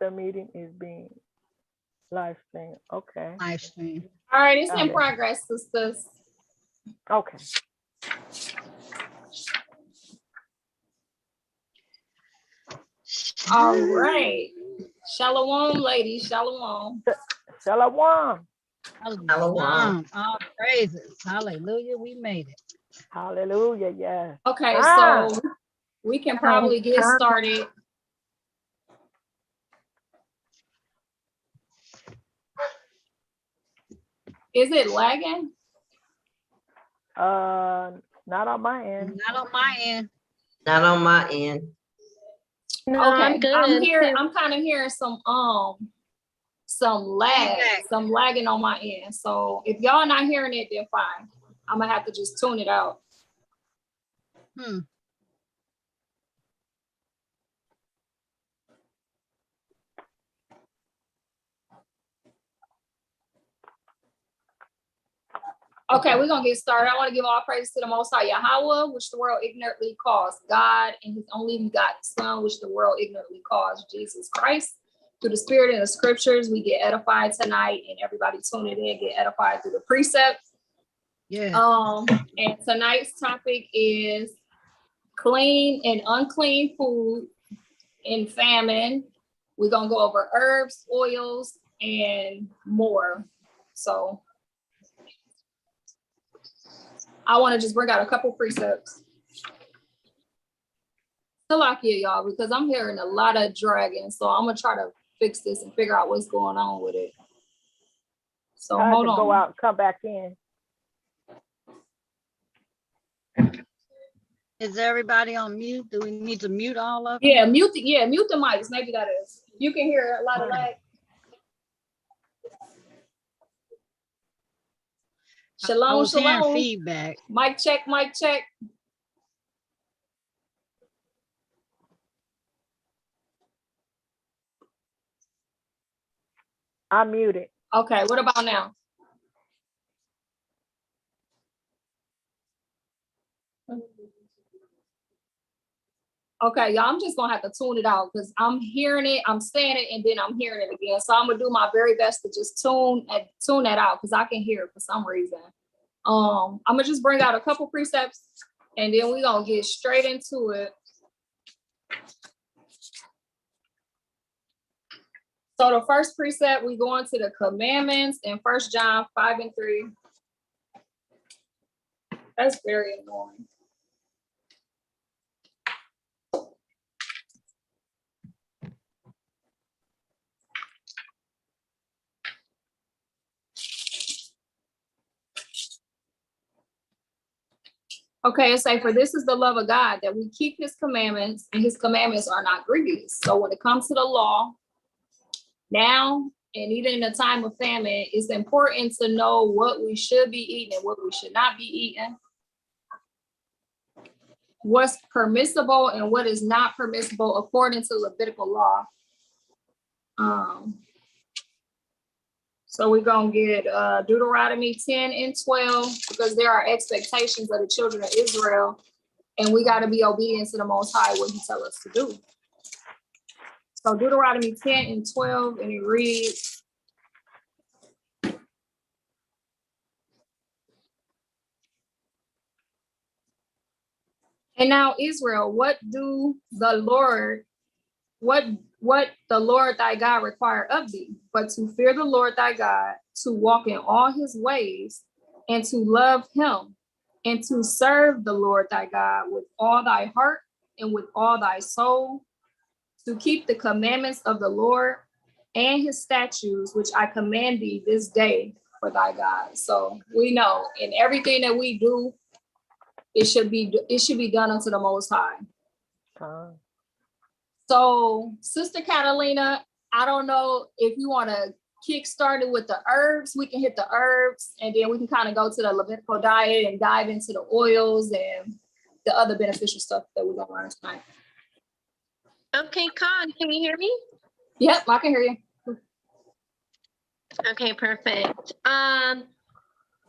The meeting is being live streamed. Okay. Live stream. All right, it's in Okay. progress, sisters. Okay. All right. Shalom, ladies. Shalom. Shalom. Shalom. All praises. Hallelujah. We made it. Hallelujah. Yes. Okay, Ah. so we can probably get started. Is it lagging? Not on my end. Not on my end. Not on my end. No, Okay, I'm good. I'm kind of hearing some lag, Feedback. some lagging on my end. So if y'all not hearing it, then fine. I'm gonna have to just tune it out. Okay, we're gonna get started. I want to give all praise to the Most High Yahweh, which the world ignorantly calls God, and His only begotten Son, which the world ignorantly calls Jesus Christ. Through the Spirit and the Scriptures, we get edified tonight, and everybody tuning in get edified through the precepts. Yeah. And tonight's topic is clean and unclean food in famine. We're gonna go over herbs, oils, and more. So I want to just bring out a couple precepts. Salakia, y'all, because I'm hearing a lot of dragging. So I'm gonna try to fix this and figure out what's going on with it. So I had hold to on. go out and come back in. Is everybody on mute? Do we need to mute all of them? Yeah, mute the mics. Maybe that is. You can hear a lot of lag. I Shalom, was hearing shalom. feedback. Mic check, mic check. I'm muted. Okay, what about now? Okay, y'all, I'm just gonna have to tune it out because I'm hearing it, I'm saying it, and then I'm hearing it again. So I'm gonna do my very best to just tune that out because I can hear it for some reason. I'm gonna just bring out a couple precepts and then we're gonna get straight into it. So the first precept, we go into the commandments in 1 John 5:3. That's very annoying. Okay, it say, for this is the love of God, that we keep his commandments, and his commandments are not grievous. So when it comes to the law, now, and even in a time of famine, it's important to know what we should be eating and what we should not be eating. What's permissible and what is not permissible according to Levitical law. So we're going to get Deuteronomy 10 and 12, because there are expectations of the children of Israel, and we got to be obedient to the Most High, what he tells us to do. So Deuteronomy 10 and 12, and it reads, and now Israel, what the Lord thy God require of thee, but to fear the Lord thy God, to walk in all his ways, and to love him, and to serve the Lord thy God with all thy heart and with all thy soul, to keep the commandments of the Lord and his statutes, which I command thee this day for thy God. So we know in everything that we do, it should be done unto the Most High. So, Sister Catalina, I don't know if you want to kick started with the herbs. We can hit the herbs, and then we can kind of go to the Levitical diet and dive into the oils and the other beneficial stuff that we're going to learn tonight. Okay, Con, can you hear me? Yep, I can hear you. Okay, perfect.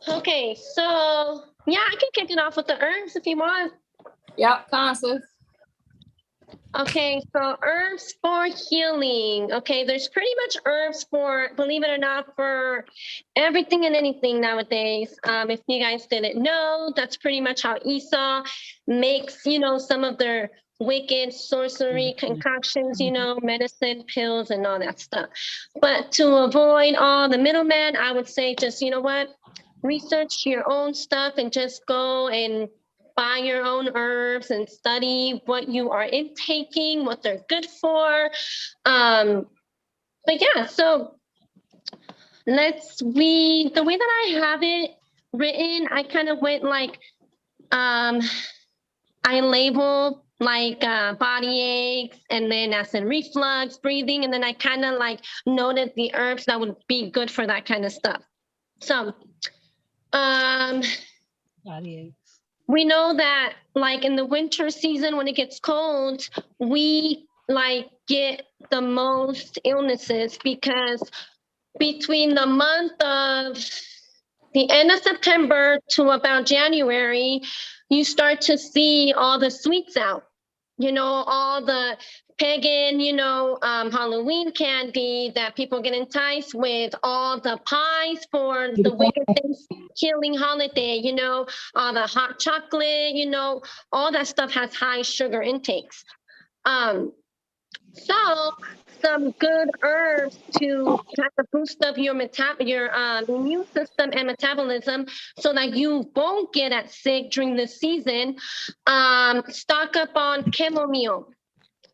Okay, so yeah, I can kick it off with the herbs if you want. Yep, Constance. Okay, so herbs for healing. Okay, there's pretty much herbs for, believe it or not, for everything and anything nowadays. If you guys didn't know, that's pretty much how Esau makes, some of their wicked sorcery concoctions, medicine, pills, and all that stuff. But to avoid all the middlemen, I would say just, research your own stuff and just go and buy your own herbs and study what you are intaking, what they're good for. But yeah, so the way that I have it written, I kind of went like, I label like body aches and then acid reflux, breathing, and then I kind of like noted the herbs that would be good for that kind of stuff. So, Body aches. we know that like in the winter season when it gets cold, we like get the most illnesses because between the month of the end of September to about January, you start to see all the sweets out, all the pagan, Halloween candy that people get enticed with, all the pies for the wicked Thanksgiving holiday, all the hot chocolate, all that stuff has high sugar intakes. So some good herbs to kind of boost up your immune system and metabolism so that you won't get sick during the season. Stock up on chamomile.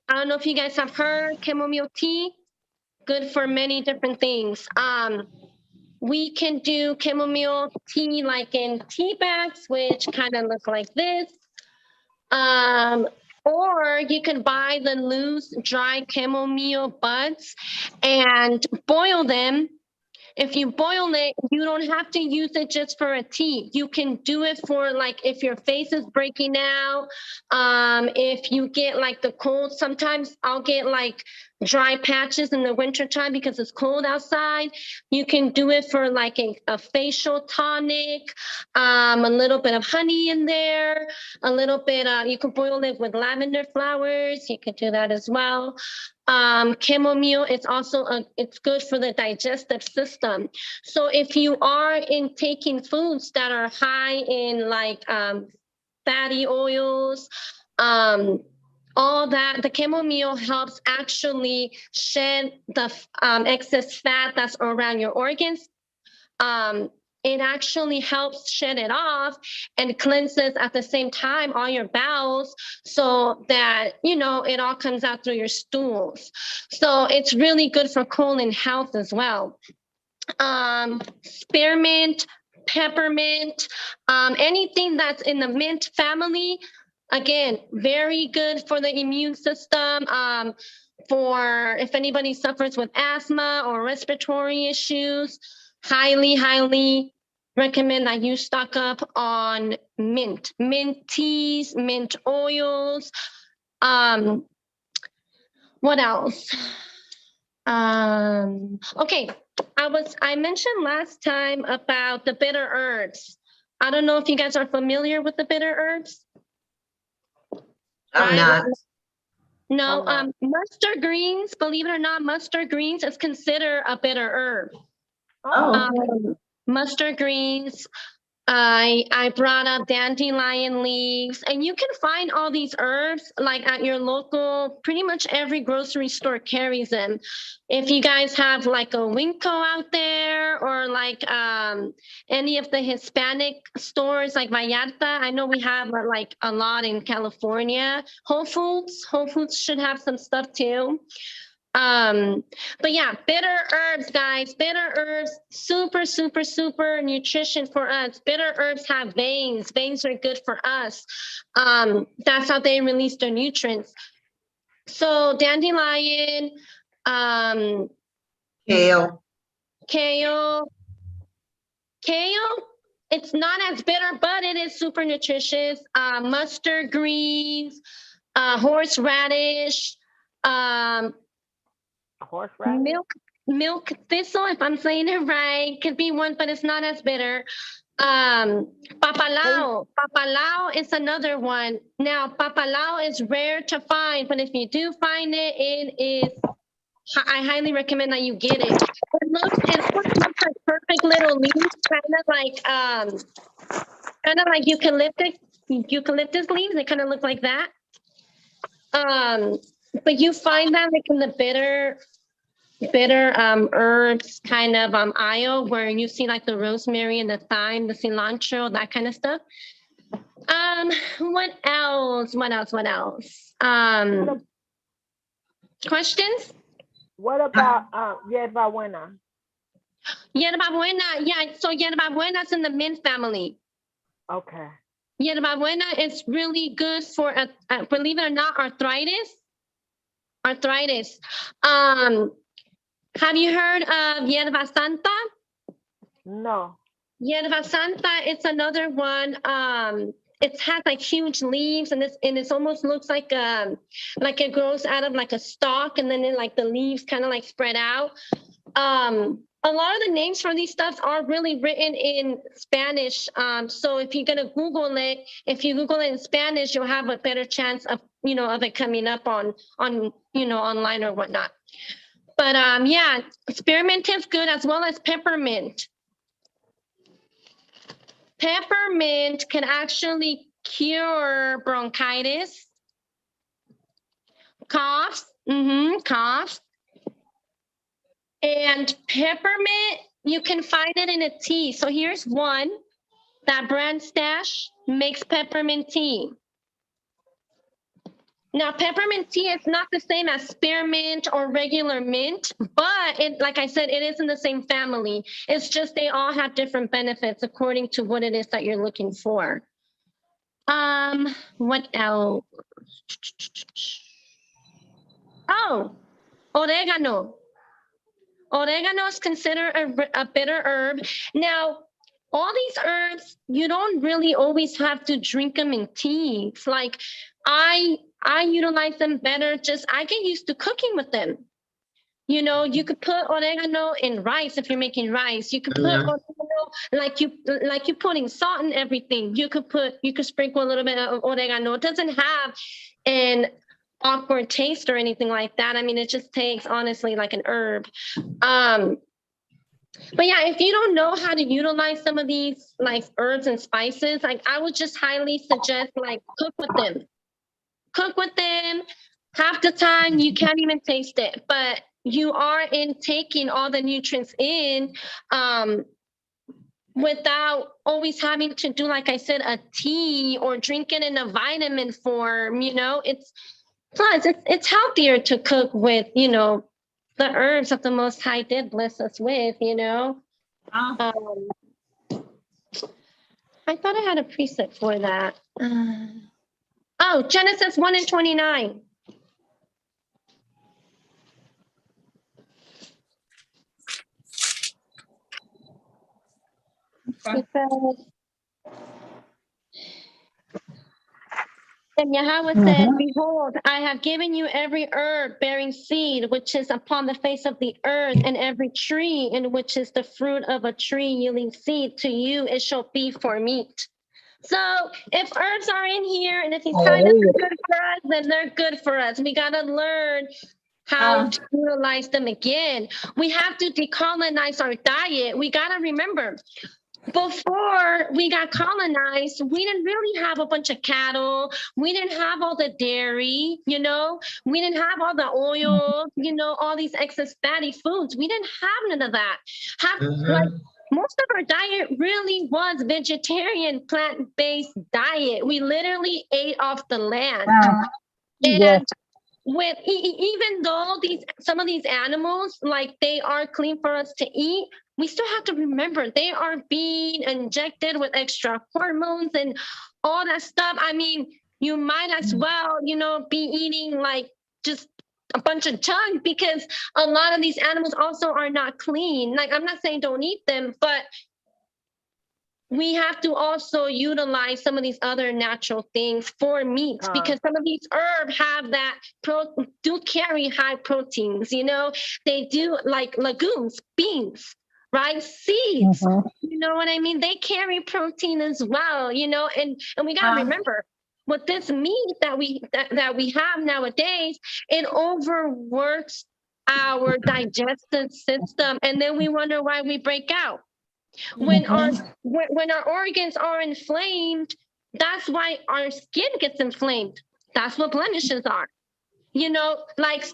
I don't know if you guys have heard chamomile tea. Good for many different things. We can do chamomile tea like in tea bags, which kind of look like this. Or you can buy the loose, dry chamomile buds and boil them. If you boil it, you don't have to use it just for a tea. You can do it for like if your face is breaking out, if you get like the cold. Sometimes I'll get like dry patches in the wintertime because it's cold outside. You can do it for like a facial tonic, a little bit of honey in there, a little bit, you can boil it with lavender flowers. You could do that as well. Chamomile is also it's good for the digestive system. So if you are intaking foods that are high in like fatty oils, all that, the chamomile helps actually shed the excess fat that's around your organs. It actually helps shed it off and cleanses at the same time all your bowels so that, it all comes out through your stools. So it's really good for colon health as well. Spearmint, peppermint, anything that's in the mint family, again, very good for the immune system. For if anybody suffers with asthma or respiratory issues, highly recommend that you stock up on mint teas, mint oils. What else? Okay, I mentioned last time about the bitter herbs. I don't know if you guys are familiar with the bitter herbs. I'm not. No, I'm not. mustard greens, believe it or not, mustard greens is considered a bitter herb. Oh, Mustard greens. I brought up dandelion leaves, and you can find all these herbs like at your local, pretty much every grocery store carries them. If you guys have like a Winco out there or like any of the Hispanic stores like Vallarta, I know we have like a lot in California. Whole Foods should have some stuff too. But yeah, bitter herbs, guys, bitter herbs, super nutrition for us. Bitter herbs have veins. Veins are good for us. That's how they release their nutrients. So dandelion, kale. kale, it's not as bitter, but it is super nutritious. Mustard greens, horseradish, Horseradish? milk thistle, if I'm saying it right, could be one, but it's not as bitter. Papalao. Papalao is another one. Now, papalao is rare to find, but if you do find it, I highly recommend that you get it. It looks like perfect little leaves, kind of like eucalyptus leaves. They kind of look like that. But you find that like in the bitter herbs kind of aisle where you see like the rosemary and the thyme, the cilantro, that kind of stuff. What else? Questions? What about yerba buena? Yerba buena, yeah. So yerba buena's in the mint family. Okay. Yerba buena is really good for, believe it or not, arthritis. Have you heard of yerba santa? No. Yerba santa, it's another one. It has like huge leaves, and it almost looks like it grows out of like a stalk, and then like the leaves kind of like spread out. A lot of the names for these stuffs are really written in Spanish. So if you're gonna Google it, if you Google it in Spanish, you'll have a better chance of of it coming up on online or whatnot. But yeah, spearmint is good, as well as peppermint. Peppermint can actually cure bronchitis, coughs, coughs. And peppermint, you can find it in a tea. So here's one. That brand Stash makes peppermint tea. Now, peppermint tea is not the same as spearmint or regular mint, but like I said, it is in the same family. It's just they all have different benefits according to what it is that you're looking for. What else? Oh, oregano. Oregano is considered a bitter herb. Now, all these herbs, you don't really always have to drink them in teas. Like I utilize them better. I get used to cooking with them. You could put oregano in rice if you're making rice. You could put oregano like you're putting salt in everything. You could sprinkle a little bit of oregano. It doesn't have an awkward taste or anything like that. I mean, it just tastes honestly like an herb. But yeah, if you don't know how to utilize some of these like herbs and spices, like I would just highly suggest like cook with them. Half the time you can't even taste it, but you are taking all the nutrients in without always having to do, like I said, a tea or drink it in a vitamin form. It's healthier to cook with, the herbs that the Most High did bless us with, I thought I had a precept for that. Genesis 1:29. It says, and Yahweh said, behold, I have given you every herb bearing seed, which is upon the face of the earth, and every tree in which is the fruit of a tree yielding seed. To you it shall be for meat. So if herbs are in here, and if these kind of are good for us, then they're good for us. We got to learn how to utilize them again. We have to decolonize our diet. We got to remember, before we got colonized, we didn't really have a bunch of cattle. We didn't have all the dairy, we didn't have all the oil, all these excess fatty foods. We didn't have none of that. Like most of our diet really was vegetarian, plant-based diet. We literally ate off the land. And with even though some of these animals, like they are clean for us to eat, we still have to remember they are being injected with extra hormones and all that stuff. I mean, you might as well, be eating like just a bunch of junk, because a lot of these animals also are not clean. Like, I'm not saying don't eat them, but we have to also utilize some of these other natural things for meats, because some of these herbs have do carry high proteins, they do, like legumes, beans. right? Seeds, Mhm. you know what I mean? They carry protein as well, and we got to remember with this meat that we have nowadays, it overworks our digestive system, and then we wonder why we break out. When our organs are inflamed, that's why our skin gets inflamed. That's what blemishes are. Like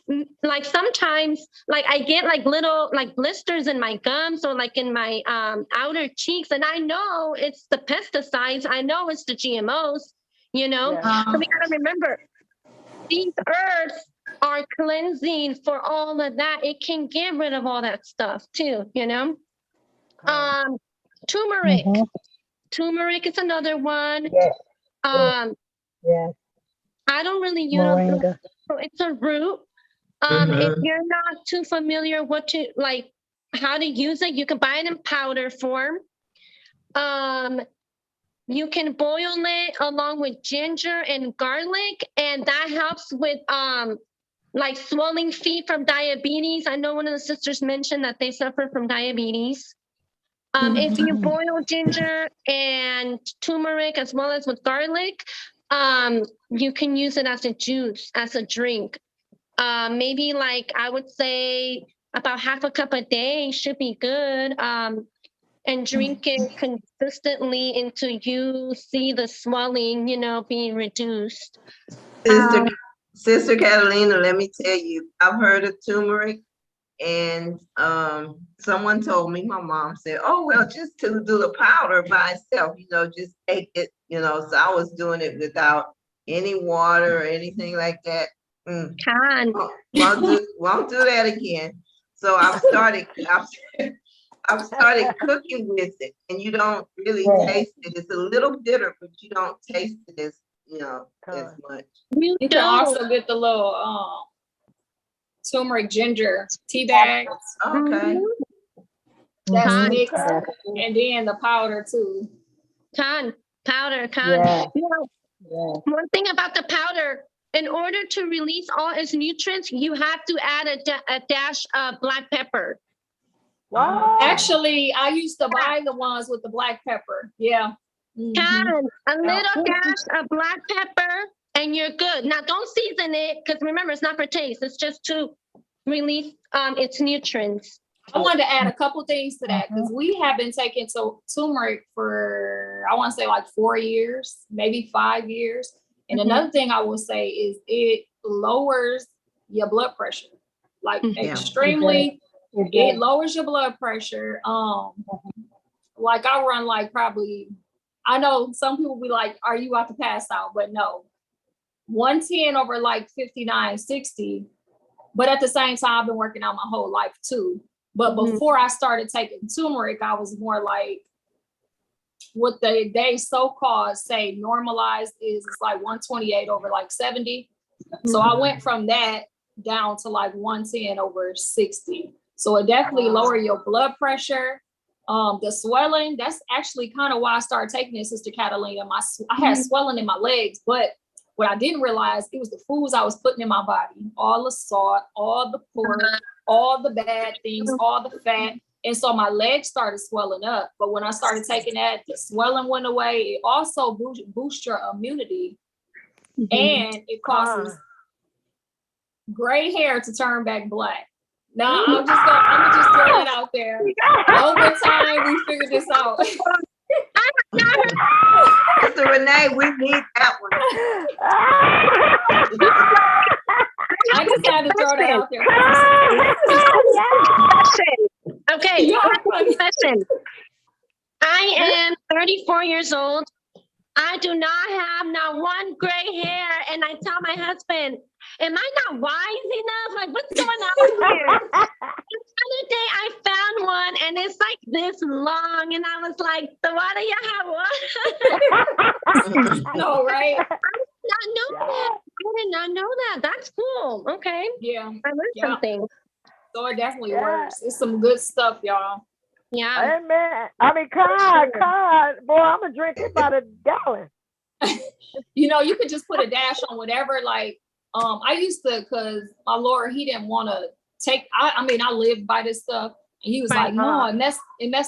sometimes, like I get like little like blisters in my gums or like in my outer cheeks, and I know it's the pesticides. I know it's the GMOs. So we gotta remember, these herbs are cleansing for all of that. It can get rid of all that stuff too. Turmeric. Mhm. Turmeric is another one. Yes. I don't really use Moringa. it's a root. If you're not too familiar how to use it, you can buy it in powder form. You can boil it along with ginger and garlic, and that helps with like swelling feet from diabetes. I know one of the sisters mentioned that they suffer from diabetes. If you boil ginger and turmeric as well as with garlic, you can use it as a juice, as a drink. Maybe like I would say about half a cup a day should be good. And drink it consistently until you see the swelling, being reduced. Sister Catalina, let me tell you, I've heard of turmeric, and someone told me, my mom said, oh, well, just to do the powder by itself, just take it, so I was doing it without any water or anything like that. Won't do that again. So I've started cooking with it, and you don't really taste it. It's a little bitter, but you don't taste it as much. You can also get the little turmeric ginger tea bags. Okay. That's mixed, and then the powder too. Powder. Yeah. One thing about the powder, in order to release all its nutrients, you have to add a dash of black pepper. Wow. Actually, I used to buy the ones with the black pepper. Yeah. A little dash of black pepper, and you're good. Now, don't season it, because remember, it's not for taste. It's just to release its nutrients. I wanted to add a couple things to that, because we have been taking turmeric for, I want to say like 4 years, maybe 5 years. And another thing I will say is it lowers your blood pressure, like extremely. It lowers your blood pressure. Like I run like probably, I know some people be like, are you about to pass out? But no, 110 over like 59, 60. But at the same time, I've been working out my whole life too. But before I started taking turmeric, I was more like, what they so-called say normalized is it's like 128 over like 70. So I went from that down to like 110 over 60. So it definitely lower your blood pressure. The swelling, that's actually kind of why I started taking it, Sister Catalina. I had swelling in my legs, but what I didn't realize, it was the foods I was putting in my body, all the salt, all the pork, all the bad things, all the fat. And so my legs started swelling up. But when I started taking that, the swelling went away. It also boosts your immunity. And it causes gray hair to turn back black. Now, I'm gonna just throw that out there. Over time, we figured this out. Sister Renee, we need that one. I just had to throw that out there. Okay, listen. I am 34 years old. I do not have not one gray hair, and I tell my husband, am I not wise enough? Like, what's going on here? The other day I found one, and it's like this long, and I was like, so why do you have one? No, right? I did not know that. That's cool. Okay. Yeah. I learned something. So it definitely works. It's some good stuff, y'all. Yeah. Amen. I mean, God, boy, I'm gonna drink it by the gallon. You could just put a dash on whatever. Like, I used to, because my Lord, he didn't want to take. I mean, I lived by this stuff, he was Right. like, no, and that's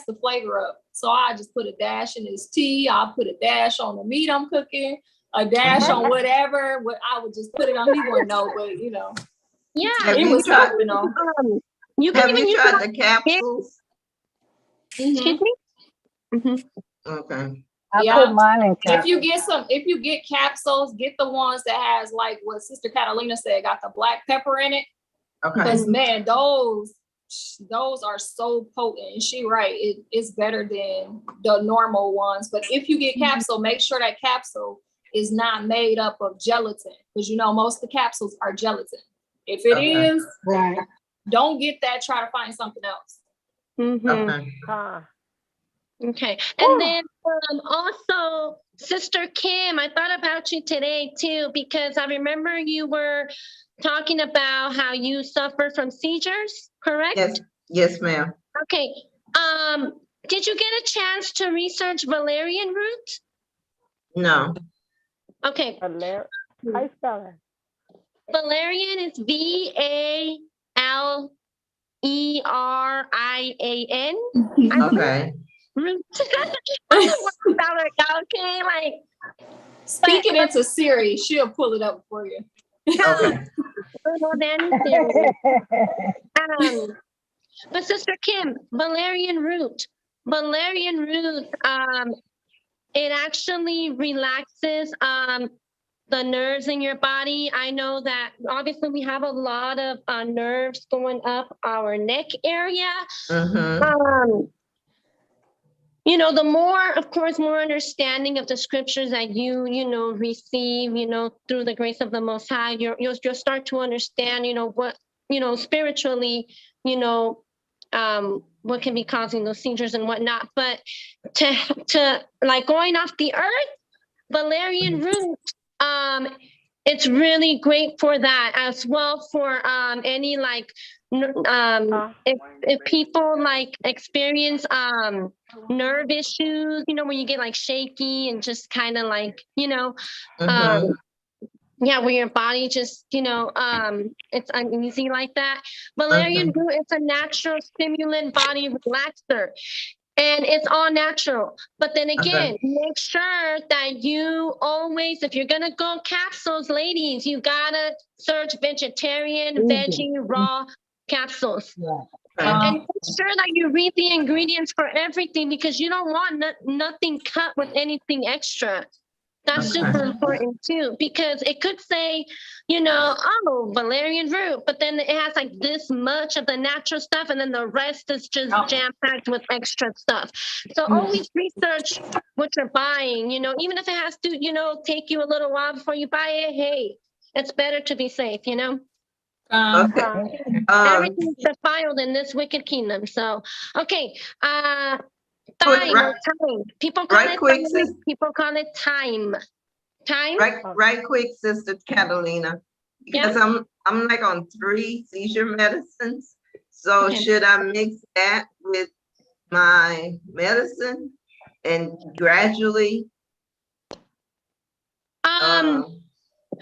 the flavor of it. So I just put a dash in his tea. I'll put a dash on the meat I'm cooking, a dash on whatever. What I would just put it on. He wouldn't know, but you know. Yeah. Have It you was tried- helping on. You can Have even you use tried the capsules? Excuse me? Mhm. Okay. I Yeah. put mine in If you get capsules, get the ones that has like what Sister Catalina said, got the black pepper in it. Okay. Because man, those are so potent. And she right, it's better than the normal ones. But if you get capsule, make sure that capsule is not made up of gelatin, because you know most of the capsules are gelatin. If it Okay. is, right. don't get that. Try to find something else. Mhm. Okay. Okay. And then also, Sister Kim, I thought about you today too, because I remember you were talking about how you suffer from seizures, correct? Yes, ma'am. Okay. Did you get a chance to research valerian root? No. Okay. How you spell it? Valerian is VALERIAN. Okay. Root. I don't want to spell it, okay? Like, Speak it into Siri. She'll pull it up for you. Okay. little Danny Siri. But Sister Kim, valerian root, it actually relaxes the nerves in your body. I know that obviously we have a lot of nerves going up our neck area. Mm-hmm. You know, the more, of course, more understanding of the scriptures that you receive, through the grace of the Most High, you'll start to understand, what, spiritually, what can be causing those seizures and whatnot. But to like going off the earth, valerian root, it's really great for that as well. For any like if people like experience nerve issues, where you get like shaky and just kind of like Mm-hmm. where your body just it's uneasy like that. Valerian root, it's a natural stimulant body relaxer. And it's all natural. But then again, make sure that you always, if you're going to go capsules, ladies, you got to search vegetarian, veggie, raw capsules. And make sure that you read the ingredients for everything, because you don't want nothing cut with anything extra. That's super important too, because it could say, valerian root, but then it has like this much of the natural stuff, and then the rest is just jam-packed with extra stuff. So always research what you're buying, even if it has to, take you a little while before you buy it. Hey, it's better to be safe, Okay. Everything's defiled in this wicked kingdom. So, okay. Thyme or thyme. People call it thyme. People call it thyme. Thyme? Right quick, Sister Catalina. Because I'm like on 3 seizure medicines. So should I mix that with my medicine and gradually?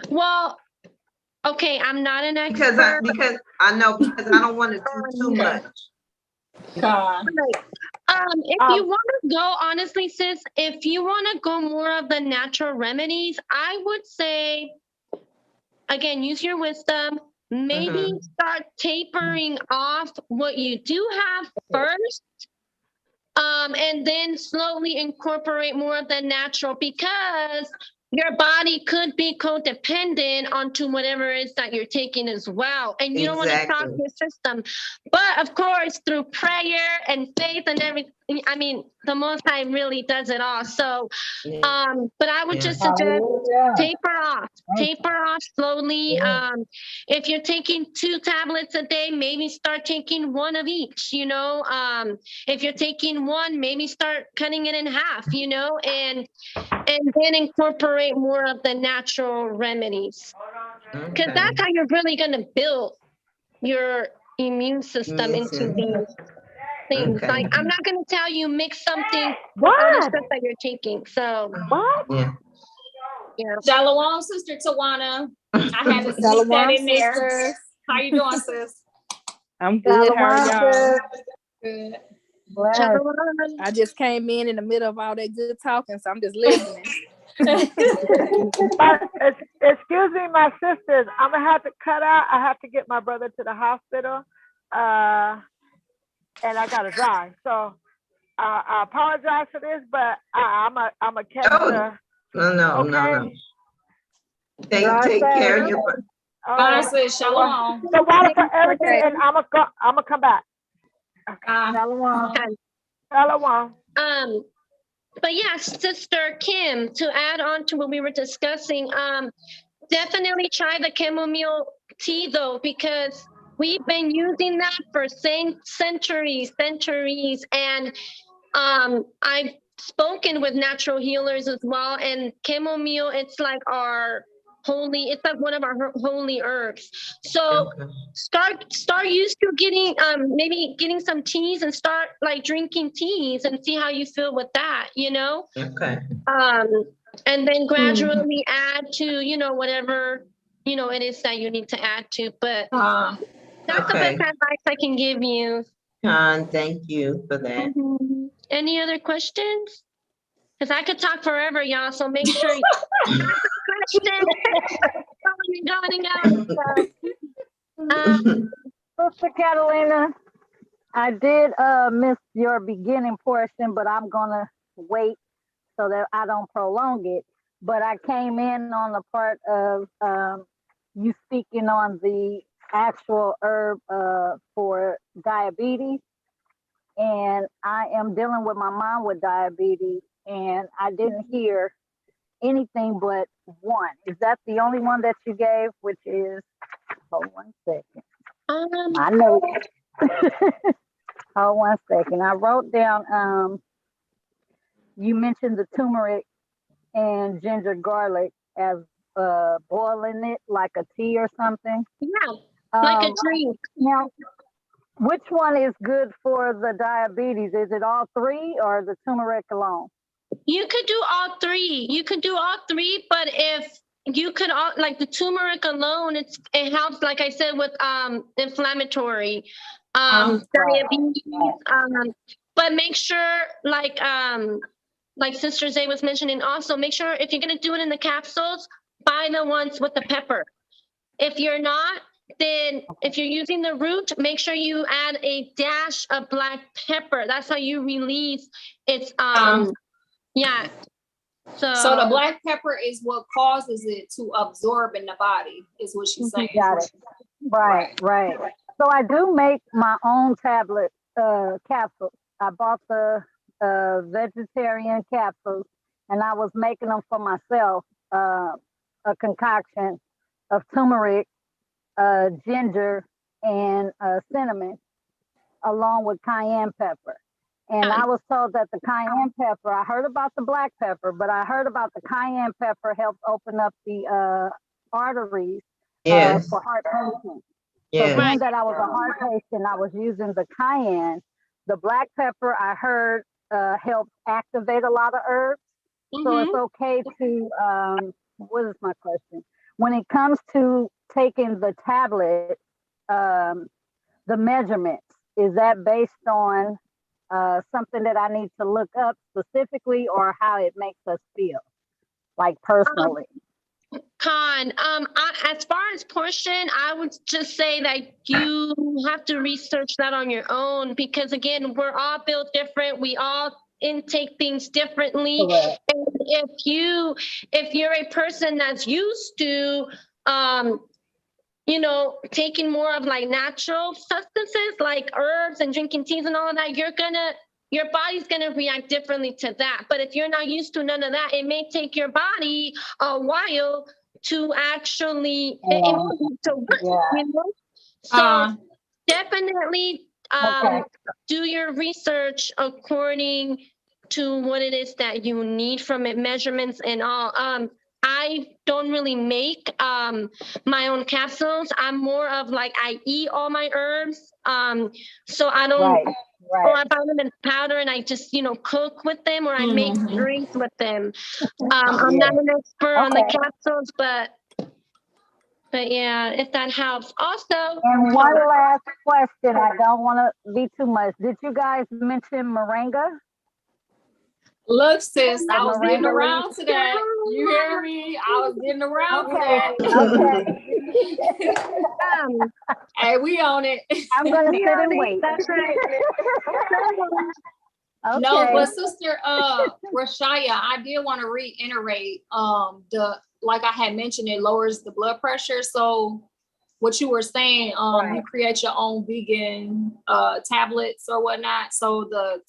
Well, okay, I'm not an expert. Because I don't want to do too much. If you want to go, honestly, sis, if you want to go more of the natural remedies, I would say, again, use your wisdom. Maybe start tapering off what you do have first, and then slowly incorporate more of the natural, because your body could be codependent onto whatever it is that you're taking as well. And you don't want to shock your system. But of course, through prayer and faith and everything, I mean, the Most High really does it all. So, but I would just suggest taper off slowly. If you're taking 2 tablets a day, maybe start taking 1 of each, if you're taking 1, maybe start cutting it in half, and then incorporate more of the natural remedies, because that's how you're really going to build your immune system into these things. Like, I'm not going to tell you mix something with other stuff that you're taking. So Shalom, Sister Tawana. I had to sneak that in there. How you doing, sis? I'm good. How are y'all? Good. Bless. Shalom. I just came in the middle of all that good talking, so I'm just listening. Excuse me, my sisters. I'm gonna have to cut out. I have to get my brother to the hospital, and I gotta drive. So I apologize for this, but I'm a catch the. No. Take say- care of your. God says shalom. The water for everything, and I'm gonna come back. Shalom. Shalom. But yeah, Sister Kim, to add on to what we were discussing, definitely try the chamomile tea though, because we've been using that for centuries, and I've spoken with natural healers as well, and chamomile, it's like it's like one of our holy herbs. So start used to getting maybe getting some teas and start like drinking teas and see how you feel with that, Okay. and then gradually add to whatever it is that you need to add to, but that's the best advice I can give you. Thank you for that. Any other questions? Because I could talk forever, y'all, so make sure you Sister Catalina, I did miss your beginning portion, but I'm gonna wait so that I don't prolong it. But I came in on the part of you speaking on the actual herb for diabetes. And I am dealing with my mom with diabetes, and I didn't hear anything but one. Is that the only one that you gave? Which is, hold 1 second. I know. Hold 1 second. I wrote down. You mentioned the turmeric and ginger garlic as boiling it like a tea or something. Yeah, like a drink. Now, which one is good for the diabetes? Is it all three or the turmeric alone? You could do all three. But if you could, like the turmeric alone, it helps, like I said, with inflammatory, diabetes. But make sure, like Sister Zay was mentioning, also make sure if you're gonna do it in the capsules, buy the ones with the pepper. If you're not, then if you're using the root, make sure you add a dash of black pepper. That's how you release its yeah. So the black pepper is what causes it to absorb in the body, is what she's saying. Got it. Right. So I do make my own tablet capsules. I bought the vegetarian capsules, and I was making them for myself, a concoction of turmeric, ginger, and cinnamon, along with cayenne pepper. And I was told that the cayenne pepper, I heard about the black pepper, but I heard about the cayenne pepper helps open up the arteries for heart patients. Yes. So being that I was a heart patient, I was using the cayenne. The black pepper, I heard, helps activate a lot of herbs. So it's okay to, what is my question? When it comes to taking the tablet, the measurements, is that based on something that I need to look up specifically, or how it makes us feel, like personally? As far as portion, I would just say that you have to research that on your own, because again, we're all built different. We all intake things differently. Correct. And if you're a person that's used to taking more of like natural substances like herbs and drinking teas and all of that, your body's gonna react differently to that. But if you're not used to none of that, it may take your body a while to actually So definitely do your research according to what it is that you need from it, measurements and all. I don't really make my own capsules. I'm more of like, I eat all my herbs. So I don't, or I buy them in powder and I just, cook with them, or I make drinks with them. I'm not an expert on the capsules, but But yeah, if that helps. Also, And one last question. I don't want to be too much. Did you guys mention Moringa? Look, sis, I was getting Moringa around leaf? to that. You hear me? I was getting around to Okay. that. Okay. Hey, we on it. I'm gonna sit and wait. that's right. No, Okay. but Sister Rashaya, I did want to reiterate like I had mentioned, it lowers the blood pressure. So what you were saying, you create your own vegan tablets or whatnot. So the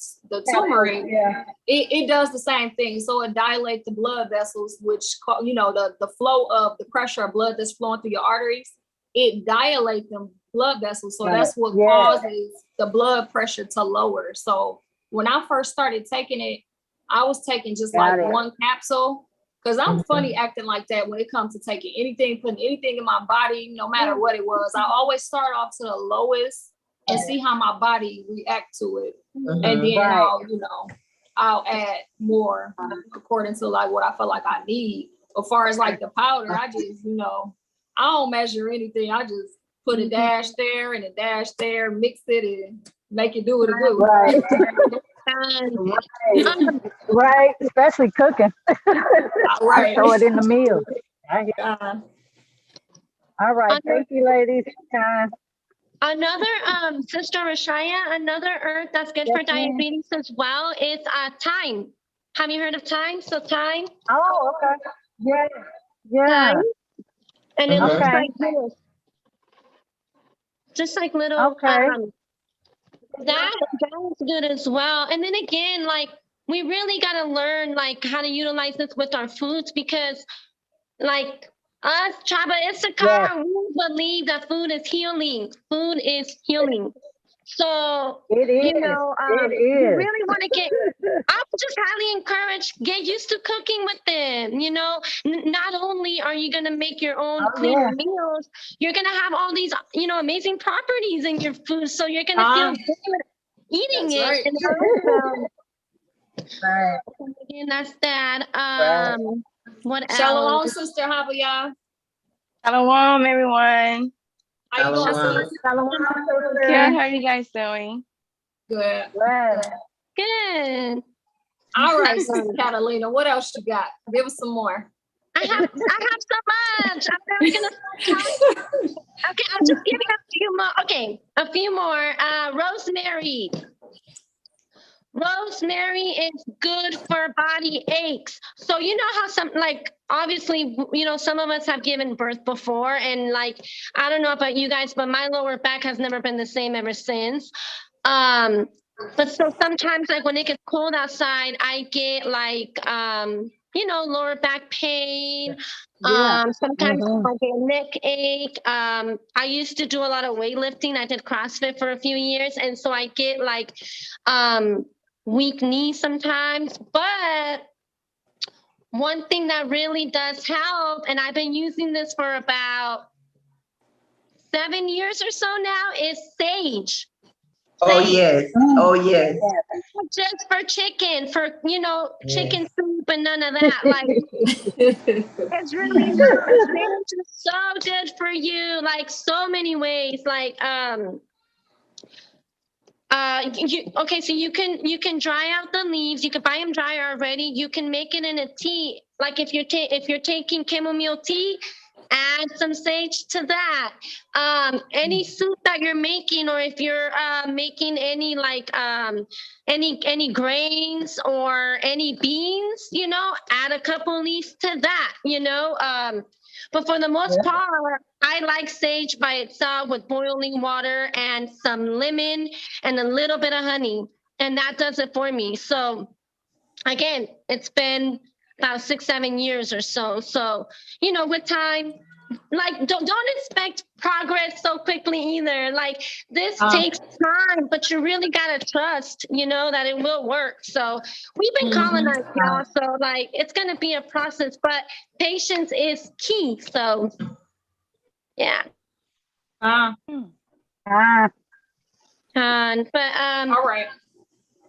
turmeric, Yeah. it does the same thing. So it dilates the blood vessels, which the flow of the pressure of blood that's flowing through your arteries. It dilates them blood vessels. So that's what causes the blood pressure to lower. So when I first started taking it, I was taking just one capsule, because I'm funny acting like that when it comes to taking anything, putting anything in my body, no matter what it was. I always start off to the lowest and see how my body react to it. And then I'll add more according to like what I feel like I need. As far as like the powder, I just, I don't measure anything. I just put a dash there and a dash there, mix it and make it do what it do. Right. Right. Especially cooking. Right. Throw it in the meal. All right. Thank you, ladies. Another Sister Rashaya, another herb that's good for diabetes as well is thyme. Have you heard of thyme? So thyme. Oh, okay. Yeah. Yeah. Thyme. And it looks like this. Just like little that is good as well. And then again, like we really gotta learn like how to utilize this with our foods, because like us, Chaba Issachar, we believe that food is healing. Food is healing. So it is. You really want to get. I would just highly encourage get used to cooking with them. Not only are you gonna make your own clean meals, you're gonna have all these amazing properties in your food. So you're gonna feel good eating it. Right. Again, that's that. What else? Shalom, Sister Havaya. Shalom, everyone. How you doing, sis? Good. How are you guys doing? Good. Good. All right, Sister Catalina, what else you got? Give us some more. I have so much. I'm never gonna stop talking. Okay, I'll just give you a few more. Okay, a few more. Rosemary. Rosemary is good for body aches. So you know how obviously, some of us have given birth before, and like, I don't know about you guys, but my lower back has never been the same ever since. But so sometimes like when it gets cold outside, I get like, lower back pain. Sometimes I get neck ache. I used to do a lot of weightlifting. I did CrossFit for a few years. And so I get like, weak knees sometimes, but one thing that really does help, and I've been using this for about 7 years or so now, is sage. Oh yes. Oh yes. Just for chicken, chicken soup and none of that. Like it's really not. Sage is so good for you, like so many ways. Like so you can dry out the leaves. You can buy them dry already. You can make it in a tea. Like if you're taking chamomile tea, add some sage to that. Any soup that you're making, or if you're making any like any grains or any beans, add a couple leaves to that. But for the most part, I like sage by itself with boiling water and some lemon and a little bit of honey. And that does it for me. So again, it's been about 6-7 years or so. So, with time, like don't expect progress so quickly either. Like this takes time, but you really gotta trust, that it will work. So we've been colonized, y'all. So like it's gonna be a process, but patience is key. So yeah. All right.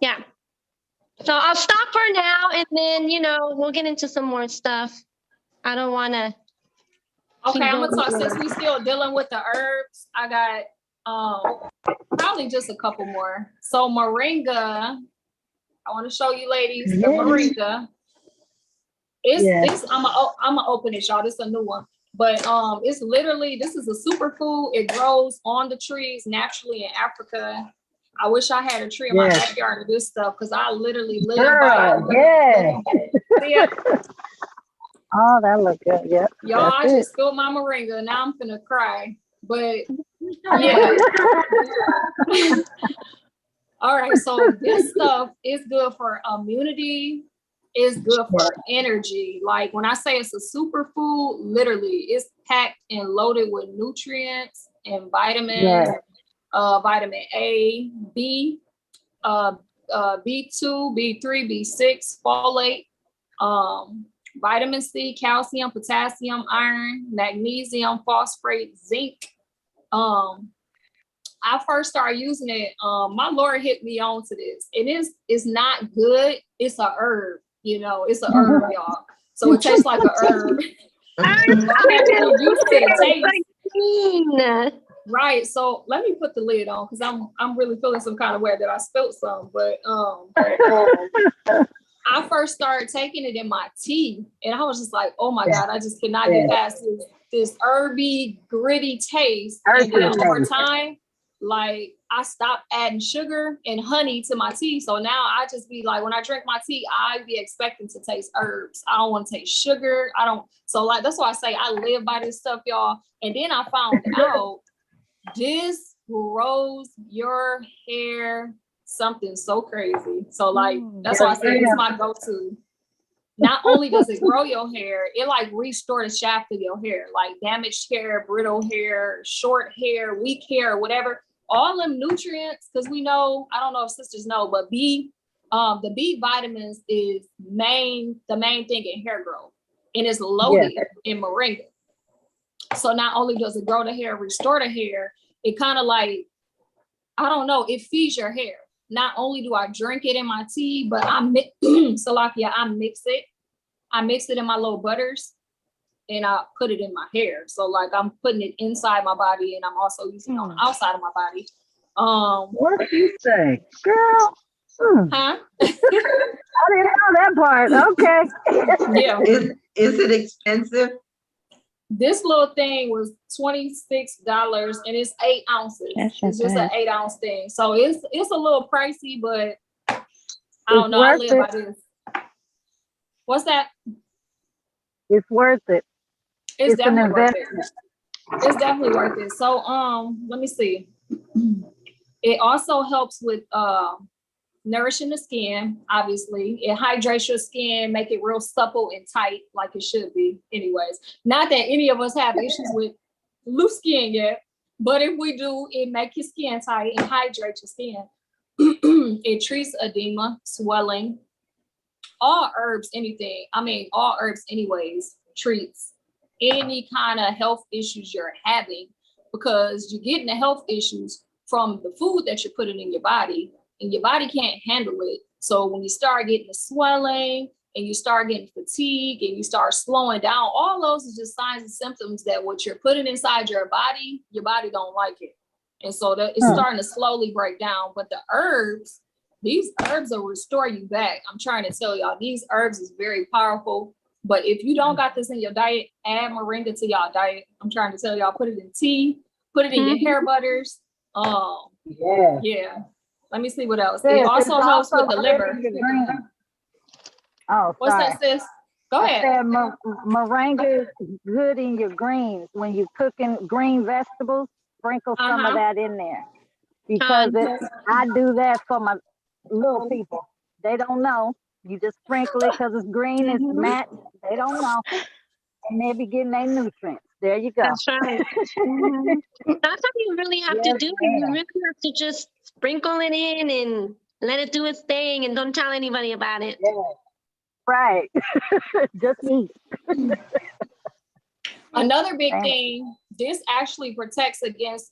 Yeah. So I'll stop for now, and then we'll get into some more stuff. I don't want to Okay, I'm gonna talk since we still dealing with the herbs. I got probably just a couple more. So moringa, I want to show you ladies the moringa. It's I'm gonna open it, y'all. This is a new one. But it's literally, this is a superfood. It grows on the trees naturally in Africa. I wish I had a tree in my backyard of this stuff because I literally live by it. Yeah. Oh, that look good. Yeah. Y'all, I just spilled my moringa. Now I'm gonna cry. But yeah. All right. So this stuff is good for immunity. It's good for energy. Like when I say it's a superfood, literally it's packed and loaded with nutrients and vitamins, vitamin A, B, B2, B3, B6, folate, vitamin C, calcium, potassium, iron, magnesium, phosphate, zinc. I first started using it. My Lord hit me on to this. It's not good. It's a herb, it's a herb, y'all. So it tastes like a herb. Used to the taste. Right. So let me put the lid on because I'm really feeling some kind of way that I spilled some. But I first started taking it in my tea, and I was just like, "Oh my God, I just cannot get past this herby, gritty taste." And then over time, like I stopped adding sugar and honey to my tea. So now I just be like, when I drink my tea, I be expecting to taste herbs. I don't want to taste sugar. So like that's why I say I live by this stuff, y'all. And then I found out this grows your hair something so crazy. So like that's why I say it's my go-to. Not only does it grow your hair, it like restore the shaft of your hair, like damaged hair, brittle hair, short hair, weak hair, whatever. All them nutrients, because we know, I don't know if sisters know, but the B vitamins is the main thing in hair growth, and it's loaded in moringa. So not only does it grow the hair, restore the hair, it kind of like, I don't know, it feeds your hair. Not only do I drink it in my tea, but I mix it. I mix it in my little butters and I put it in my hair. So like I'm putting it inside my body and I'm also using it on the outside of my body. What did you say, girl? Huh? I didn't know that part. Okay. Yeah. Is it expensive? This little thing was $26 and it's 8 ounces. It's just an 8 ounce thing. So it's a little pricey, but I don't know. I live by this. What's that? It's worth it. It's definitely worth it. It's definitely worth it. So let me see. It also helps with nourishing the skin, obviously. It hydrates your skin, make it real supple and tight like it should be. Anyways, not that any of us have issues with loose skin yet, but if we do, it makes your skin tight and hydrate your skin. It treats edema, swelling, all herbs anyways, treats any kind of health issues you're having, because you're getting the health issues from the food that you're putting in your body, and your body can't handle it. So when you start getting the swelling and you start getting fatigue and you start slowing down, all those are just signs and symptoms that what you're putting inside your body don't like it. And so that it's starting to slowly break down. But the herbs, these herbs will restore you back. I'm trying to tell y'all, these herbs is very powerful. But if you don't got this in your diet, add moringa to y'all diet. I'm trying to tell y'all, put it in tea, put it in your hair butters. Yeah. Let me see what else. It also helps with the liver. Oh, what's sorry. that, sis? Go ahead. I said moringa is good in your greens. When you're cooking green vegetables, sprinkle some of that in there. Because I do that for my little people. They don't know. You just sprinkle it because it's green, it's matte. They don't know. And they be getting their nutrients. There you go. That's right. That's how you really have to do it. You really have to just sprinkle it in and let it do its thing and don't tell anybody about it. Yeah. Right. Just eat. Another big thing, this actually protects against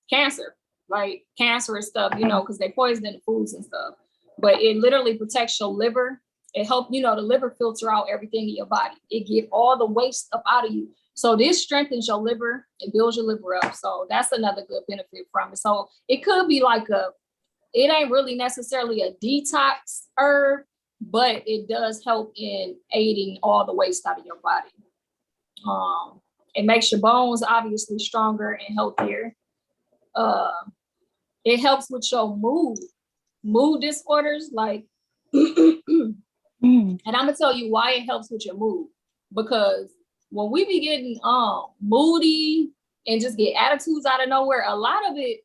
cancer, like cancerous stuff, because they poison the foods and stuff. But it literally protects your liver It helps, the liver filter out everything in your body. It get all the waste up out of you. So this strengthens your liver. It builds your liver up. So that's another good benefit from it. So it could be like it ain't really necessarily a detox herb, but it does help in aiding all the waste out of your body. It makes your bones obviously stronger and healthier. It helps with your mood disorders, like, and I'm gonna tell you why it helps with your mood. Because when we be getting moody and just get attitudes out of nowhere, a lot of it,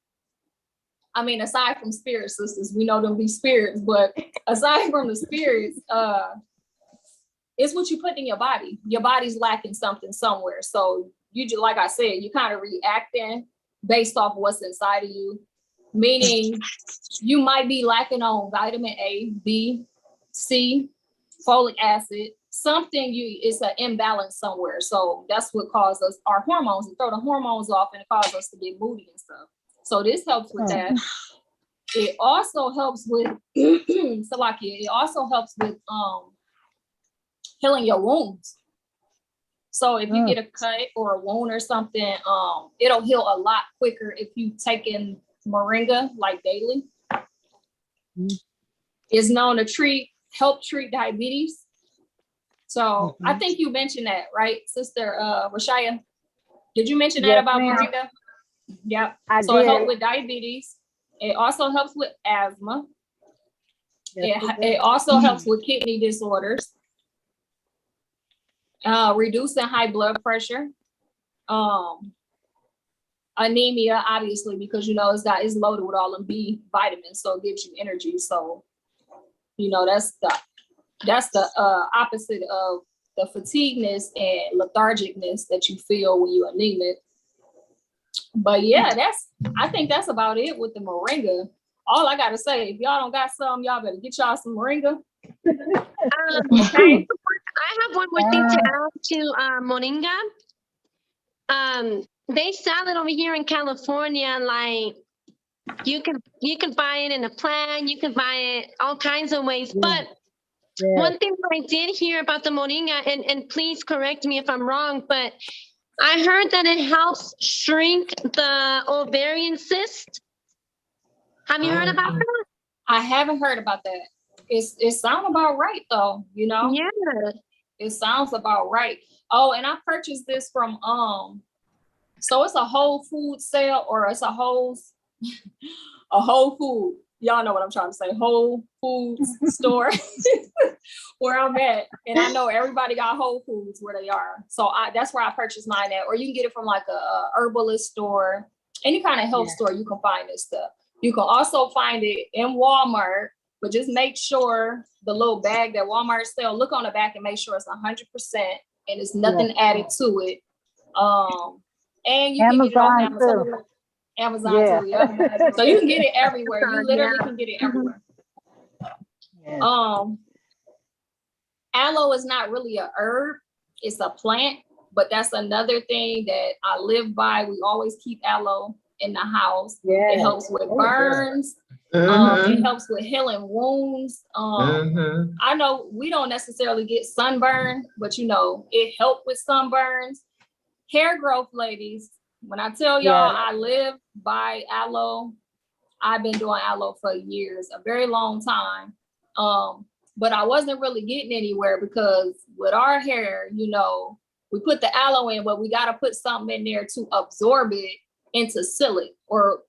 I mean, aside from spirits, sisters, we know them be spirits, but aside from the spirits, it's what you put in your body. Your body's lacking something somewhere. So you, like I said, you kind of reacting based off what's inside of you, meaning you might be lacking on vitamin A, B, C, folic acid, something it's an imbalance somewhere. So that's what causes our hormones, and throw the hormones off, and it causes us to get moody and stuff. So this helps with that. It also helps with Salakia. It also helps with healing your wounds. So if you get a cut or a wound or something, it'll heal a lot quicker if you take in Moringa like daily. It's known to help treat diabetes. So I think you mentioned that, right, Sister Rashaya? Did you mention that about Moringa? Yep. So it helps with diabetes. It also helps with asthma. It also helps with kidney disorders. Reducing high blood pressure. Anemia, obviously, because it's loaded with all them B vitamins, so it gives you energy. So, that's the opposite of the fatigueness and lethargicness that you feel when you're anemic. But yeah, I think that's about it with the Moringa. All I gotta say, if y'all don't got some, y'all better get y'all some Moringa. I have one more thing to add to Moringa. They sell it over here in California. Like you can buy it in a plant, you can buy it all kinds of ways. But one thing that I did hear about the Moringa, and please correct me if I'm wrong, but I heard that it helps shrink the ovarian cyst. Have you heard about that? I haven't heard about that. It sounds about right though, Yeah. It sounds about right. Oh, and I purchased this from so it's a Whole Food sale, or it's a Whole Food. Y'all know what I'm trying to say. Whole Foods store where I'm at. And I know everybody got Whole Foods where they are. So that's where I purchased mine at. Or you can get it from like a herbalist store, any kind of health store you can find this stuff. You can also find it in Walmart, but just make sure the little bag that Walmart sells, look on the back and make sure it's 100% and there's nothing added to it. And you can get it on Amazon. Amazon too, yeah. So you can get it everywhere. You literally can get it everywhere. Aloe is not really a herb, it's a plant, but that's another thing that I live by. We always keep aloe in the house. It helps with burns. It helps with healing wounds. I know we don't necessarily get sunburn, but it helped with sunburns. Hair growth, ladies. When I tell y'all I live by aloe, I've been doing aloe for years, a very long time. But I wasn't really getting anywhere because with our hair, we put the aloe in, but we got to put something in there to absorb it into silk, or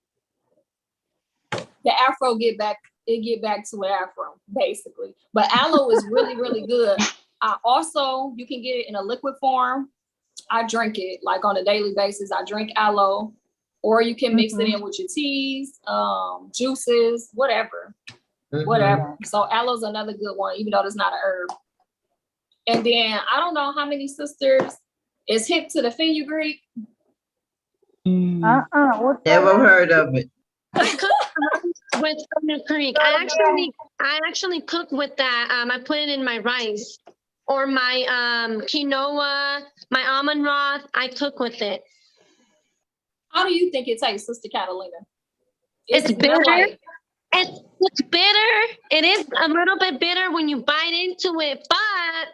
the afro get back to an afro, basically. But aloe is really, really good. You can get it in a liquid form. I drink it like on a daily basis. I drink aloe, or you can mix it in with your teas, juices, whatever. So aloe's another good one, even though it's not a herb. And then I don't know how many sisters is hip to the fenugreek. Never heard of it. I cook with fenugreek. I actually cook with that. I put it in my rice or my quinoa, my almond broth. I cook with it. How do you think it tastes, Sister Catalina? It's bitter. It's bitter. It is a little bit bitter when you bite into it, but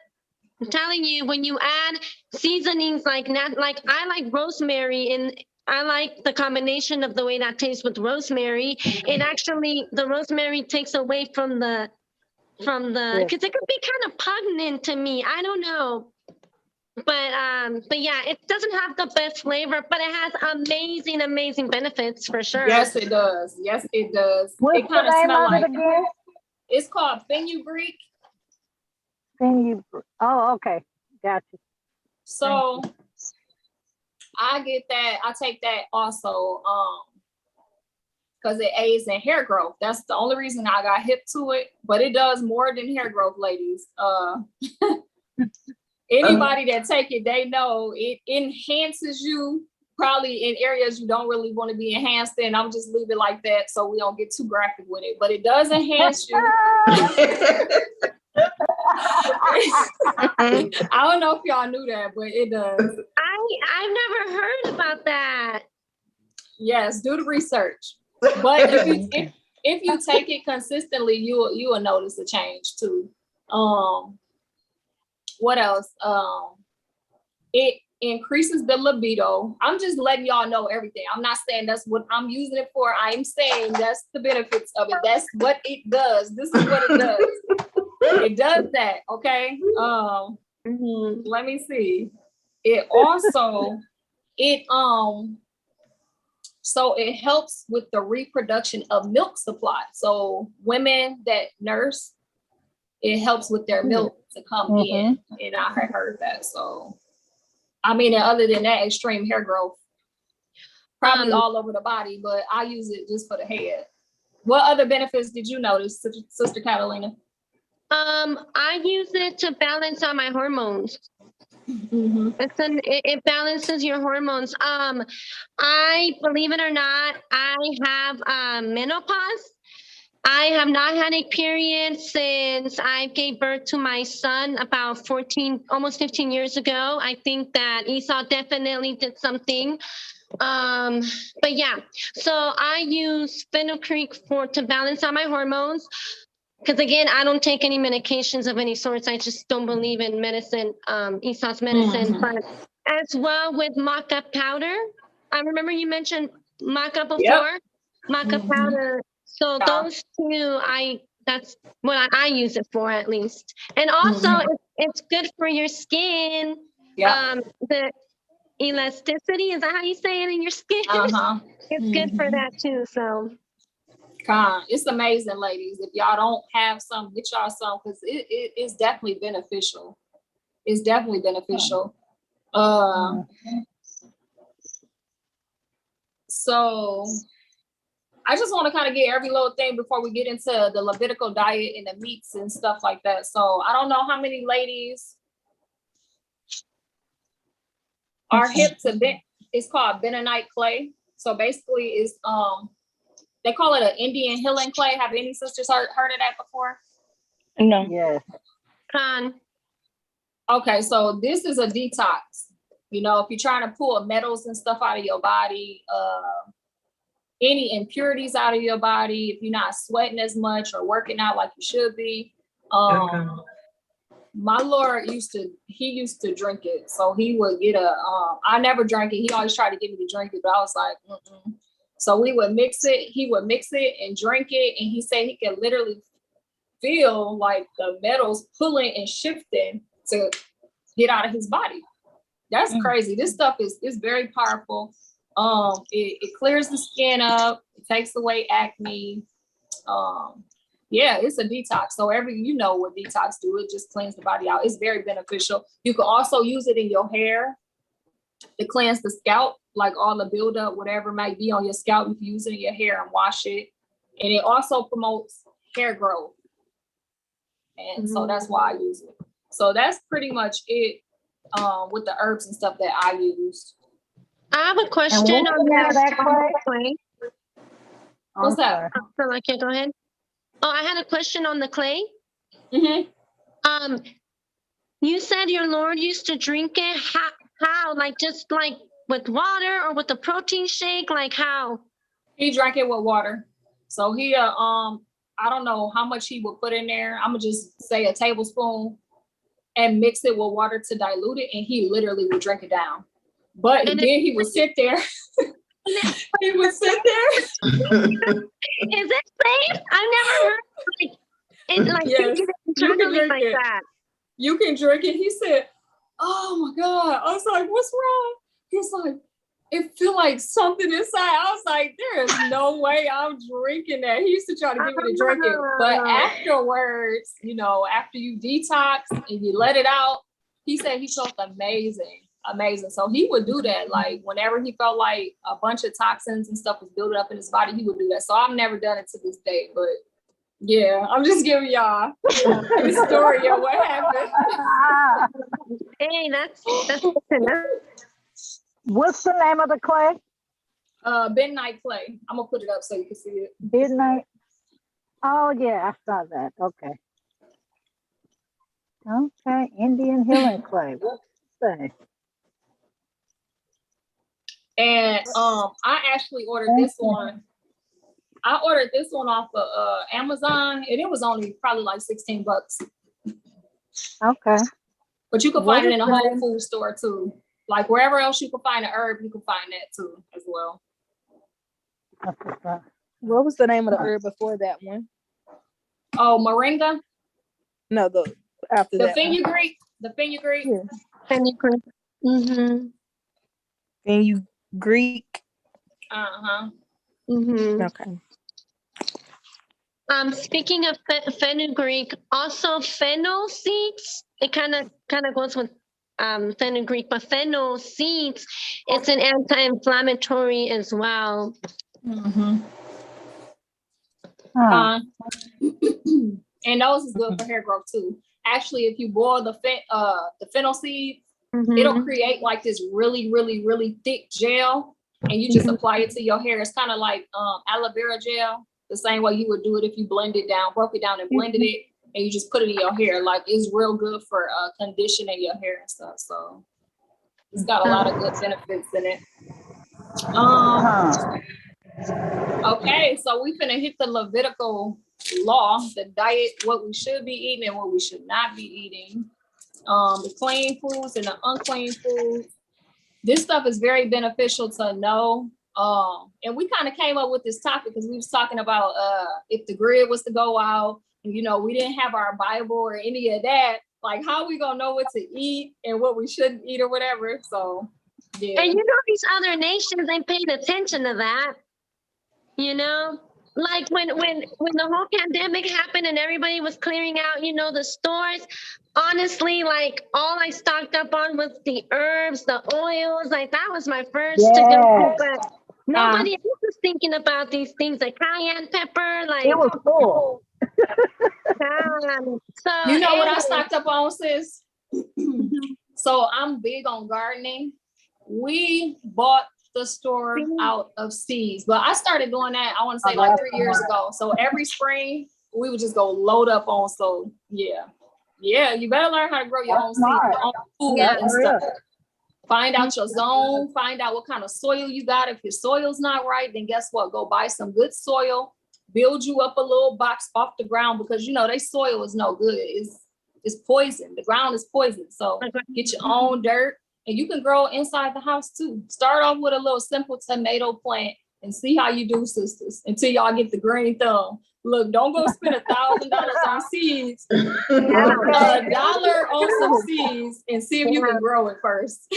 I'm telling you, when you add seasonings like I like rosemary, and I like the combination of the way that tastes with rosemary. It actually, the rosemary takes away from the because it could be kind of pungent to me. I don't know. But yeah, it doesn't have the best flavor, but it has amazing benefits for sure. Yes, it does. Yes, it does. What's It kind the of name smells of it like, again? it's called fenugreek. Oh, okay. Gotcha. So I get that. I take that also because it aids in hair growth. That's the only reason I got hip to it, but it does more than hair growth, ladies. Anybody that take it, they know it enhances you probably in areas you don't really want to be enhanced in. I'm just leave it like that so we don't get too graphic with it, but it does enhance you. I don't know if y'all knew that, but it does. I've never heard about that. Yes, do the research. But if you take it consistently, you will notice a change too. What else? It increases the libido. I'm just letting y'all know everything. I'm not saying that's what I'm using it for. I'm saying that's the benefits of it. That's what it does. This is what it does. It does that. Okay. Let me see. It also so it helps with the reproduction of milk supply. So women that nurse, it helps with their milk to come in. And I had heard that. So, I mean, and other than that, extreme hair growth, probably all over the body, but I use it just for the head. What other benefits did you notice, Sister Catalina? I use it to balance out my hormones. It balances your hormones. I believe it or not, I have menopause. I have not had a period since I gave birth to my son about 14, almost 15 years ago. I think that Esau definitely did something. But yeah, so I use fenugreek to balance out my hormones. Because again, I don't take any medications of any sorts. I just don't believe in medicine, Esau's medicine. But as well with maca powder. I remember you mentioned maca before. Yep. Maca powder. So those two, that's what I use it for at least. And also it's good for your skin. The elasticity, is that how you say it in your skin? It's good for that too, so. It's amazing, ladies. If y'all don't have some, get y'all some, because it is definitely beneficial. It's definitely beneficial. So I just want to kind of get every little thing before we get into the Levitical diet and the meats and stuff like that. So I don't know how many ladies are hip to it's called bentonite clay. So basically it's they call it an Indian healing clay. Have any sisters heard of that before? No. Yes. Okay, so this is a detox. You know, if you're trying to pull metals and stuff out of your body, any impurities out of your body, if you're not sweating as much or working out like you should be. My Lord used to drink it. So he would get I never drank it. He always tried to get me to drink it, but I was like, So we would mix it. He would mix it and drink it. And he said he could literally feel like the metals pulling and shifting to get out of his body. That's crazy. This stuff is very powerful. It clears the skin up. It takes away acne. Yeah, it's a detox. So you know what detox do. It just cleans the body out. It's very beneficial. You can also use it in your hair to cleanse the scalp, like all the buildup, whatever might be on your scalp. You can use it in your hair and wash it. And it also promotes hair growth. And so that's why I use it. So that's pretty much it with the herbs and stuff that I use. I have a question on that clay. What's that? Go ahead. Oh, I had a question on the clay. You said your Lord used to drink it. How? Like just like with water or with the protein shake? Like how? He drank it with water. So he, I don't know how much he would put in there. I'm gonna just say a tablespoon and mix it with water to dilute it. And he literally would drink it down. But then he would sit there. He would sit there. Is it safe? I've never heard it like Yes, internally like it. that. You can drink it. He said, "Oh my God." I was like, "What's wrong?" He's like, "It feel like something inside." I was like, "There is no way I'm drinking that." He used to try to get me to drink it. But afterwards, you know, after you detox and you let it out, he said he felt amazing. Amazing. So he would do that. Like whenever he felt like a bunch of toxins and stuff was building up in his body, he would do that. So I've never done it to this day, but yeah, I'm just giving y'all the story of what happened. Hey, that's good to know. What's the name of the clay? Midnight clay. I'm gonna put it up so you can see it. Midnight. Oh yeah, I saw that. Okay. Okay, Indian healing clay. What's it say? And I actually ordered this one. I ordered this one off of Amazon, and it was only probably like $16. Okay. But you can find it in a Whole Food store too. Like wherever else you can find an herb, you can find that too as well. What was the name of the herb before that one? Oh, Moringa. No, after that. Fenugreek. The fenugreek. Yeah. Fenugreek. Mm-hmm. Fenugreek. Uh-huh. Mm-hmm. Okay. Speaking of fenugreek, also fennel seeds. It kind of goes with fenugreek, but fennel seeds, it's an anti-inflammatory as well. Mm-hmm. And those is good for hair growth too. Actually, if you boil the fennel seed, it'll create like this really, really, really thick gel, and you just apply it to your hair. It's kind of like aloe vera gel, the same way you would do it if you broke it down and blended it, and you just put it in your hair. Like it's real good for conditioning your hair and stuff. So it's got a lot of good benefits in it. Okay, so we finna hit the Levitical law, the diet, what we should be eating and what we should not be eating. The clean foods and the unclean foods. This stuff is very beneficial to know. And we kind of came up with this topic because we was talking about if the grid was to go out, and you know, we didn't have our Bible or any of that. Like, how we gonna know what to eat and what we shouldn't eat or whatever? So, yeah. And you know, these other nations ain't paying attention to that. You know, like when the whole pandemic happened and everybody was clearing out, you know, the stores. Honestly, like all I stocked up on was the herbs, the oils. Like that was my first to go. But nobody else was thinking about these things like cayenne pepper. Like it was cool. So you know what I stocked up on, sis? So I'm big on gardening. We bought the store out of seeds, but I started doing that, I want to say like 3 years ago. So every spring we would just go load up on. So yeah, you better learn how to grow your own seeds, your own food and stuff. Find out your zone, find out what kind of soil you got. If your soil's not right, then guess what? Go buy some good soil, build you up a little box off the ground, because you know they soil is no good. It's poison. The ground is poison. So get your own dirt. And you can grow inside the house too. Start off with a little simple tomato plant and see how you do, sisters, until y'all get the green thumb. Look, don't go spend $1,000 on seeds, $1 on some seeds, and see if you can grow it first.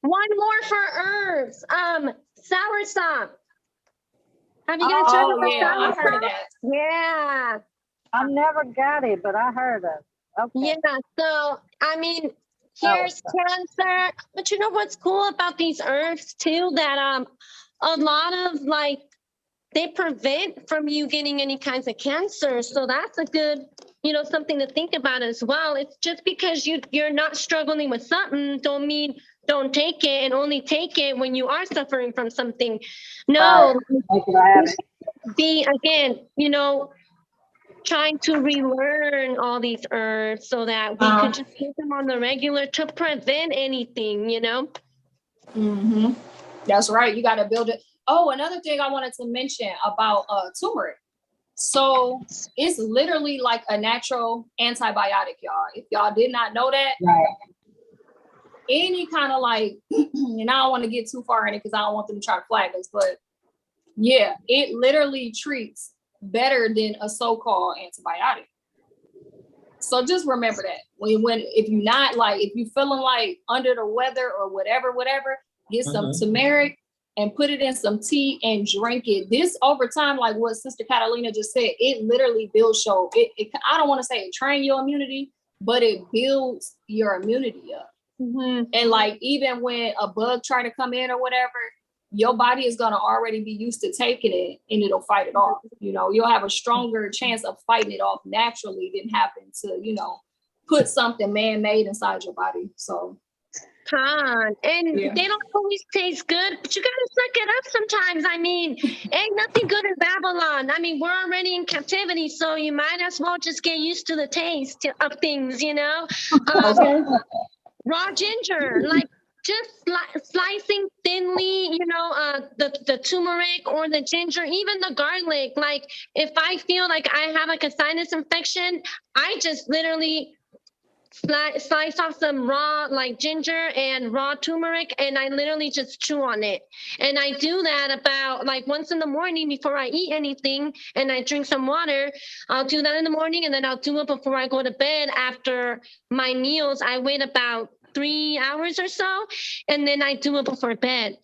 One more for herbs. Soursop. Have you guys heard of soursop? I heard of that. Yeah. I never got it, but I heard of it. Okay. Yeah, so I mean, here's cancer. But you know what's cool about these herbs too? That a lot of like they prevent from you getting any kinds of cancer. So that's a good, you know, something to think about as well. It's just because you're not struggling with something don't mean don't take it, and only take it when you are suffering from something. No, be again, you know, trying to relearn all these herbs so that we could just use them on the regular to prevent anything, you know? Mm-hmm. That's right. You got to build it. Oh, another thing I wanted to mention about turmeric. So it's literally like a natural antibiotic, y'all. If y'all did not know that, Right. any kind of like, and I don't want to get too far in it because I don't want them to try to flag us, but yeah, it literally treats better than a so-called antibiotic. So just remember that when if you're not like, if you're feeling like under the weather or whatever, get some turmeric and put it in some tea and drink it. This over time, like what Sister Catalina just said, it literally builds your, I don't want to say it train your immunity, but it builds your immunity up. And like, even when a bug try to come in or whatever, your body is going to already be used to taking it and it'll fight it off. You know, you'll have a stronger chance of fighting it off naturally than having to, you know, put something man-made inside your body. So. And Yeah. they don't always taste good, but you gotta suck it up sometimes. I mean, ain't nothing good in Babylon. I mean, we're already in captivity, so you might as well just get used to the taste of things, you know? Okay. Raw ginger, like just slicing thinly, you know, the turmeric or the ginger, even the garlic. Like if I feel like I have like a sinus infection, I just literally slice off some raw like ginger and raw turmeric, and I literally just chew on it. And I do that about like once in the morning before I eat anything, and I drink some water. I'll do that in the morning, and then I'll do it before I go to bed. After my meals, I wait about 3 hours or so, and then I do it before bed,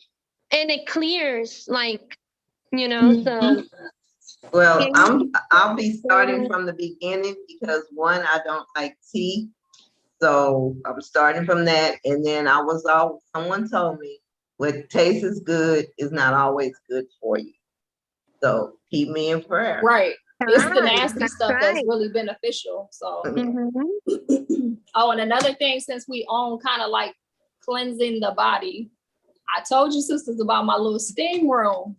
and it clears, like, you know. So well, I'll be starting from the beginning because one, I don't like tea. So I'm starting from that. And then someone told me what tastes good is not always good for you. So keep me in prayer. Right. It's the nasty that's stuff that's right. really beneficial. So, Mhm. oh, and another thing, since we own kind of like cleansing the body, I told you sisters about my little steam room.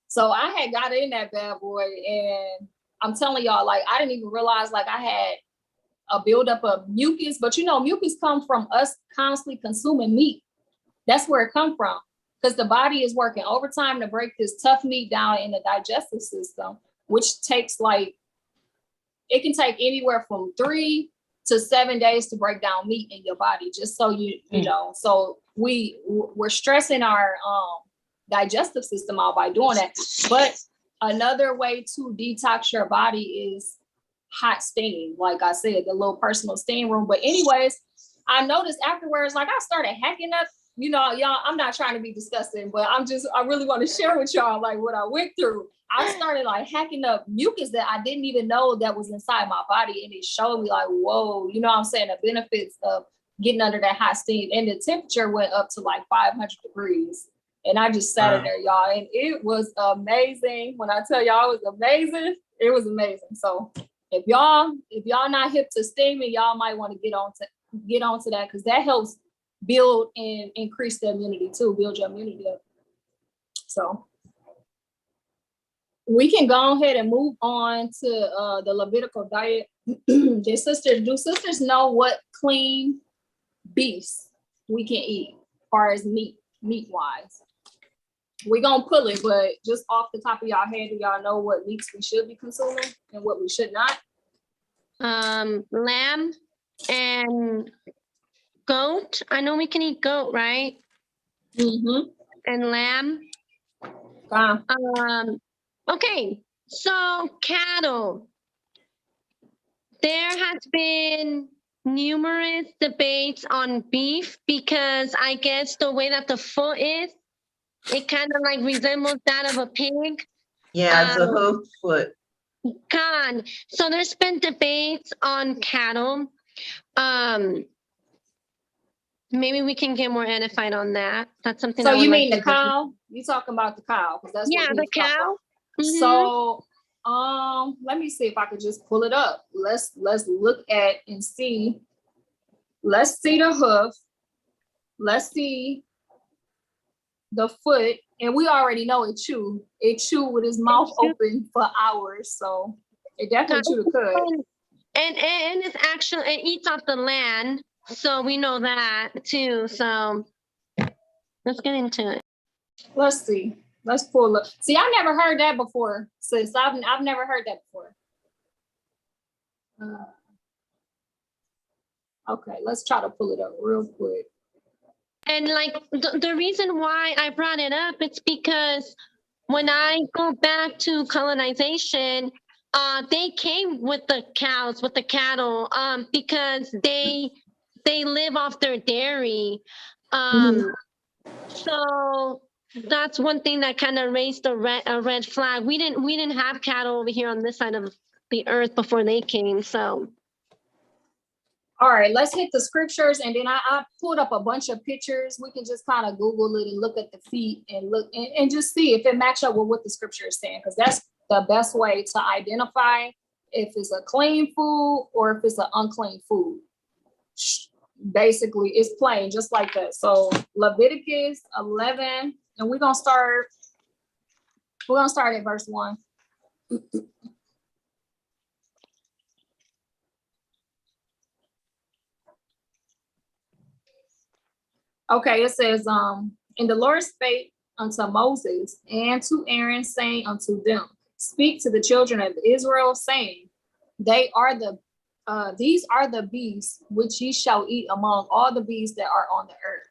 So I had got in that bad boy, and I'm telling y'all, like, I didn't even realize like I had a buildup of mucus, but you know, mucus comes from us constantly consuming meat. That's where it comes from, because the body is working overtime to break this tough meat down in the digestive system, which takes like, it can take anywhere from 3 to 7 days to break down meat in your body, just so you know. So we're stressing our digestive system out by doing that. But another way to detox your body is hot steam, like I said, the little personal steam room. But anyways, I noticed afterwards, like I started hacking up, you know, y'all, I'm not trying to be disgusting, but I really want to share with y'all like what I went through. I started like hacking up mucus that I didn't even know that was inside my body, and it showed me like, whoa, you know what I'm saying, the benefits of getting under that hot steam. And the temperature went up to like 500 degrees, and I just sat in there, y'all, and it was amazing. When I tell y'all it was amazing, it was amazing. So if y'all not hip to steaming, y'all might want to get onto that, because that helps build and increase the immunity too, build your immunity up. So we can go ahead and move on to the Levitical diet. Do sisters know what clean beefs we can eat as far as meat wise? We're gonna pull it, but just off the top of y'all head, do y'all know what meats we should be consuming and what we should not? Lamb and goat. I know we can eat goat, right? And lamb. Okay, so cattle. There has been numerous debates on beef, because I guess the way that the foot is, it kind of like resembles that of a pig. Yeah, it's a hoofed foot. So there's been debates on cattle. Maybe we can get more edified on that. That's something. So you mean the cow? You talking about the cow? Because that's what the cow. So let me see if I could just pull it up. Let's look at and see. Let's see the hoof. Let's see the foot. And we already know it chew. It chew with his mouth open for hours. So it definitely chew the cud. And it's actually, it eats off the land. So we know that too. So Let's get into it. Let's see. Let's pull up. See, I never heard that before, sis. I've never heard that before. Okay, let's try to pull it up real quick. And like the reason why I brought it up, it's because when I go back to colonization, they came with the cows, with the cattle, because they live off their dairy. So that's one thing that kind of raised a red flag. We didn't have cattle over here on this side of the earth before they came. So. All right, let's hit the scriptures, and then I pulled up a bunch of pictures. We can just kind of Google it and look at the feet and look and just see if it match up with what the scripture is saying, because that's the best way to identify if it's a clean food or if it's an unclean food. Basically, it's plain, just like that. So Leviticus 11, and we're gonna start at verse 1. Okay, it says, and the Lord spake unto Moses and to Aaron, saying unto them, speak to the children of Israel, saying, these are the beasts which ye shall eat among all the beasts that are on the earth.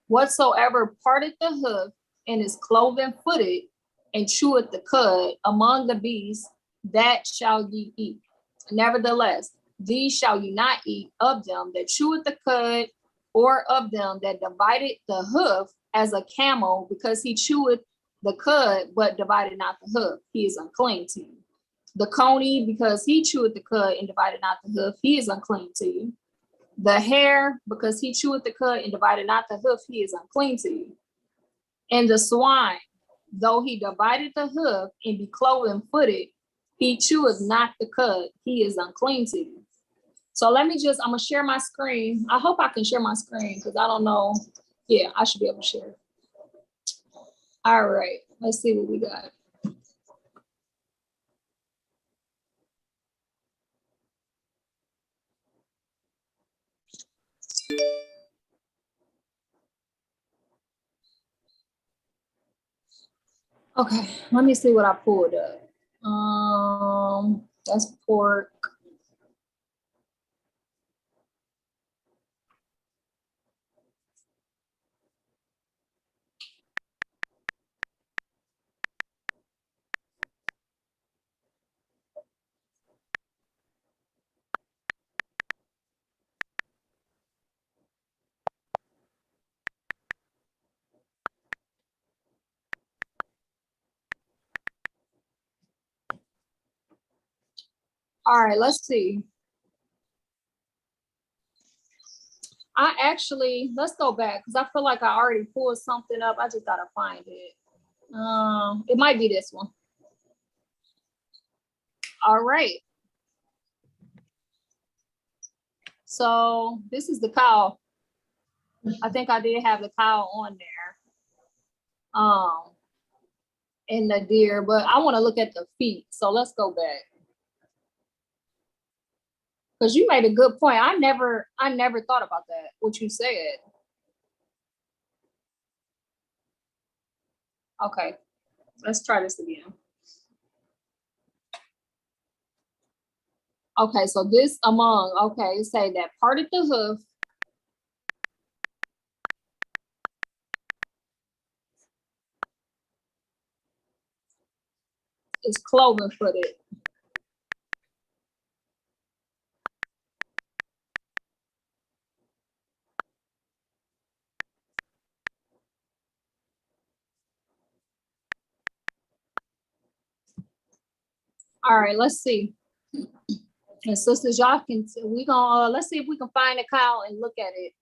Whatsoever parteth the hoof and is cloven footed and cheweth the cud among the beasts, that shall ye eat. Nevertheless, these shall ye not eat of them that cheweth the cud, or of them that divided the hoof as a camel, because he cheweth the cud, but divided not the hoof, he is unclean to you. The coney, because he cheweth the cud and divided not the hoof, he is unclean to you. The hare, because he cheweth the cud and divided not the hoof, he is unclean to you. And the swine, though he divided the hoof and be cloven footed, he cheweth not the cud, he is unclean to you. So I'm gonna share my screen. I hope I can share my screen, because I don't know. Yeah, I should be able to share. All right, let's see what we got. Okay, let me see what I pulled up. That's pork. All right, let's see. Let's go back, because I feel like I already pulled something up. I just gotta find it. It might be this one. All right. So this is the cow. I think I did have the cow on there. And the deer, but I want to look at the feet. So let's go back. Because you made a good point. I never thought about that, what you said. Okay, let's try this again. Okay, so this say that parted the hoof is cloven footed. All right, let's see. And sisters, y'all can, let's see if we can find a cow and look at it.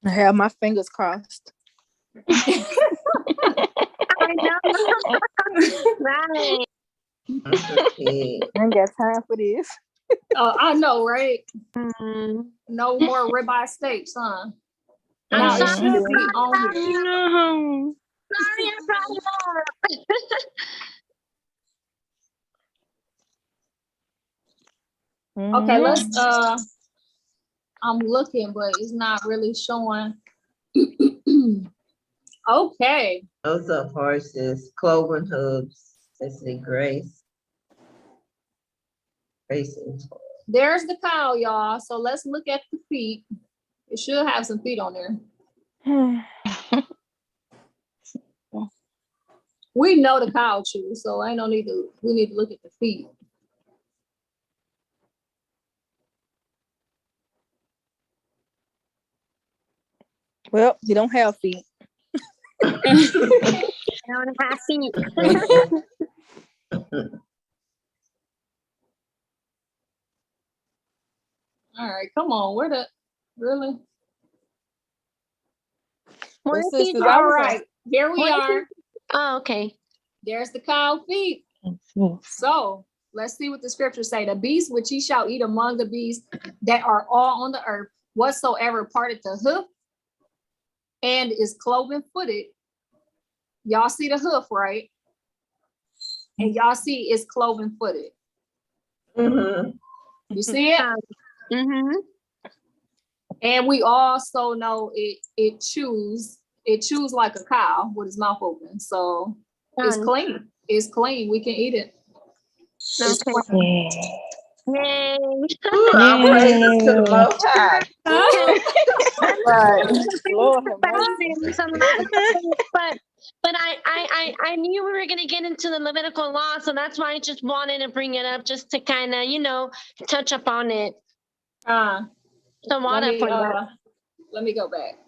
I have my fingers crossed. I know. Right. Okay. I ain't got time for this. I know, right? Mm. No more ribeye steaks, huh? I'm Now it sorry. should be on here. No. Sorry, I brought it up. Okay, let's I'm looking, but it's not really showing. Okay. Those are horses, cloven hooves. Let's see, Grace. Grace is There's the cow, y'all. So let's look at the feet. It should have some feet on there. We know the cow chews, so I don't need to. We need to look at the feet. Well, you don't have feet. I don't have feet. All right, come on. Where the really? What Well, if sisters, you- I All was right, here we What if are. Oh, okay. There's the cow feet. So let's see what the scriptures say. The beast which ye shall eat among the beasts that are all on the earth, whatsoever parted the hoof and is cloven footed. Y'all see the hoof, right? And y'all see it's cloven footed. You see it? Mm-hmm. And we also know it chews like a cow with its mouth open. So it's clean. It's clean. We can eat it. It's Okay. clean. Yay. Ooh, all praises to the Most High. right. Lord have mercy. But I knew we were gonna get into the Levitical law, so that's why I just wanted to bring it up, just to kind of, touch up on it. So let me go back.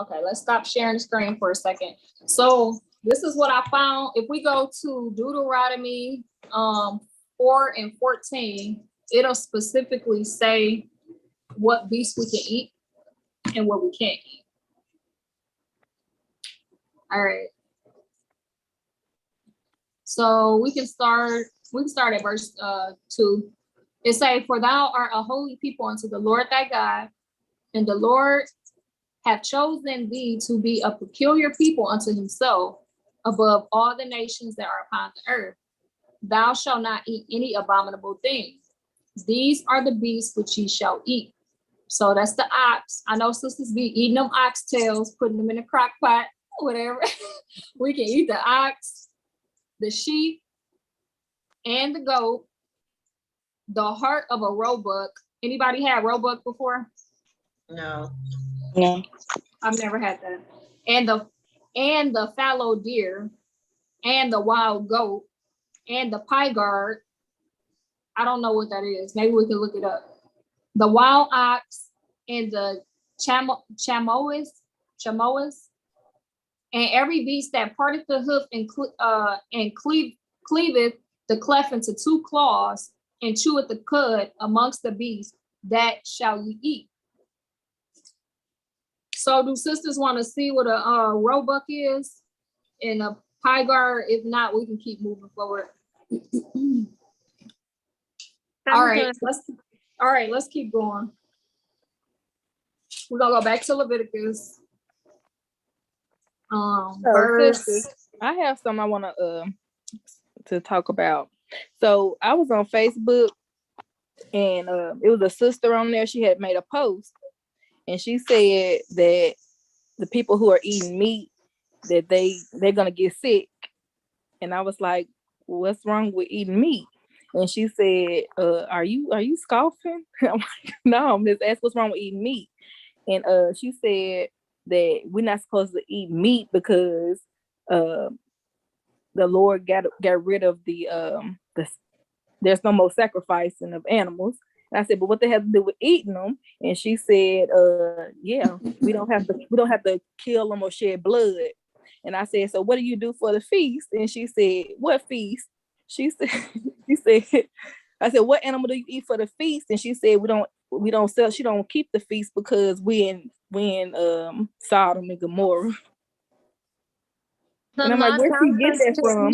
Okay, let's stop sharing the screen for a second. So this is what I found. If we go to Deuteronomy 4 and 14, it'll specifically say what beasts we can eat and what we can't eat. All right. So we can start at verse 2. It say, for thou art a holy people unto the Lord thy God, and the Lord hath chosen thee to be a peculiar people unto himself above all the nations that are upon the earth. Thou shalt not eat any abominable thing. These are the beasts which ye shall eat. So that's the ox. I know sisters be eating them oxtails, putting them in a crock pot, whatever. We can eat the ox, the sheep, and the goat, the heart of a roebuck. Anybody had roebuck before? No. No. I've never had that. And the fallow deer, and the wild goat, and the pygarg. I don't know what that is. Maybe we can look it up. The wild ox, and the chamois, and every beast that parteth the hoof and cleaveth the cleft into two claws, and cheweth the cud amongst the beasts, that shall ye eat. So do sisters want to see what a roebuck is and a pygarg? If not, we can keep moving forward. All right, let's keep going. We're gonna go back to Leviticus. Verse. I have some I want to talk about. So I was on Facebook, and it was a sister on there. She had made a post, and she said that the people who are eating meat, that they're gonna get sick. And I was like, what's wrong with eating meat? And she said, are you scoffing? I'm like, no, I'm just asking what's wrong with eating meat. And she said that we're not supposed to eat meat because the Lord got rid of the there's no more sacrificing of animals. And I said, but what they have to do with eating them? And she said, yeah, we don't have to kill them or shed blood. And I said, so what do you do for the feast? And she said, what feast? She said, I said, what animal do you eat for the feast? And she said, we don't sell. She don't keep the feast because we in Sodom and Gomorrah. And I'm like, where she get that from?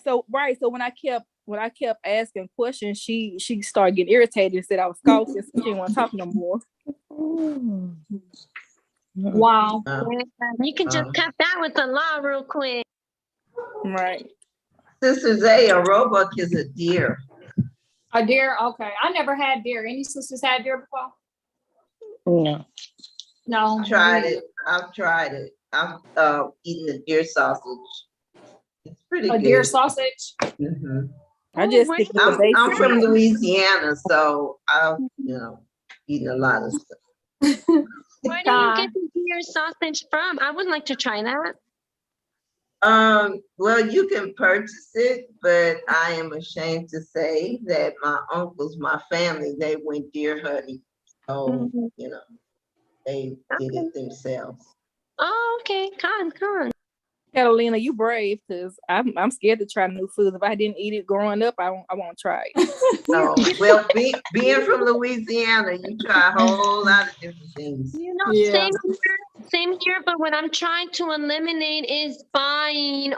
So when I kept asking questions, she started getting irritated and said I was scoffing, so she didn't want to talk no more. Wow. You can just cut that with the law real quick. Right. Sister Zay, a roebuck is a deer. A deer? Okay. I never had deer. Any sisters had deer before? No. No. I've tried it. I've eaten the deer sausage. It's pretty A good. deer sausage? Mhm. I just stick with the I'm basic. from Louisiana, so I've eaten a lot of stuff. Where do you get the deer sausage from? I would like to try that. Well, you can purchase it, but I am ashamed to say that my uncles, my family, they went deer hunting. So, they did it themselves. Oh, okay. Con. Catalina, you brave, because I'm scared to try new foods. If I didn't eat it growing up, I won't try it. No, well, being from Louisiana, you try a whole lot of different things. Same here, but what I'm trying to eliminate is buying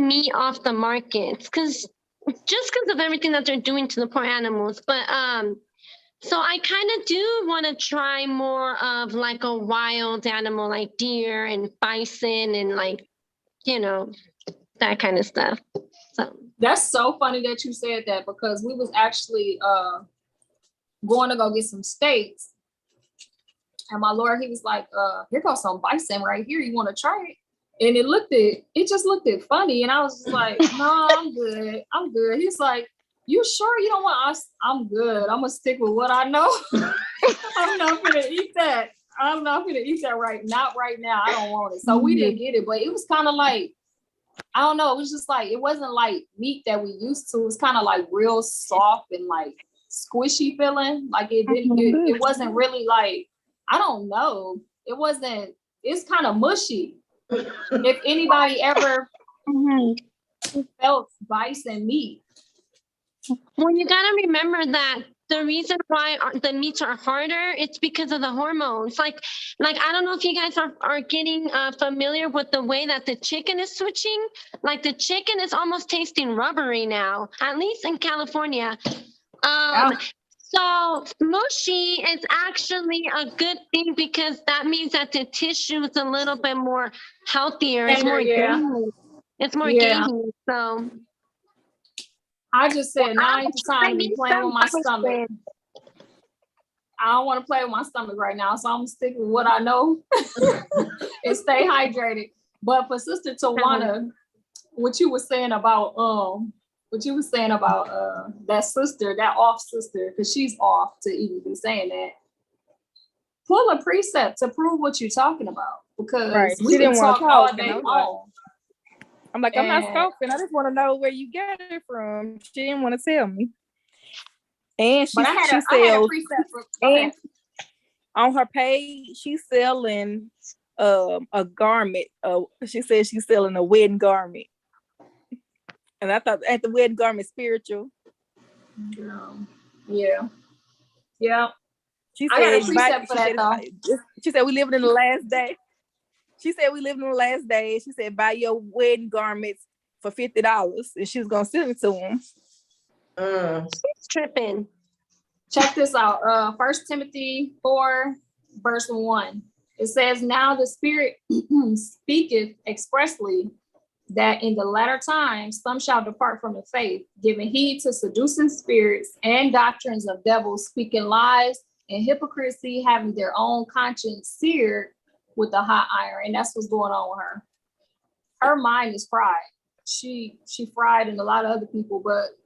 meat off the markets, because of everything that they're doing to the poor animals. But so I kind of do want to try more of like a wild animal like deer and bison and that kind of stuff. So that's so funny that you said that, because we was actually going to go get some steaks. And my Lord, he was like, here goes some bison right here. You want to try it? And it just looked funny. And I was just like, no, I'm good. He's like, you sure you don't want us? I'm good. I'm gonna stick with what I know. I'm not gonna eat that. Not right now. I don't want it. So we didn't get it, but it was kind of like, I don't know. It was just like, it wasn't like meat that we used to. It was kind of like real soft and like squishy feeling. Like it wasn't really like, I don't know. It's kind of mushy. If anybody ever felt bison meat. Well, you got to remember that the reason why the meats are harder, it's because of the hormones. Like I don't know if you guys are getting familiar with the way that the chicken is switching. Like the chicken is almost tasting rubbery now, at least in California. So mushy is actually a good thing, because that means that the tissue is a little bit more healthier. It's more gamey. It's more gamey. So I just said, now ain't the time to be playing with my stomach. I don't want to play with my stomach right now, so I'm gonna stick with what I know and stay hydrated. But for Sister Tawana, what you were saying about that sister, that off sister, because she's off to even be saying that. Pull a precept to prove what you're talking about, because we can talk all day long. I'm like, I'm not scoffing. I just want to know where you get it from. She didn't want to tell me. And she sells, and on her page, she's selling a garment. She says she's selling a wedding garment. And I thought, at the wedding garment spiritual. Yeah. She I got a precept for that though. She said we living in the last day. She said buy your wedding garments for $50, and she was gonna send it to him. She's tripping. Check this out. 1 Timothy 4, verse 1. It says, now the Spirit speaketh expressly that in the latter times some shall depart from the faith, giving heed to seducing spirits and doctrines of devils, speaking lies and hypocrisy, having their own conscience seared with a hot iron. And that's what's going on with her. Her mind is fried. She fried, and a lot of other people, but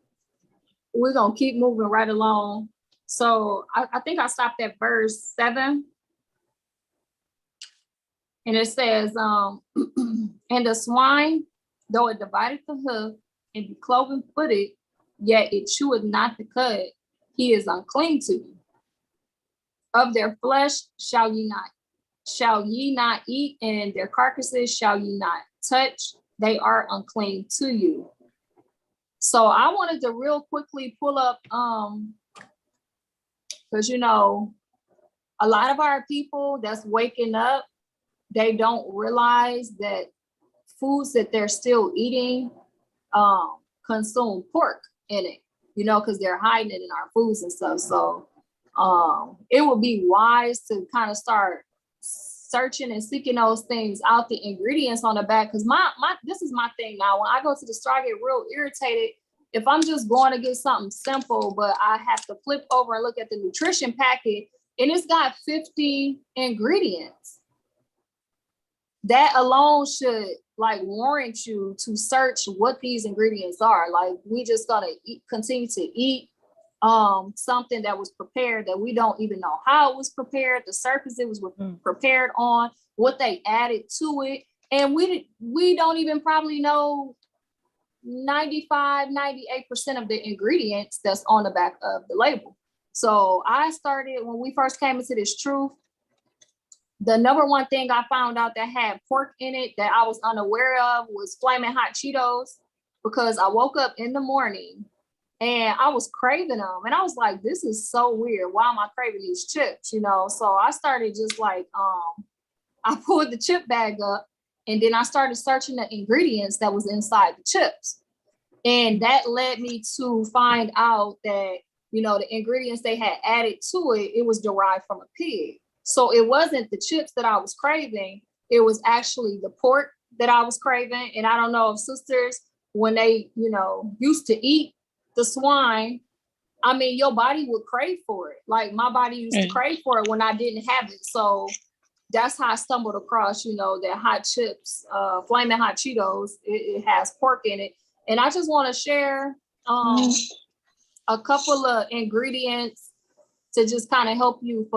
we're gonna keep moving right along. So I think I stopped at verse 7. And it says, and the swine, though it divideth the hoof and be cloven footed, yet it cheweth not the cud, he is unclean to you. Of their flesh shall ye not eat, and their carcasses shall ye not touch, they are unclean to you. So I wanted to real quickly pull up, because a lot of our people that's waking up, they don't realize that foods that they're still eating consume pork in it, because they're hiding it in our foods and stuff. So it would be wise to kind of start searching and seeking those things out, the ingredients on the back. Because this is my thing now. When I go to the store, I get real irritated if I'm just going to get something simple, but I have to flip over and look at the nutrition packet and it's got 50 ingredients, that alone should like warrant you to search what these ingredients are. Like, we just gonna continue to eat something that was prepared that we don't even know how it was prepared, the surface it was prepared on, what they added to it, and we don't even probably know 98% of the ingredients that's on the back of the label. So I started, when we first came into this truth, the number one thing I found out that had pork in it that I was unaware of was Flaming Hot Cheetos, because I woke up in the morning and I was craving them. And I was like, this is so weird. Why am I craving these chips? You know, so I started just like, I pulled the chip bag up and then I started searching the ingredients that was inside the chips. And that led me to find out that, you know, the ingredients they had added to it, it was derived from a pig. So it wasn't the chips that I was craving. It was actually the pork that I was craving. And I don't know if sisters, when they, you know, used to eat the swine, I mean, your body would crave for it. Like my body used to crave for it when I didn't have it. So that's how I stumbled across, you know, that hot chips, Flaming Hot Cheetos, it has pork in it. And I just want to share a couple of ingredients to just kind of help you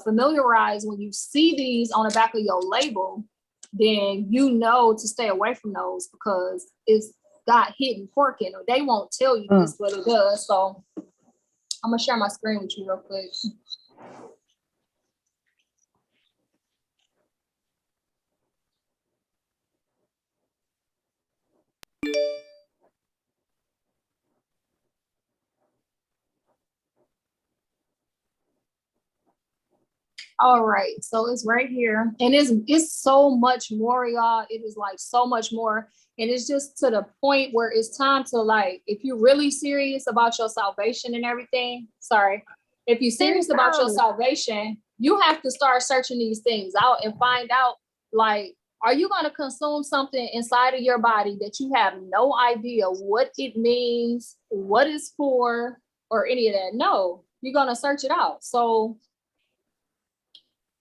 familiarize when you see these on the back of your label, then you know to stay away from those because it's got hidden pork in it. They won't tell you this, but it does. So I'm gonna share my screen with you real quick. All right, so it's right here, and it's so much more, y'all. It is like so much more, and it's just to the point where it's time to, like, if you're really serious about your salvation and everything, if you're serious about your salvation, you have to start searching these things out and find out, like, are you going to consume something inside of your body that you have no idea what it means, what it's for, or any of that? No, you're going to search it out. So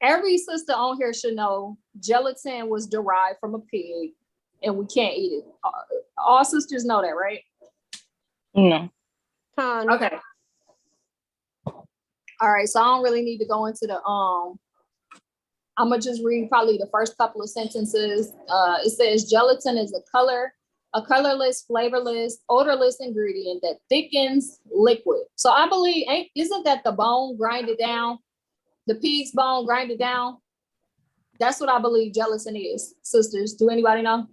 every sister on here should know gelatin was derived from a pig and we can't eat it. All sisters know that, right? No. Okay. All right, so I don't really need to go into the, I'm gonna just read probably the first couple of sentences. It says gelatin is a colorless, flavorless, odorless ingredient that thickens liquid. So I believe, isn't that the bone grinded down? The pig's bone grinded down? That's what I believe gelatin is, sisters. Do anybody know?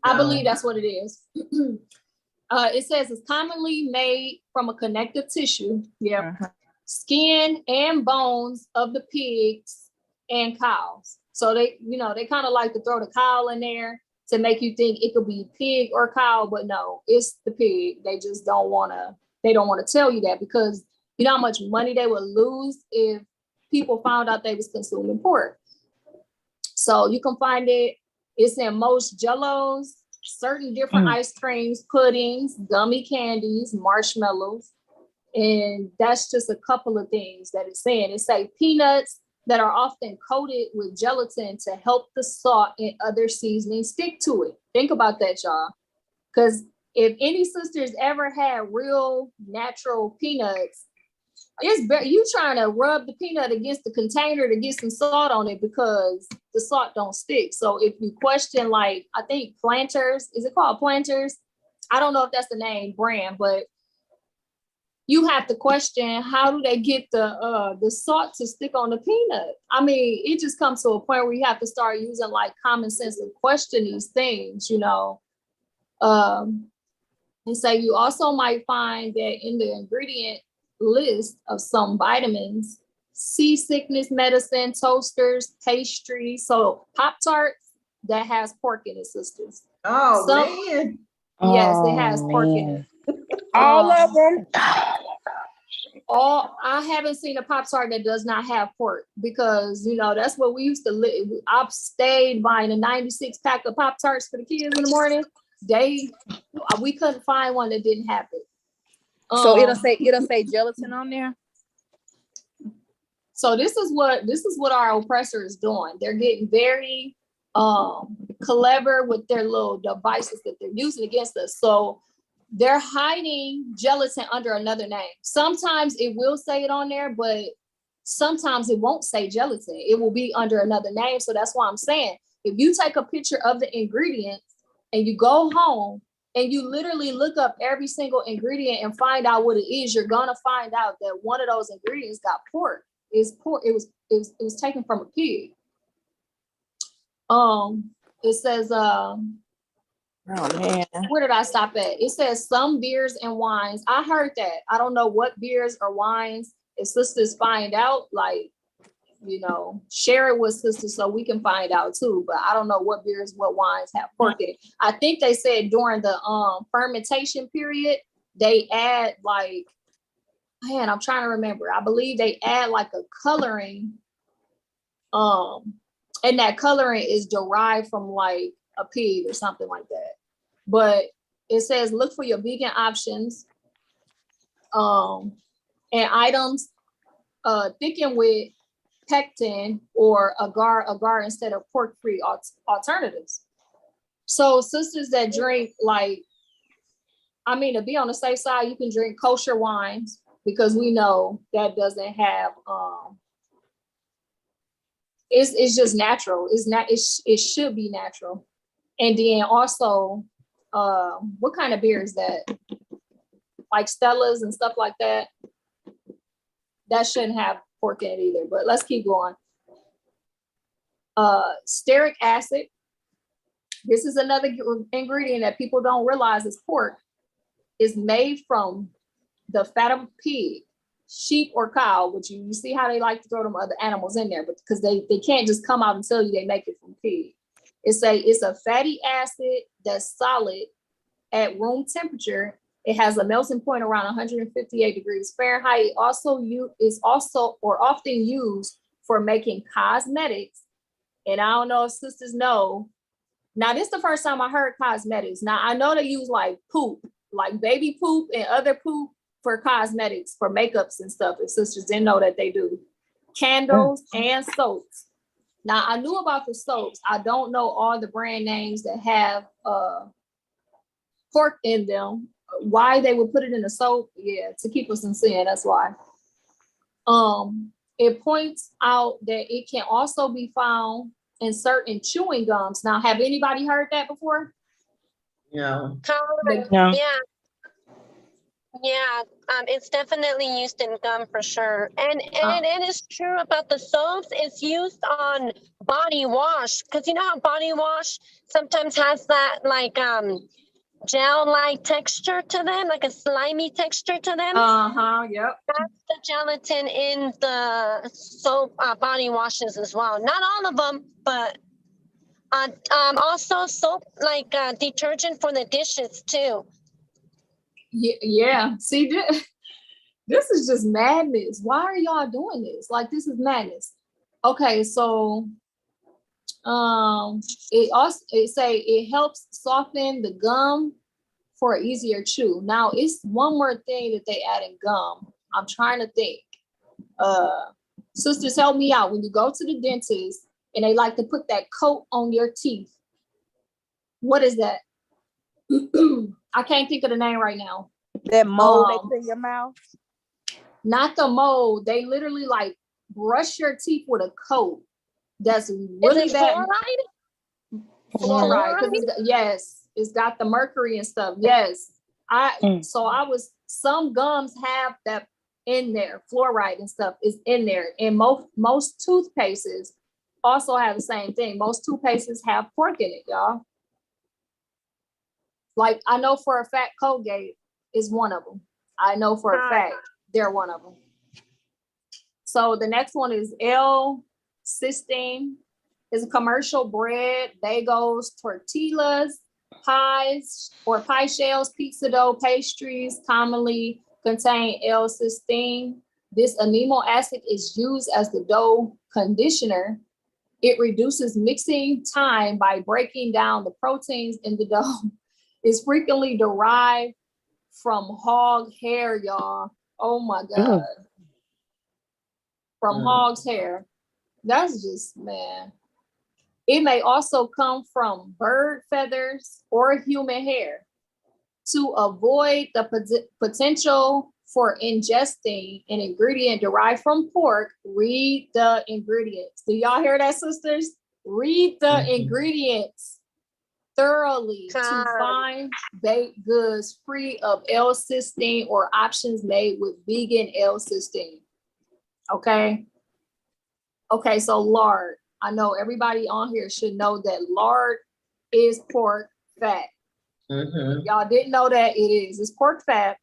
I believe that's what it is. It says it's commonly made from a connective tissue, skin and bones of the pigs and cows. So they, you know, they kind of like to throw the cow in there to make you think it could be pig or cow, but no, it's the pig. They just don't want to tell you that, because you know how much money they would lose if people found out they was consuming pork. So you can find it. It's in most jellos, certain different ice creams, puddings, gummy candies, marshmallows. And that's just a couple of things that it's saying. It say peanuts that are often coated with gelatin to help the salt and other seasonings stick to it. Think about that, y'all. Because if any sisters ever had real natural peanuts, it's better you trying to rub the peanut against the container to get some salt on it, because the salt don't stick. So if you question, like, I think Planters, is it called Planters? I don't know if that's the name brand, but you have to question, how do they get the salt to stick on the peanut? I mean, it just comes to a point where you have to start using like common sense and question these things, you know. And so you also might find that in the ingredient list of some vitamins, seasickness medicine, toasters, pastries, so Pop-Tarts that has pork in it, sisters. Oh, man. Yes, it has pork in it. All of them. I haven't seen a Pop-Tart that does not have pork, because, you know, that's what we used to live. I've stayed buying a 96 pack of Pop-Tarts for the kids in the morning. we couldn't find one that didn't have it. So it'll say gelatin on there. So this is what our oppressor is doing. They're getting very clever with their little devices that they're using against us. So they're hiding gelatin under another name. Sometimes it will say it on there, but sometimes it won't say gelatin. It will be under another name. So that's why I'm saying, if you take a picture of the ingredients and you go home and you literally look up every single ingredient and find out what it is, you're gonna find out that one of those ingredients got pork. It was taken from a pig. It says, oh man, where did I stop at? It says some beers and wines. I heard that. I don't know what beers or wines. If sisters find out, like, you know, share it with sisters so we can find out too. But I don't know what beers, what wines have pork in it. I think they said during the fermentation period, they add like, man, I'm trying to remember. I believe they add like a coloring. And that coloring is derived from like a pig or something like that. But it says look for your vegan options. And items thickened with pectin or agar instead of pork-free alternatives. So sisters that drink, like, I mean, to be on the safe side, you can drink kosher wines because we know that doesn't have it's just natural. It should be natural. And then also, what kind of beer is that? Like Stella's and stuff like that. That shouldn't have pork in it either, but let's keep going. Stearic acid. This is another ingredient that people don't realize is pork. Is made from the fat of a pig, sheep or cow, which you see how they like to throw them other animals in there, but because they can't just come out and tell you they make it from pig. It's a fatty acid that's solid at room temperature. It has a melting point around 158 degrees Fahrenheit. Is also often used for making cosmetics. And I don't know if sisters know. Now, this is the first time I heard cosmetics. Now, I know they use like poop, like baby poop and other poop for cosmetics, for makeups and stuff. If sisters didn't know that they do. Candles and soaps. Now, I knew about the soaps. I don't know all the brand names that have pork in them. Why they would put it in a soap? Yeah, to keep us in sin. That's why. It points out that it can also be found in certain chewing gums. Now, have anybody heard that before? No. No. Yeah, it's definitely used in gum for sure. And it is true about the soaps. It's used on body wash, because you know how body wash sometimes has that like gel-like texture to them, like a slimy texture to them. Yep. That's the gelatin in the soap body washes as well. Not all of them, but also soap, like detergent for the dishes too. Yeah. See, this is just madness. Why are y'all doing this? Like, this is madness. Okay, so it helps soften the gum for an easier chew. Now, it's one more thing that they add in gum. I'm trying to think. Sisters, help me out. When you go to the dentist and they like to put that coat on your teeth, what is that? I can't think of the name right now. That mold they put in your mouth? Not the mold. They literally like brush your teeth with a coat that's really bad. Fluoride. Yes, it's got the mercury and stuff. Yes. Some gums have that in there. Fluoride and stuff is in there. And most toothpastes also have the same thing. Most toothpastes have pork in it, y'all. Like, I know for a fact Colgate is one of them. I know for a fact they're one of them. So the next one is L-cysteine. It's a commercial bread, bagels, tortillas, pies or pie shells, pizza dough, pastries commonly contain L-cysteine. This amino acid is used as the dough conditioner. It reduces mixing time by breaking down the proteins in the dough. is frequently derived from hog hair, y'all. Oh my God. From hog's hair. That's just, man. It may also come from bird feathers or human hair. To avoid the potential for ingesting an ingredient derived from pork, read the ingredients. Do y'all hear that, sisters? Read the ingredients thoroughly to find baked goods free of L-cysteine or options made with vegan L-cysteine. Okay. Okay, so lard. I know everybody on here should know that lard is pork fat. Y'all didn't know that it is. It's pork fat.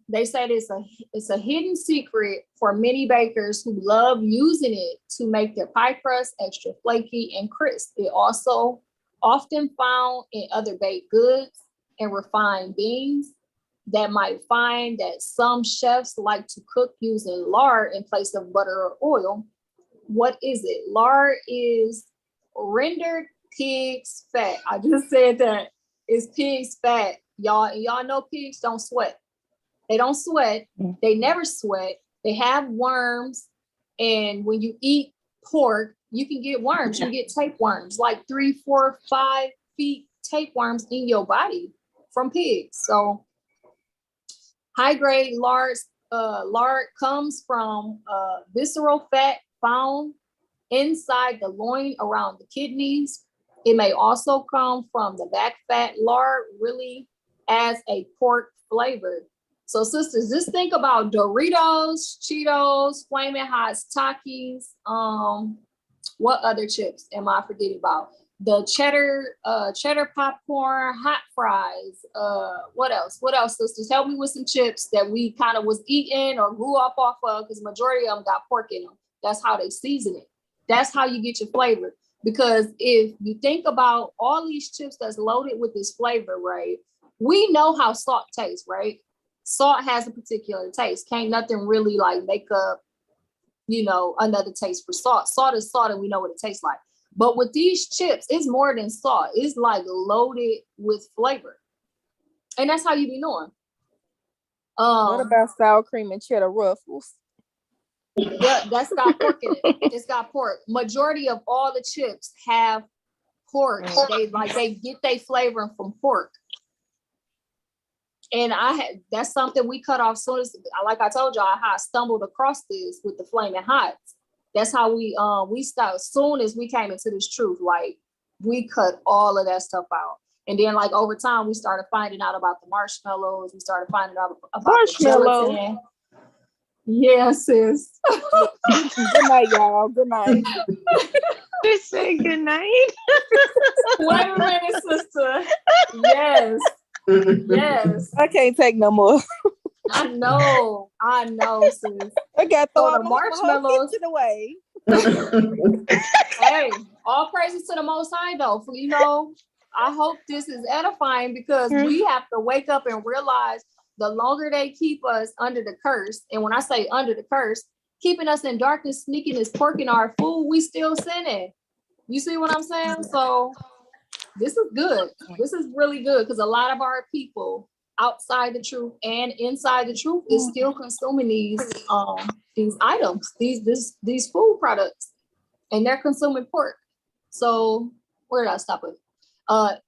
They said it's a hidden secret for many bakers who love using it to make their pie crust extra flaky and crisp. It also often found in other baked goods and refined beans. That might find that some chefs like to cook using lard in place of butter or oil. What is it? Lard is rendered pig's fat. I just said that. It's pig's fat. Y'all know pigs don't sweat. They don't sweat. They never sweat. They have worms. And when you eat pork, you can get worms. You get tapeworms, like 3, 4, 5 feet tapeworms in your body from pigs. So high grade lard comes from visceral fat found inside the loin around the kidneys. It may also come from the back fat. Lard really adds a pork flavor. So sisters, just think about Doritos, Cheetos, Flaming Hots, Takis. What other chips am I forgetting about? The cheddar popcorn, hot fries. What else? What else, sisters? Help me with some chips that we kind of was eating or grew up off of, because majority of them got pork in them. That's how they season it. That's how you get your flavor. Because if you think about all these chips that's loaded with this flavor, right? We know how salt tastes, right? Salt has a particular taste. Can't nothing really like make up, another taste for salt. Salt is salt and we know what it tastes like. But with these chips, it's more than salt. It's like loaded with flavor. And that's how you be knowing. What about sour cream and cheddar ruffles? Yeah, that's got pork in it. It's got pork. Majority of all the chips have pork. They get their flavor from pork. And that's something we cut off soon as, like I told y'all, how I stumbled across this with the Flaming Hots. That's how we stopped. Soon as we came into this truth, like we cut all of that stuff out. And then like over time, we started finding out about the marshmallows. We started finding out about marshmallows. The gelatin. Yeah, sis. Good night, y'all. Good night. Just say good night. Wait a minute, sister. Yes. Yes. I can't take no more. I know, sis. I got So throw the marshmallows away. Hey, all praises to the Most High, though. For I hope this is edifying, because we have to wake up and realize the longer they keep us under the curse, and when I say under the curse, keeping us in darkness, sneaking this pork in our food, we still sinning. You see what I'm saying? So this is good. This is really good, because a lot of our people outside the truth and inside the truth is still consuming these items, these food products, and they're consuming pork. So where did I stop it?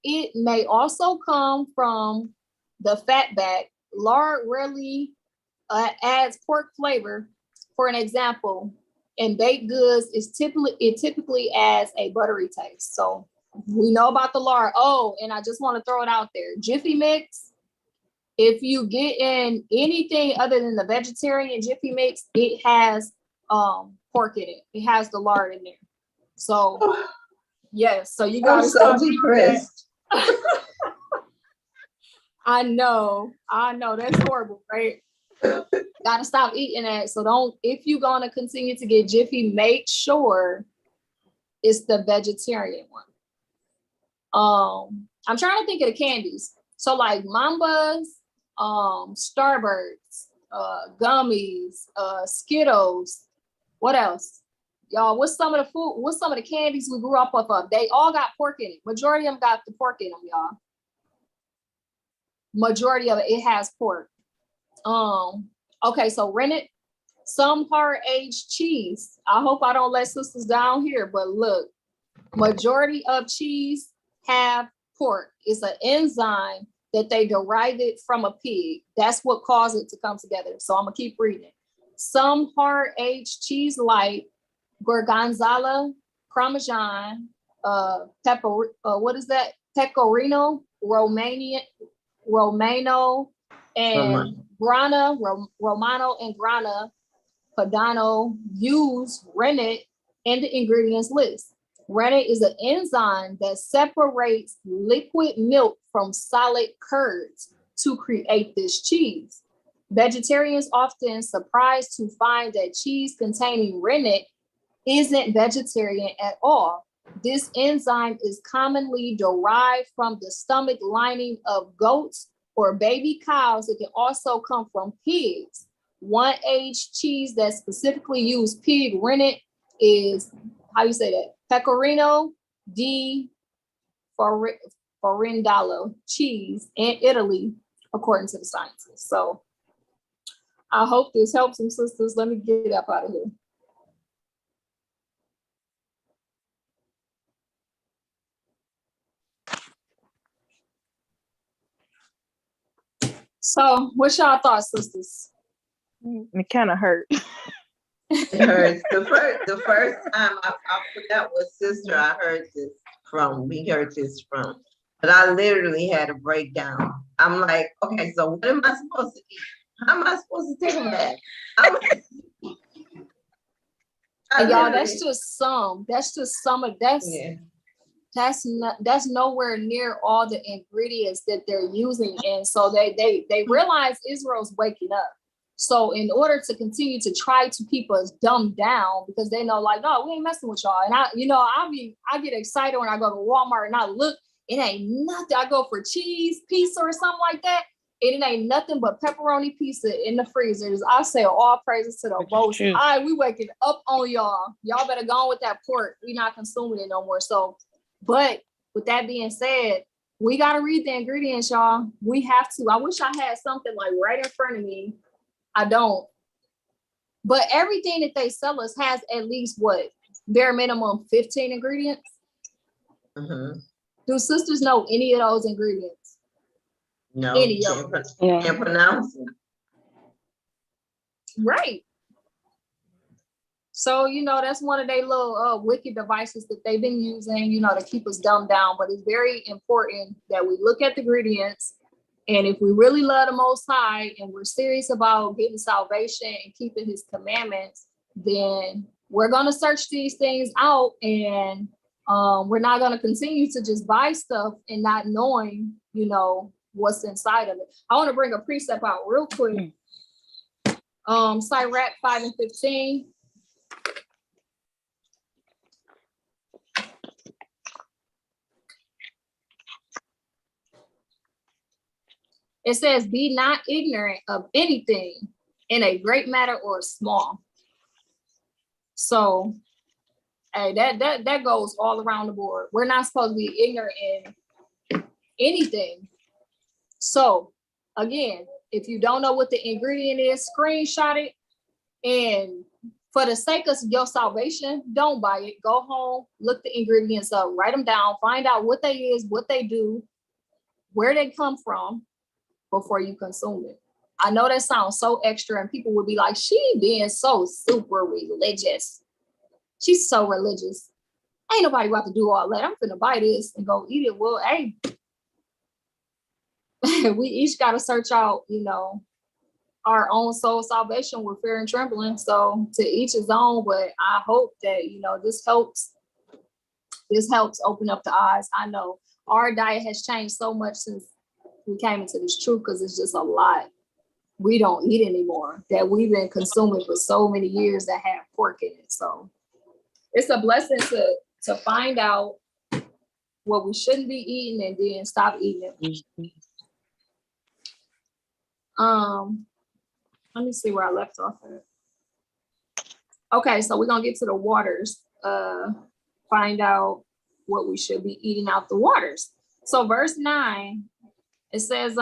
It may also come from the fat back. Lard rarely adds pork flavor. For an example, in baked goods, it typically adds a buttery taste. So we know about the lard. Oh, and I just want to throw it out there. Jiffy Mix. If you get in anything other than the vegetarian Jiffy Mix, it has pork in it. It has the lard in there. So yes, so you gotta stop depressed. I know, that's horrible, right? Gotta stop eating that. So if you're gonna continue to get Jiffy, make sure it's the vegetarian one. I'm trying to think of the candies. So like Mambas, Starbirds, gummies, Skittles. What else? Y'all, what's some of the candies we grew up with? They all got pork in it. Majority of them got the pork in them, y'all. Majority of it has pork. Okay, so rennet, some hard-aged cheese. I hope I don't let sisters down here, but look, majority of cheese have pork. It's an enzyme that they derived it from a pig. That's what caused it to come together. So I'm gonna keep reading. Some hard-aged cheese like Gorgonzola, Parmesan, what is that? Pecorino, Romano, and Grana, Romano and Grana Padano use rennet in the ingredients list. Rennet is an enzyme that separates liquid milk from solid curds to create this cheese. Vegetarians often surprised to find that cheese containing rennet isn't vegetarian at all. This enzyme is commonly derived from the stomach lining of goats or baby cows. It can also come from pigs. One aged cheese that specifically use pig rennet is, how you say that? Pecorino di Forindalo cheese in Italy, according to the scientists. So I hope this helps some sisters. Let me get up out of here. So what's y'all thoughts, sisters? It kind of hurt. It hurts. The first time I forgot what sister I heard this from. We heard this from. But I literally had a breakdown. I'm like, okay, so what am I supposed to eat? How am I supposed to take a bath? And y'all, that's just some of Yeah. that's nowhere near all the ingredients that they're using. And so they realize Israel's waking up. So in order to continue to try to keep us dumbed down, because they know, like, no, we ain't messing with y'all. And I get excited when I go to Walmart and I look, it ain't nothing. I go for cheese pizza or something like that, and it ain't nothing but pepperoni pizza in the freezers. I say all praises to the most. All right, we waking up on y'all. Y'all better go on with that pork. We not consuming it no more. So, but with that being said, we got to read the ingredients, y'all. We have to. I wish I had something like right in front of me. I don't. But everything that they sell us has at least what? Bare minimum 15 ingredients. Mm-hmm. Do sisters know any of those ingredients? No, Any of them. can't pronounce it. Right. So, that's one of their little wicked devices that they've been using, to keep us dumbed down. But it's very important that we look at the ingredients. And if we really love the Most High and we're serious about getting salvation and keeping his commandments, then we're going to search these things out, and we're not going to continue to just buy stuff and not knowing, what's inside of it. I want to bring a precept out real quick. Sirach 5 and 15. It says, be not ignorant of anything in a great matter or small. So, hey, that goes all around the board. We're not supposed to be ignorant in anything. So, again, if you don't know what the ingredient is, screenshot it. And for the sake of your salvation, don't buy it. Go home, look the ingredients up, write them down, find out what they is, what they do, where they come from, before you consume it. I know that sounds so extra, and people would be like, she being so super religious. She's so religious. Ain't nobody about to do all that. I'm finna buy this and go eat it. Well, hey, we each got to search out, our own soul salvation with fear and trembling. So to each his own, but I hope that, this helps open up the eyes. I know our diet has changed so much since we came into this truth, because it's just a lot we don't eat anymore that we've been consuming for so many years that have pork in it. So it's a blessing to find out what we shouldn't be eating and then stop eating it. Let me see where I left off at. Okay, so we're gonna get to the waters. Find out what we should be eating out the waters. So verse 9, it says,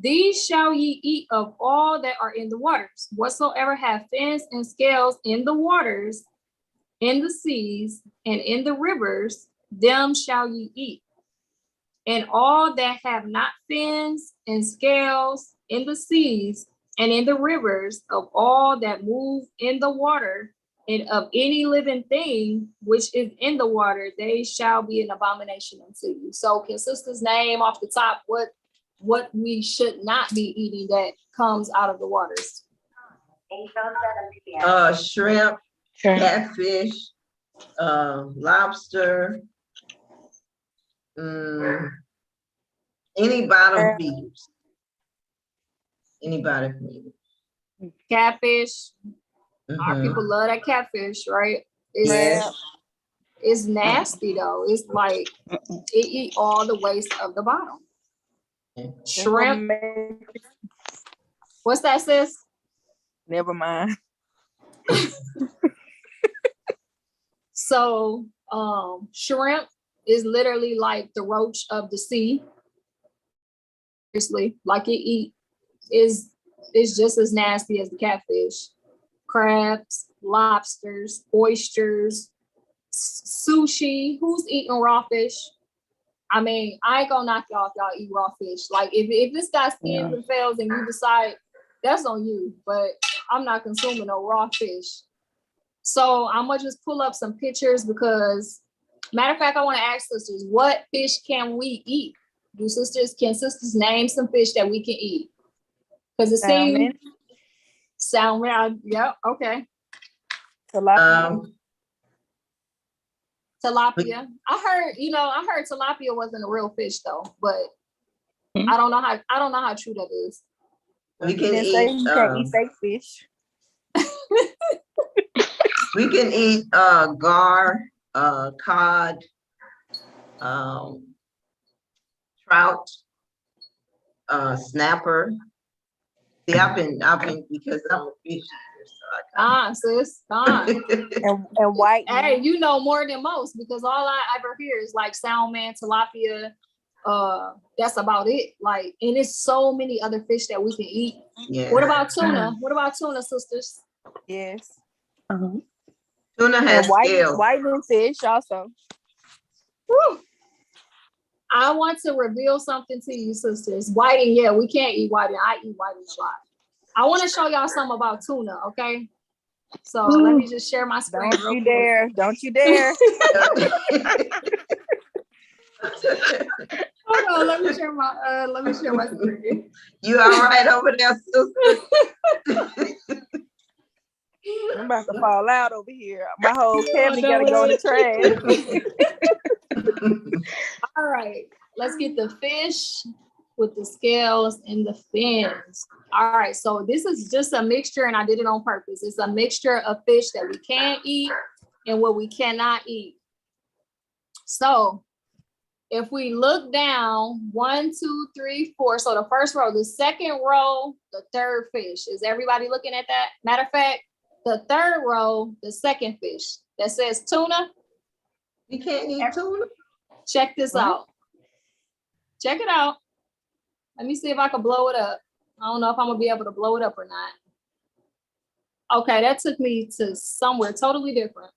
these shall ye eat of all that are in the waters, whatsoever have fins and scales in the waters, in the seas, and in the rivers, them shall ye eat. And all that have not fins and scales in the seas and in the rivers, of all that move in the water, and of any living thing which is in the water, they shall be an abomination unto you. So can sisters name off the top what we should not be eating that comes out of the waters? Shrimp, catfish, lobster, any bottom feeders. Any bottom feeders. Catfish. Our people love that catfish, right? Yes. It's nasty though. It's like it eat all the waste of the bottom. Shrimp. What's that, sis? Never mind. So shrimp is literally like the roach of the sea. Seriously, like it's just as nasty as the catfish. Crabs, lobsters, oysters, sushi. Who's eating raw fish? I mean, I ain't gonna knock y'all if y'all eat raw fish. Like if this got skins and fails and you decide, that's on you, but I'm not consuming no raw fish. So I'm gonna just pull up some pictures because, matter of fact, I want to ask sisters, what fish can we eat? Can sisters name some fish that we can eat? Because it seems salmon. Yeah, okay. Tilapia. Tilapia. I heard tilapia wasn't a real fish though, but I don't know how true that is. We can You can't eat fake fish. We can eat gar, cod, trout, snapper. See, I've been because I'm a fish eater, so sis. and white. Hey, you know more than most because all I ever hear is like salmon, tilapia. That's about it. Like, and it's so many other fish that we can eat. Yeah. What about tuna? What about tuna, sisters? Yes. Tuna has scales. Whiting fish also. Woo. I want to reveal something to you, sisters. Whiting, yeah, we can't eat whiting. I eat whiting a lot. I want to show y'all something about tuna, okay? So let me just share my screen. Don't you dare. Don't you dare. Hold on, let me share my screen. You all right over there, sister? I'm about to fall out over here. My whole family gotta go in the trash. All right, let's get the fish with the scales and the fins. All right, so this is just a mixture, and I did it on purpose. It's a mixture of fish that we can eat and what we cannot eat. So if we look down, 1, 2, 3, 4. So the first row, the second row, the third fish. Is everybody looking at that? Matter of fact, the third row, the second fish that says tuna. You can't eat tuna? Check this out. Check it out. Let me see if I can blow it up. I don't know if I'm gonna be able to blow it up or not. Okay, that took me to somewhere totally different.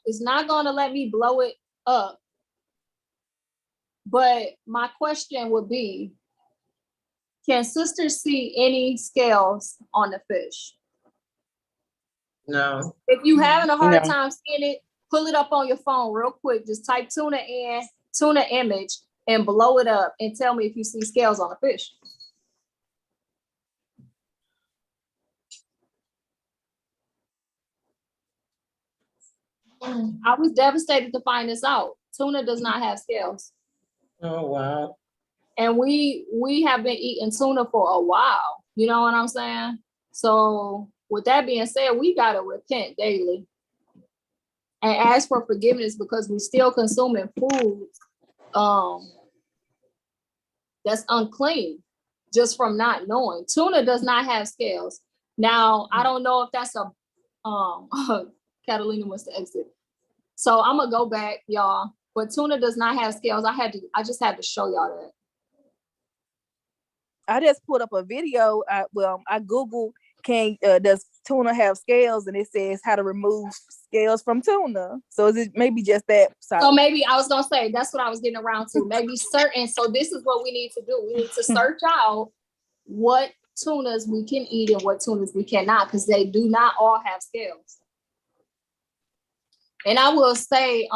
It's not gonna let me blow it up. But my question would be, can sisters see any scales on the fish? No. If you having a hard time seeing it, pull it up on your phone real quick. Just type tuna image, and blow it up and tell me if you see scales on the fish. I was devastated to find this out. Tuna does not have scales. Oh, wow. And we have been eating tuna for a while. You know what I'm saying? So with that being said, we got to repent daily and ask for forgiveness because we still consuming food that's unclean just from not knowing. Tuna does not have scales. Now, I don't know if that's a, Catalina wants to exit. So I'm gonna go back, y'all. But tuna does not have scales. I just had to show y'all that. I just put up a video. I Googled, does tuna have scales? And it says how to remove scales from tuna. So is it maybe just that? So maybe I was gonna say, that's what I was getting around to. Maybe certain, so this is what we need to do. We need to search out what tunas we can eat and what tunas we cannot, because they do not all have scales. And I will say,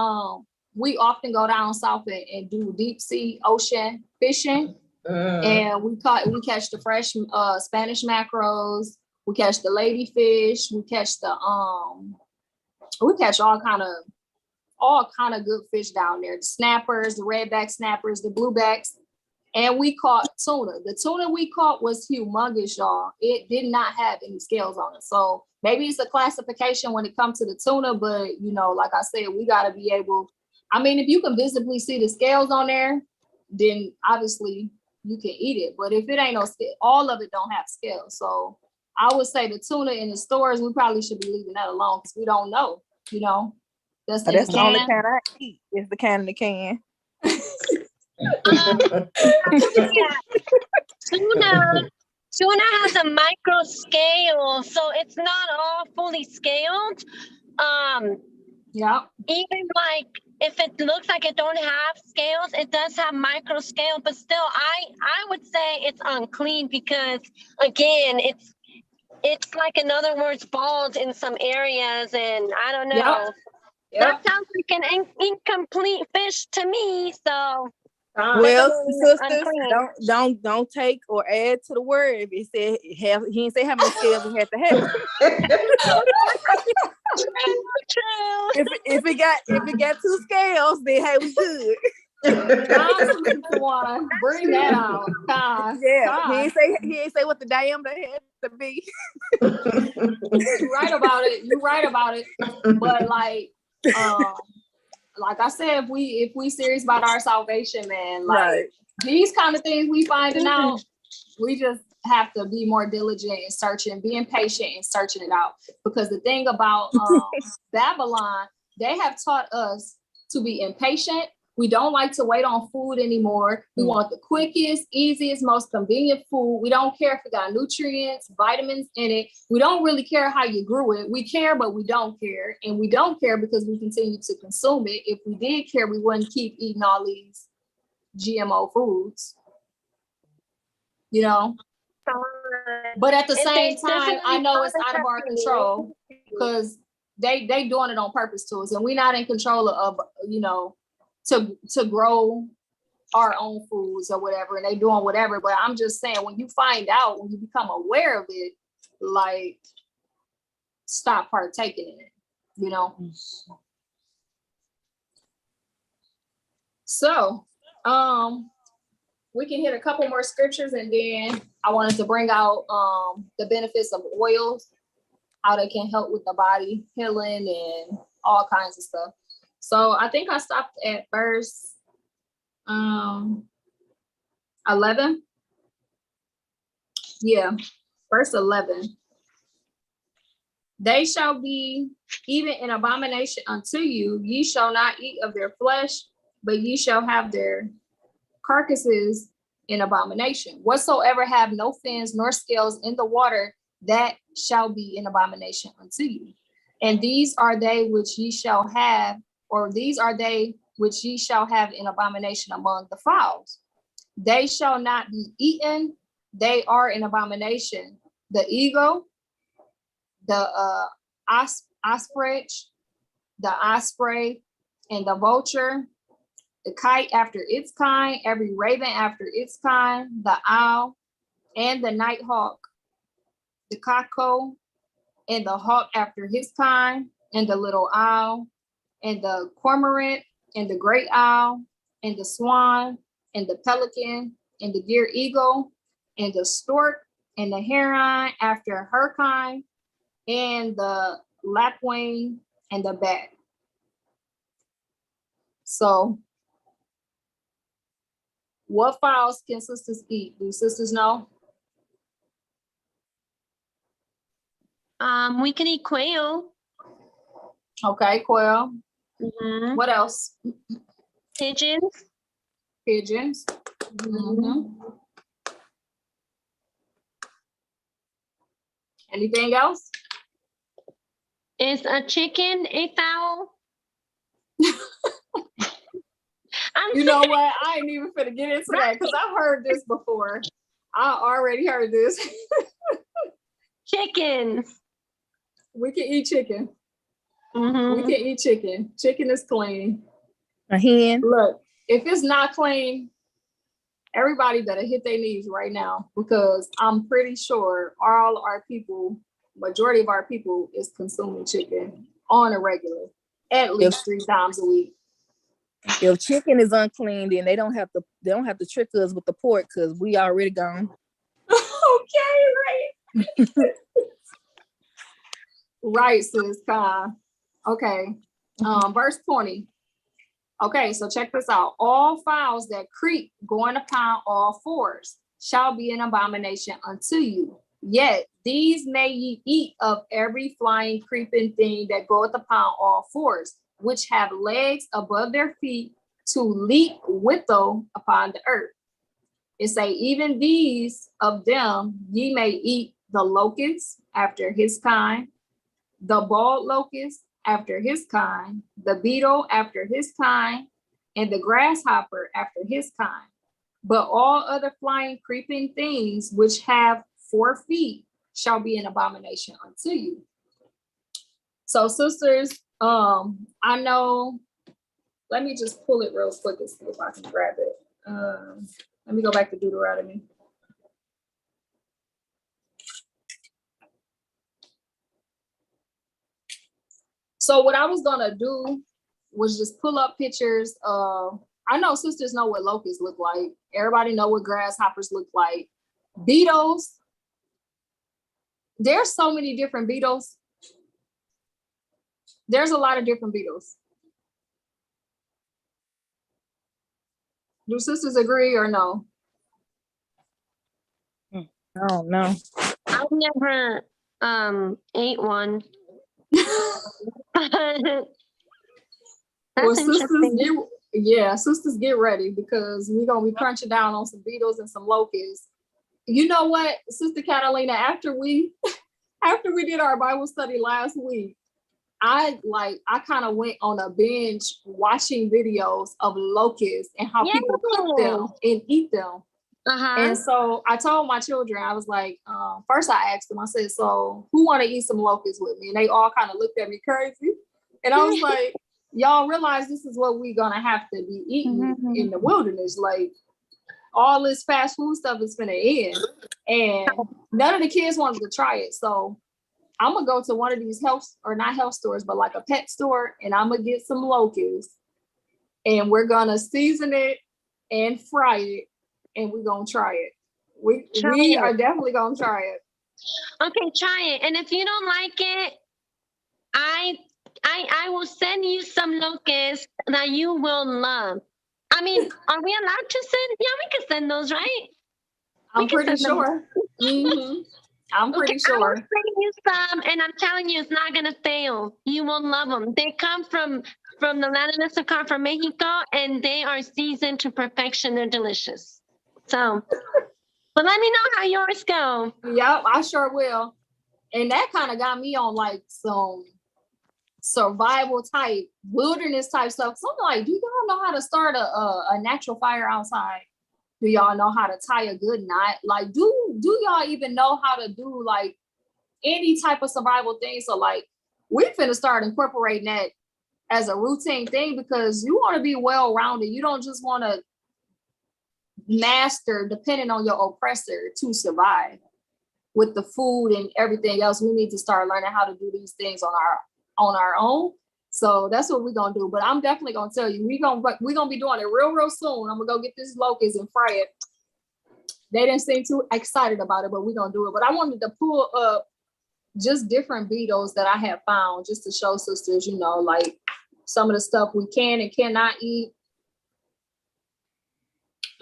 we often go down south and do deep sea ocean fishing. And we catch the fresh Spanish mackerels, we catch the ladyfish, we catch all kind of good fish down there. The snappers, the redback snappers, the bluebacks, and we caught tuna. The tuna we caught was humongous, y'all. It did not have any scales on it. So maybe it's a classification when it comes to the tuna, but you know, like I said, we gotta be able, I mean, if you can visibly see the scales on there, then obviously you can eat it. But if it ain't no scale, all of it don't have scales. So I would say the tuna in the stores, we probably should be leaving that alone because we don't know, you know. That's the only kind I eat. It's the can in the can. Tuna has a micro scale, so it's not all fully scaled. Yeah. Even like if it looks like it don't have scales, it does have micro scale, but still I would say it's unclean because again, it's like, in other words, bald in some areas, and I don't know. Yep. That sounds like an incomplete fish to me. So well, sisters, don't take or add to the word. If it said he didn't say how many scales it had to have. True. If it got 2 scales, then hey, we good. Bring that out. Yeah, he didn't say what the diameter had to be. You're right about it. But like I said, if we serious about our salvation, man, like these kind of things we finding out, we just have to be more diligent in searching, being patient and searching it out. Because the thing about Babylon, they have taught us to be impatient. We don't like to wait on food anymore. We want the quickest, easiest, most convenient food. We don't care if it got nutrients, vitamins in it. We don't really care how you grew it. We care, but we don't care. And we don't care because we continue to consume it. If we did care, we wouldn't keep eating all these GMO foods. You know? But at the same time, I know it's out of our control because they doing it on purpose to us. And we're not in control of, you know, to grow our own foods or whatever, and they doing whatever. But I'm just saying, when you find out, when you become aware of it, like, stop partaking in it, you know? So, we can hit a couple more scriptures, and then I wanted to bring out the benefits of oils, how they can help with the body healing and all kinds of stuff. So I think I stopped at verse 11. Yeah, verse 11. They shall be even an abomination unto you. Ye shall not eat of their flesh, but ye shall have their carcasses in abomination. Whatsoever have no fins nor scales in the water, that shall be an abomination unto you. And these are they which ye shall have, or these are they which ye shall have in abomination among the fowls. They shall not be eaten. They are an abomination. The eagle, the ostrich, the osprey, and the vulture, the kite after its kind, every raven after its kind, the owl, and the nighthawk, the cuckoo, and the hawk after his kind, and the little owl, and the cormorant, and the great owl, and the swan, and the pelican, and the deer eagle, and the stork, and the heron after her kind, and the lapwing, and the bat. So, what fowls can sisters eat? Do sisters know? We can eat quail. Okay, quail. Mhm. What else? Pigeons. Pigeons. Mhm. Anything else? Is a chicken a fowl? I'm You know what? I ain't even finna get into that because I've heard this before. I already heard this. chickens. We can eat chicken. We Mhm. can eat chicken. Chicken is clean. A hen. Look, if it's not clean, everybody better hit their knees right now because I'm pretty sure all our people, majority of our people, is consuming chicken on a regular, at least 3 times a week. If chicken is unclean, then they don't have to trick us with the pork because we already gone. Okay, right. Right, sis. Okay. Verse 20. Okay, so check this out. All fowls that creep going upon all fours shall be an abomination unto you. Yet these may ye eat of every flying, creeping thing that goeth upon all fours, which have legs above their feet to leap withal upon the earth. It say, even these of them ye may eat the locust after his kind, the bald locust after his kind, the beetle after his kind, and the grasshopper after his kind. But all other flying, creeping things which have 4 feet shall be an abomination unto you. So, sisters, I know, let me just pull it real quick and see if I can grab it. Let me go back to Deuteronomy. So what I was gonna do was just pull up pictures of, I know sisters know what locusts look like. Everybody know what grasshoppers look like. Beetles. There's so many different beetles. There's a lot of different beetles. Do sisters agree or no? I don't know. I've never ate one. Well, That's interesting. sisters get ready because we're gonna be crunching down on some beetles and some locusts. You know what, Sister Catalina, after we did our Bible study last week, I kind of went on a binge watching videos of locusts and how people cook them and eat them. And so I told my children, I was like, first I asked them, I said, so who want to eat some locusts with me? And they all kind of looked at me crazy. And I was like, y'all realize this is what we're gonna have to be eating in the wilderness. Like, all this fast food stuff is gonna end. And none of the kids wanted to try it. So I'm gonna go to one of these not health stores, but like a pet store, and I'm gonna get some locusts and we're gonna season it and fry it, and we're gonna try it. We are definitely gonna try it. Okay, try it. And if you don't like it, I will send you some locusts that you will love. I mean, are we allowed to send? Yeah, we can send those, right? I'm pretty sure. Mm-hmm. I'm pretty sure. I will send you some, and I'm telling you, it's not gonna fail. You will love them. They come from the land of Mexico, from Mexico, and they are seasoned to perfection. They're delicious. So, but let me know how yours go. Yep, I sure will. And that kind of got me on like some survival type, wilderness type stuff. So I'm like, do y'all know how to start a natural fire outside? Do y'all know how to tie a good knot? Like, do y'all even know how to do like any type of survival thing? So like, we finna start incorporating that as a routine thing because you want to be well-rounded. You don't just want to master depending on your oppressor to survive. With the food and everything else, we need to start learning how to do these things on our own. So that's what we're gonna do. But I'm definitely gonna tell you, we're gonna be doing it real soon. I'm gonna go get this locust and fry it. They didn't seem too excited about it, but we're gonna do it. But I wanted to pull up just different beetles that I have found just to show sisters, you know, like some of the stuff we can and cannot eat.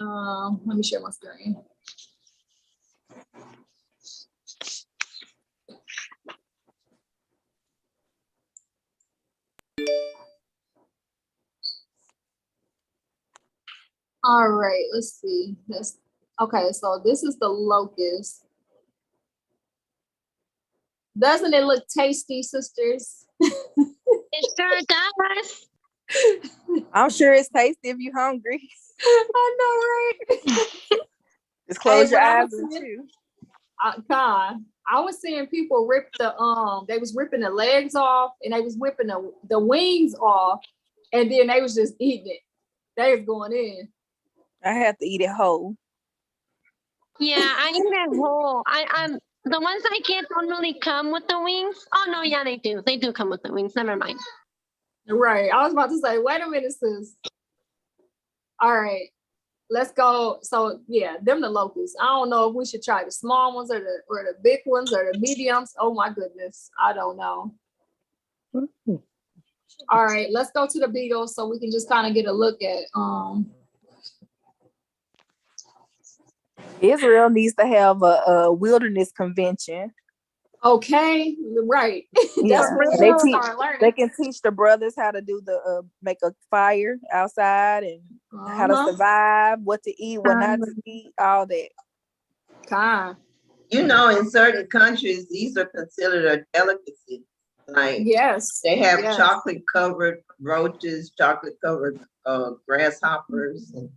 Let me share my screen. All right, let's see. Okay, so this is the locust. Doesn't it look tasty, sisters? It sure does. I'm sure it's tasty if you're hungry. I know, right? Just close your when I eyes was and seeing- chew. God, I was seeing people rip they was ripping the legs off and they was whipping the wings off, and then they was just eating it. They was going in. I have to eat it whole. Yeah, I eat it whole. I'm the ones I get don't really come with the wings. Oh no, yeah, they do. They do come with the wings. Never mind. Right. I was about to say, wait a minute, sis. All right. Let's go. So yeah, them the locusts. I don't know if we should try the small ones or the big ones or the mediums. Oh my goodness. I don't know. All right, let's go to the beetles so we can just kind of get a look at Israel needs to have a wilderness convention. okay, right. Yeah, That's what they we teach. start learning. They can teach the brothers how to do make a fire outside and how to survive, what to eat, what not to eat, all that. Kind. You know, in certain countries, these are considered a delicacy. Like Yes. they have yes. chocolate covered roaches, chocolate covered grasshoppers, and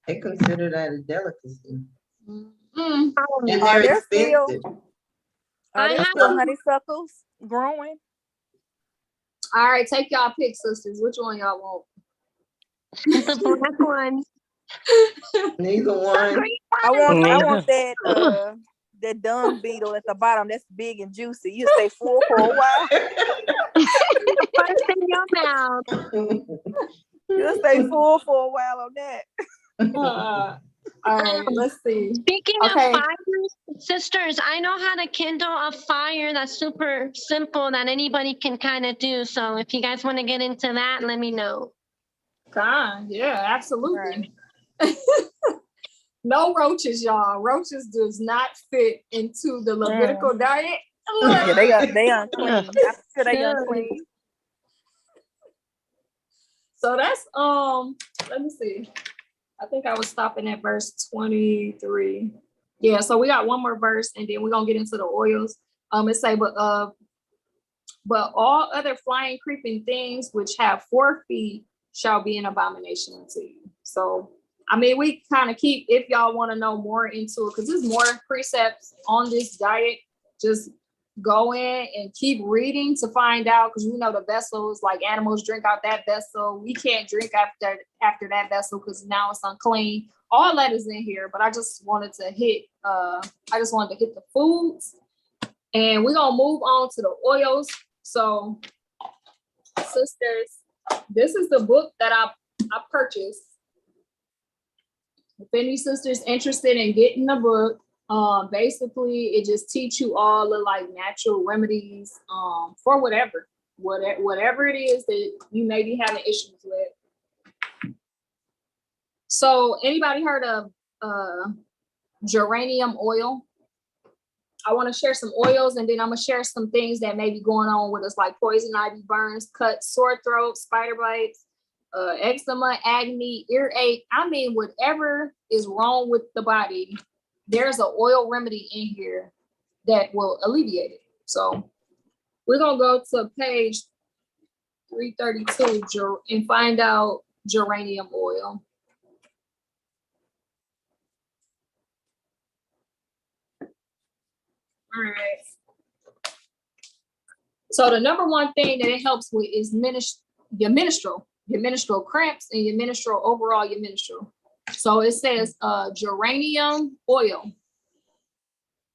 they consider that a delicacy. Mm. And Are they're there still expensive. are there still honeysuckles growing? All right, take y'all pick, sisters. Which one y'all want? The black one. Neither one. I want that dung beetle at the bottom. That's big and juicy. You stay full for a while. First in your mouth. You'll stay full for a while on that. All right, let's see. Speaking Okay. of fires, sisters, I know how to kindle a fire that's super simple that anybody can kind of do. So if you guys want to get into that, let me know. Kind. Yeah, absolutely. No roaches, y'all. Roaches does not fit into the Levitical diet. Yeah, they unclean. I'm sure they unclean. So that's let me see. I think I was stopping at verse 23. Yeah, so we got one more verse and then we're gonna get into the oils. It say, but all other flying, creeping things which have 4 feet shall be an abomination unto you. So I mean, we kind of keep, if y'all want to know more into it, because there's more precepts on this diet, just go in and keep reading to find out, because we know the vessels, like animals drink out that vessel. We can't drink after that vessel because now it's unclean. All that is in here, but I just wanted to hit the foods, and we're gonna move on to the oils. So, sisters, this is the book that I purchased. If any sisters interested in getting the book, basically it just teach you all the like natural remedies for whatever it is that you may be having issues with. So anybody heard of geranium oil? I want to share some oils, and then I'm gonna share some things that may be going on with us, like poison ivy, burns, cuts, sore throat, spider bites, eczema, acne, earache. I mean, whatever is wrong with the body, there's an oil remedy in here that will alleviate it. So we're gonna go to page 332 and find out geranium oil. All right. So the number one thing that it helps with is your menstrual cramps and your menstrual. So it says geranium oil.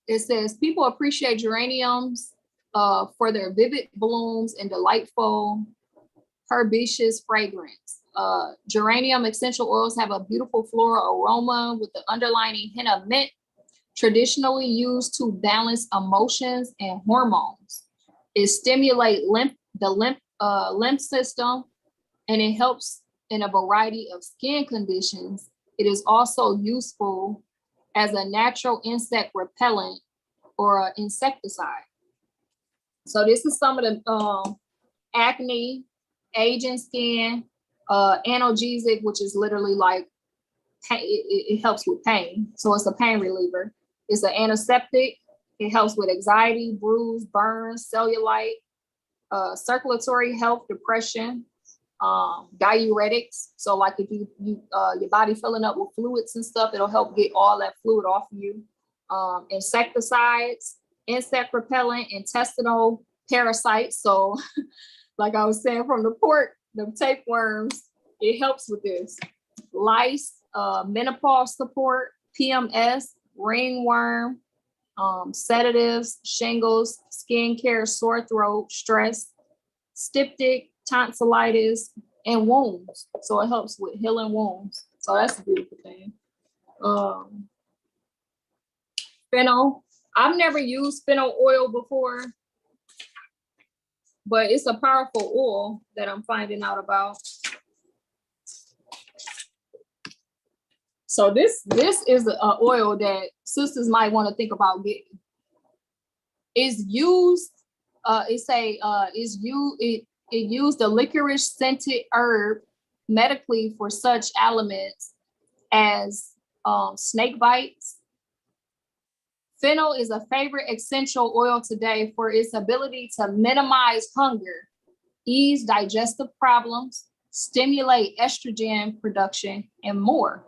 It says people appreciate geraniums for their vivid blooms and delightful herbaceous fragrance. Geranium essential oils have a beautiful floral aroma with the underlining hint of mint, traditionally used to balance emotions and hormones. It stimulates the lymph system, and it helps in a variety of skin conditions. It is also useful as a natural insect repellent or an insecticide. So this is some of the acne, aging skin, analgesic, which is literally like pain, it helps with pain. So it's a pain reliever. It's an antiseptic. It helps with anxiety, bruise, burns, cellulite, circulatory health, depression, diuretics. So like if you your body filling up with fluids and stuff, it'll help get all that fluid off of you. Insecticides, insect repellent, intestinal parasites. So like I was saying, from the pork, the tapeworms, it helps with this. Lice, menopause support, PMS, ringworm, sedatives, shingles, skin care, sore throat, stress, styptic, tonsillitis, and wounds. So it helps with healing wounds. So that's a beautiful thing. Fennel. I've never used fennel oil before, but it's a powerful oil that I'm finding out about. So this is an oil that sisters might want to think about getting. It's used. It used a licorice scented herb medically for such ailments as snake bites. Fennel is a favorite essential oil today for its ability to minimize hunger, ease digestive problems, stimulate estrogen production, and more.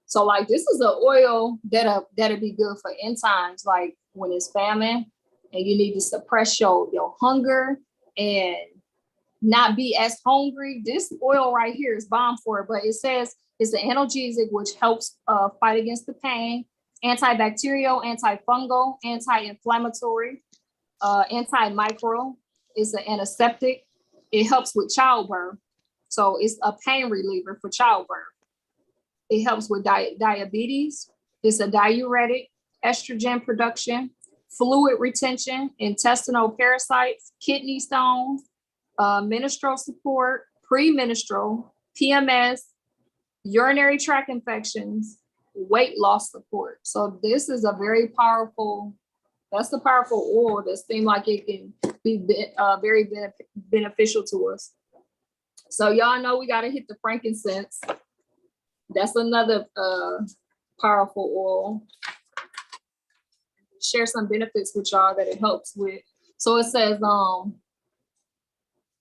So like this is an oil that'll be good for end times, like when it's famine and you need to suppress your hunger and not be as hungry. This oil right here is bomb for it, but it says it's an analgesic which helps fight against the pain, antibacterial, antifungal, anti-inflammatory, antimicrobial. It's an antiseptic. It helps with childbirth. So it's a pain reliever for childbirth. It helps with diabetes. It's a diuretic, estrogen production, fluid retention, intestinal parasites, kidney stones, menstrual support, premenstrual, PMS, urinary tract infections, weight loss support. So this is a very powerful, that's a powerful oil that seems like it can be very beneficial to us. So y'all know we got to hit the frankincense. That's another powerful oil. Share some benefits with y'all that it helps with. So it says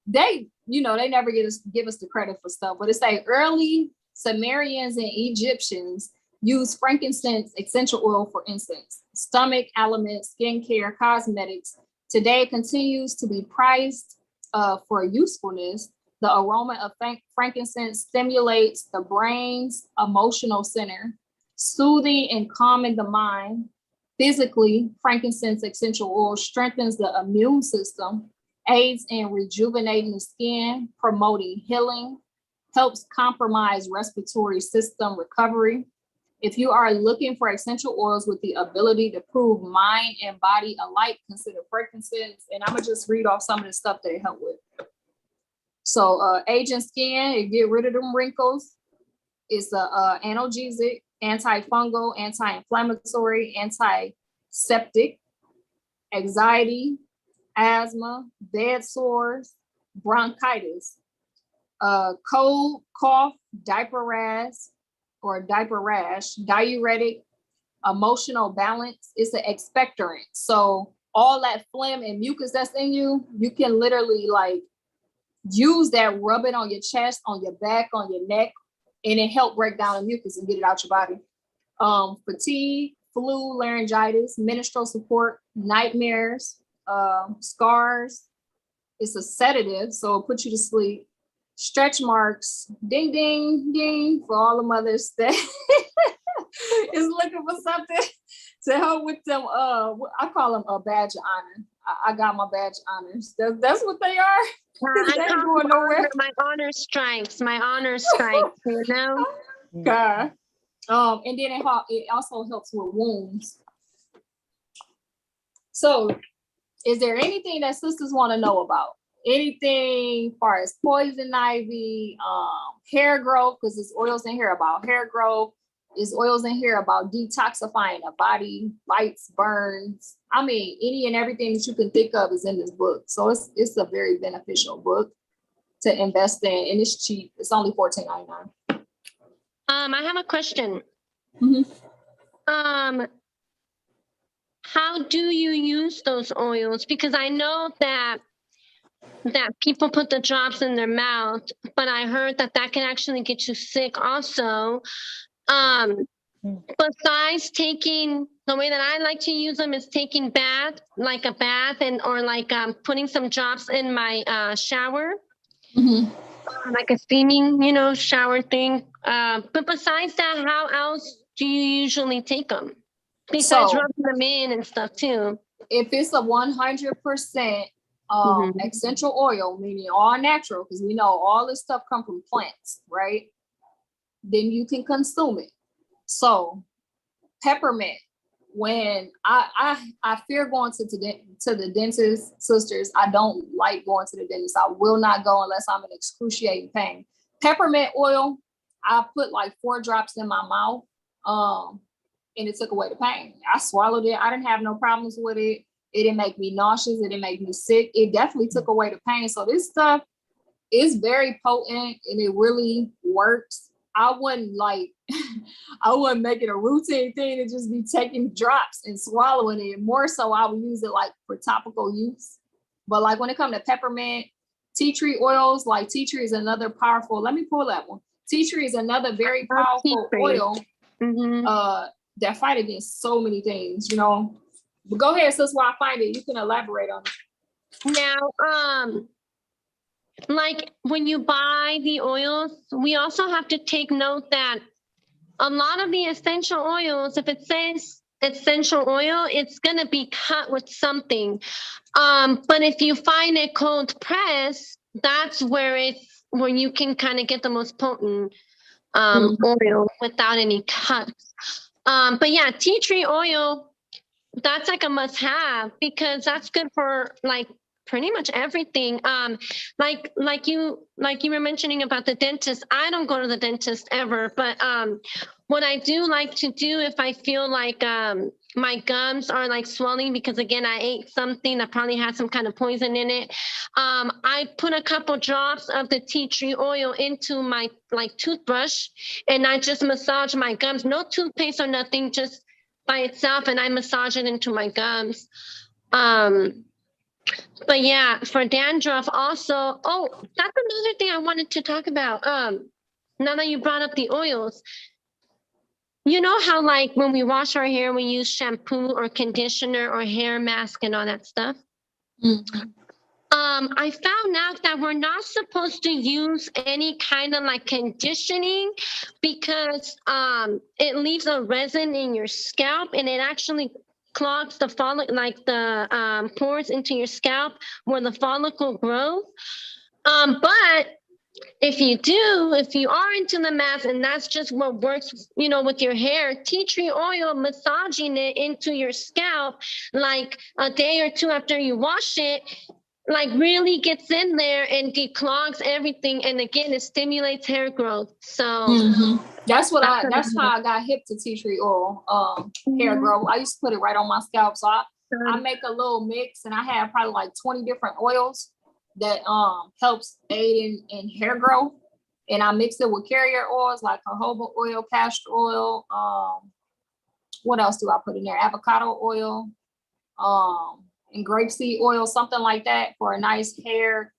they never give us the credit for stuff, but it say early Sumerians and Egyptians used frankincense essential oil for incense, stomach ailments, skincare, cosmetics. Today it continues to be prized for usefulness. The aroma of frankincense stimulates the brain's emotional center, soothing and calming the mind. Physically, frankincense essential oil strengthens the immune system, aids in rejuvenating the skin, promoting healing, helps compromise respiratory system recovery. If you are looking for essential oils with the ability to prove mind and body alike, consider frankincense. And I'm gonna just read off some of the stuff that it help with. So aging skin, it get rid of them wrinkles. It's a analgesic, antifungal, anti-inflammatory, antiseptic, anxiety, asthma, bed sores, bronchitis, cold, cough, diaper rash, diuretic, emotional balance. It's an expectorant. So all that phlegm and mucus that's in you, you can literally like use that, rub it on your chest, on your back, on your neck, and it help break down the mucus and get it out your body. Fatigue, flu, laryngitis, menstrual support, nightmares, scars. It's a sedative, so it puts you to sleep. Stretch marks, ding, ding, ding, for all the mothers that is looking for something to help with them. I call them a badge of honor. I got my badge of honors. That's what they are. I call them my honor stripes, you know? Okay. And then it also helps with wounds. So is there anything that sisters want to know about? Anything as far as poison ivy, hair growth, because there's oils in here about hair growth. There's oils in here about detoxifying the body, bites, burns. I mean, any and everything that you can think of is in this book. So it's a very beneficial book to invest in, and it's cheap. It's only $14.99. I have a question. Mhm. How do you use those oils? Because I know that people put the drops in their mouth, but I heard that can actually get you sick also. Besides taking, the way that I like to use them is taking like a bath, and or like putting some drops in my shower, like a steaming, shower thing. But besides that, how else do you usually take them? Besides So rubbing them in and stuff too. if it's a 100% essential oil, meaning all natural, because we know all this stuff come from plants, right? Then you can consume it. So peppermint, when I fear going to the dentist, sisters, I don't like going to the dentist. I will not go unless I'm in excruciating pain. Peppermint oil, I put like 4 drops in my mouth, and it took away the pain. I swallowed it. I didn't have no problems with it. It didn't make me nauseous. It didn't make me sick. It definitely took away the pain. So this stuff is very potent and it really works. I wouldn't make it a routine thing to just be taking drops and swallowing it. More so, I would use it like for topical use. But like when it comes to peppermint, tea tree oils, like tea tree is another powerful. Let me pull that one. Tea tree is another very powerful oil that fight against so many things, But go ahead, sis, while I find it, you can elaborate on it. Now, like when you buy the oils, we also have to take note that a lot of the essential oils, if it says essential oil, it's going to be cut with something. But if you find it cold pressed, that's where you can kind of get the most potent oil without any cuts. But yeah, tea tree oil, that's like a must have because that's good for like pretty much everything. Like you were mentioning about the dentist. I don't go to the dentist ever, but what I do like to do if I feel like my gums are like swelling because again I ate something that probably had some kind of poison in it, I put a couple drops of the tea tree oil into my like toothbrush and I just massage my gums, no toothpaste or nothing, just by itself, and I massage it into my gums. But yeah, for dandruff also, that's another thing I wanted to talk about. Now that you brought up the oils, you know how like when we wash our hair, we use shampoo or conditioner or hair mask and all that stuff? I found out that we're not supposed to use any kind of like conditioning because it leaves a resin in your scalp and it actually clogs the pores into your scalp where the follicle grows. But if you are into the mask and that's just what works, with your hair, tea tree oil, massaging it into your scalp like a day or two after you wash it, like really gets in there and declogs everything. And again, it stimulates hair growth. So that's how I got hip to tea tree oil, hair growth. I used to put it right on my scalp. So I make a little mix and I have probably like 20 different oils that helps aid in hair growth. And I mix it with carrier oils like jojoba oil, castor oil. What else do I put in there? Avocado oil, and grapeseed oil, something like that for a nice hair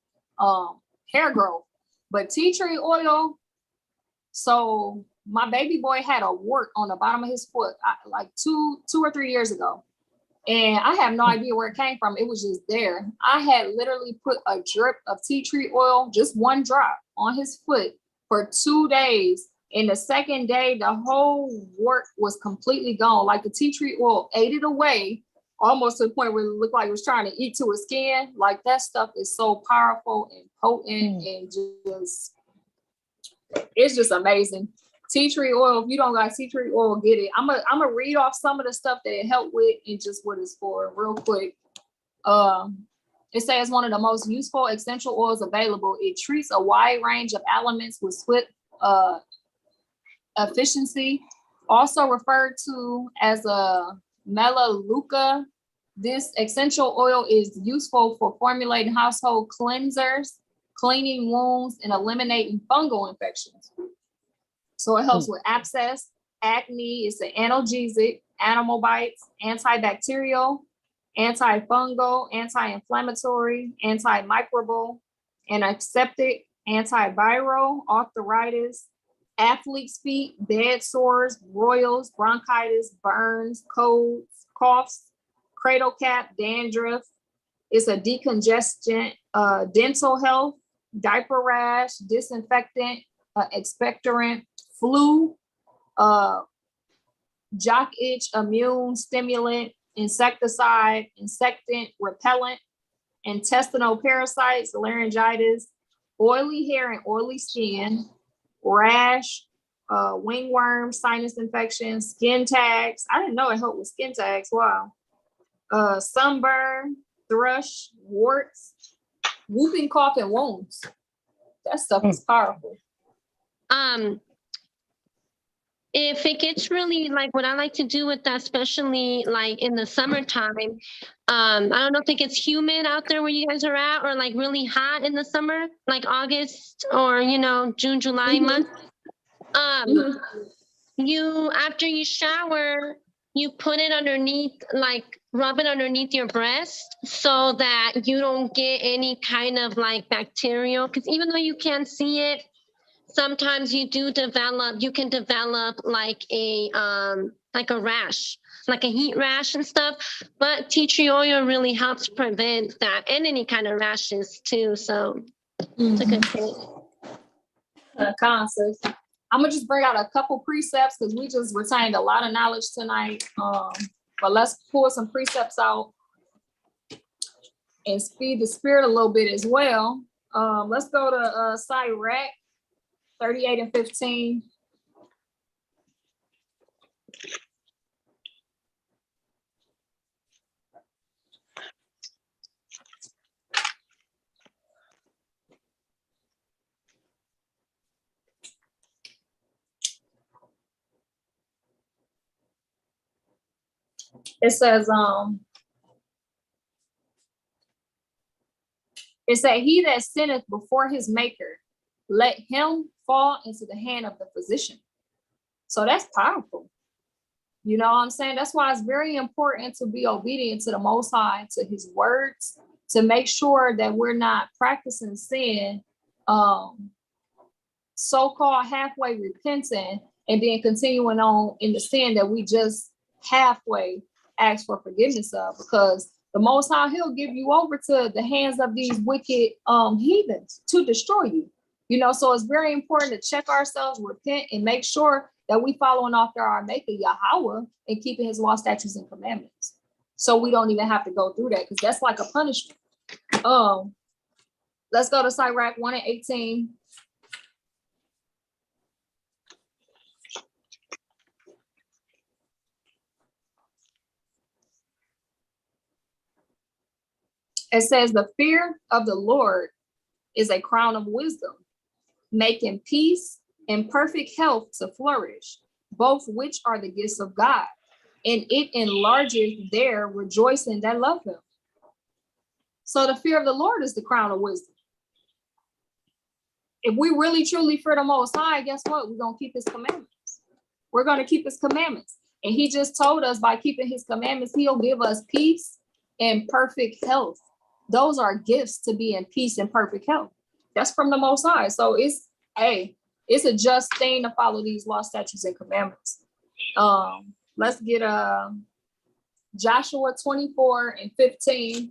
growth. But tea tree oil, so my baby boy had a wart on the bottom of his foot like two or 3 years ago. And I have no idea where it came from. It was just there. I had literally put a drip of tea tree oil, just one drop on his foot for 2 days. And the second day, the whole wart was completely gone. Like the tea tree oil ate it away, almost to the point where it looked like it was trying to eat to his skin. Like that stuff is so powerful and potent and it's just amazing. Tea tree oil, if you don't got tea tree oil, get it. I'm gonna read off some of the stuff that it helped with and just what it's for real quick. It says one of the most useful essential oils available. It treats a wide range of ailments with swift efficiency. Also referred to as a melaleuca, this essential oil is useful for formulating household cleansers, cleaning wounds, and eliminating fungal infections. So it helps with abscess, acne. It's an analgesic, animal bites, antibacterial, antifungal, anti-inflammatory, antimicrobial, antiseptic, antiviral, arthritis, athlete's feet, bed sores, royals, bronchitis, burns, colds, coughs, cradle cap, dandruff. It's a decongestant, dental health, diaper rash, disinfectant, expectorant, flu, jock itch, immune stimulant, insecticide, insectant, repellent, intestinal parasites, laryngitis, oily hair and oily skin, rash, wingworm, sinus infection, skin tags. I didn't know it helped with skin tags. Wow. Sunburn, thrush, warts, whooping cough, and wounds. That stuff is powerful. If it gets really like what I like to do with that, especially like in the summertime, I don't know if it gets humid out there where you guys are at, or like really hot in the summer, like August or June, July month. You after you shower, you put it underneath, like rub it underneath your breast so that you don't get any kind of like bacterial, because even though you can't see it, sometimes you can develop like a rash, like a heat rash and stuff. But tea tree oil really helps prevent that and any kind of rashes too. So it's a good thing. Concepts. I'm gonna just bring out a couple precepts because we just retained a lot of knowledge tonight. But let's pull some precepts out and feed the spirit a little bit as well. Let's go to Sirach 38 and 15. It says, he that sinneth before his maker, let him fall into the hand of the physician. So that's powerful. You know what I'm saying? That's why it's very important to be obedient to the Most High, to his words, to make sure that we're not practicing sin, so-called halfway repenting, and then continuing on in the sin that we just halfway ask for forgiveness of, because the Most High, he'll give you over to the hands of these wicked heathens to destroy you. So it's very important to check ourselves, repent, and make sure that we following after our maker Yahweh and keeping his law, statutes, and commandments. So we don't even have to go through that, because that's like a punishment. Let's go to Sirach 1 and 18. It says, the fear of the Lord is a crown of wisdom, making peace and perfect health to flourish, both which are the gifts of God, and it enlargeth their rejoicing that love him. So the fear of the Lord is the crown of wisdom. If we really truly fear the Most High, guess what? We're going to keep his commandments. We're going to keep his commandments. And he just told us by keeping his commandments, he'll give us peace and perfect health. Those are gifts, to be in peace and perfect health. That's from the Most High. So it's a just thing to follow these law, statutes, and commandments. Let's get Joshua 24 and 15.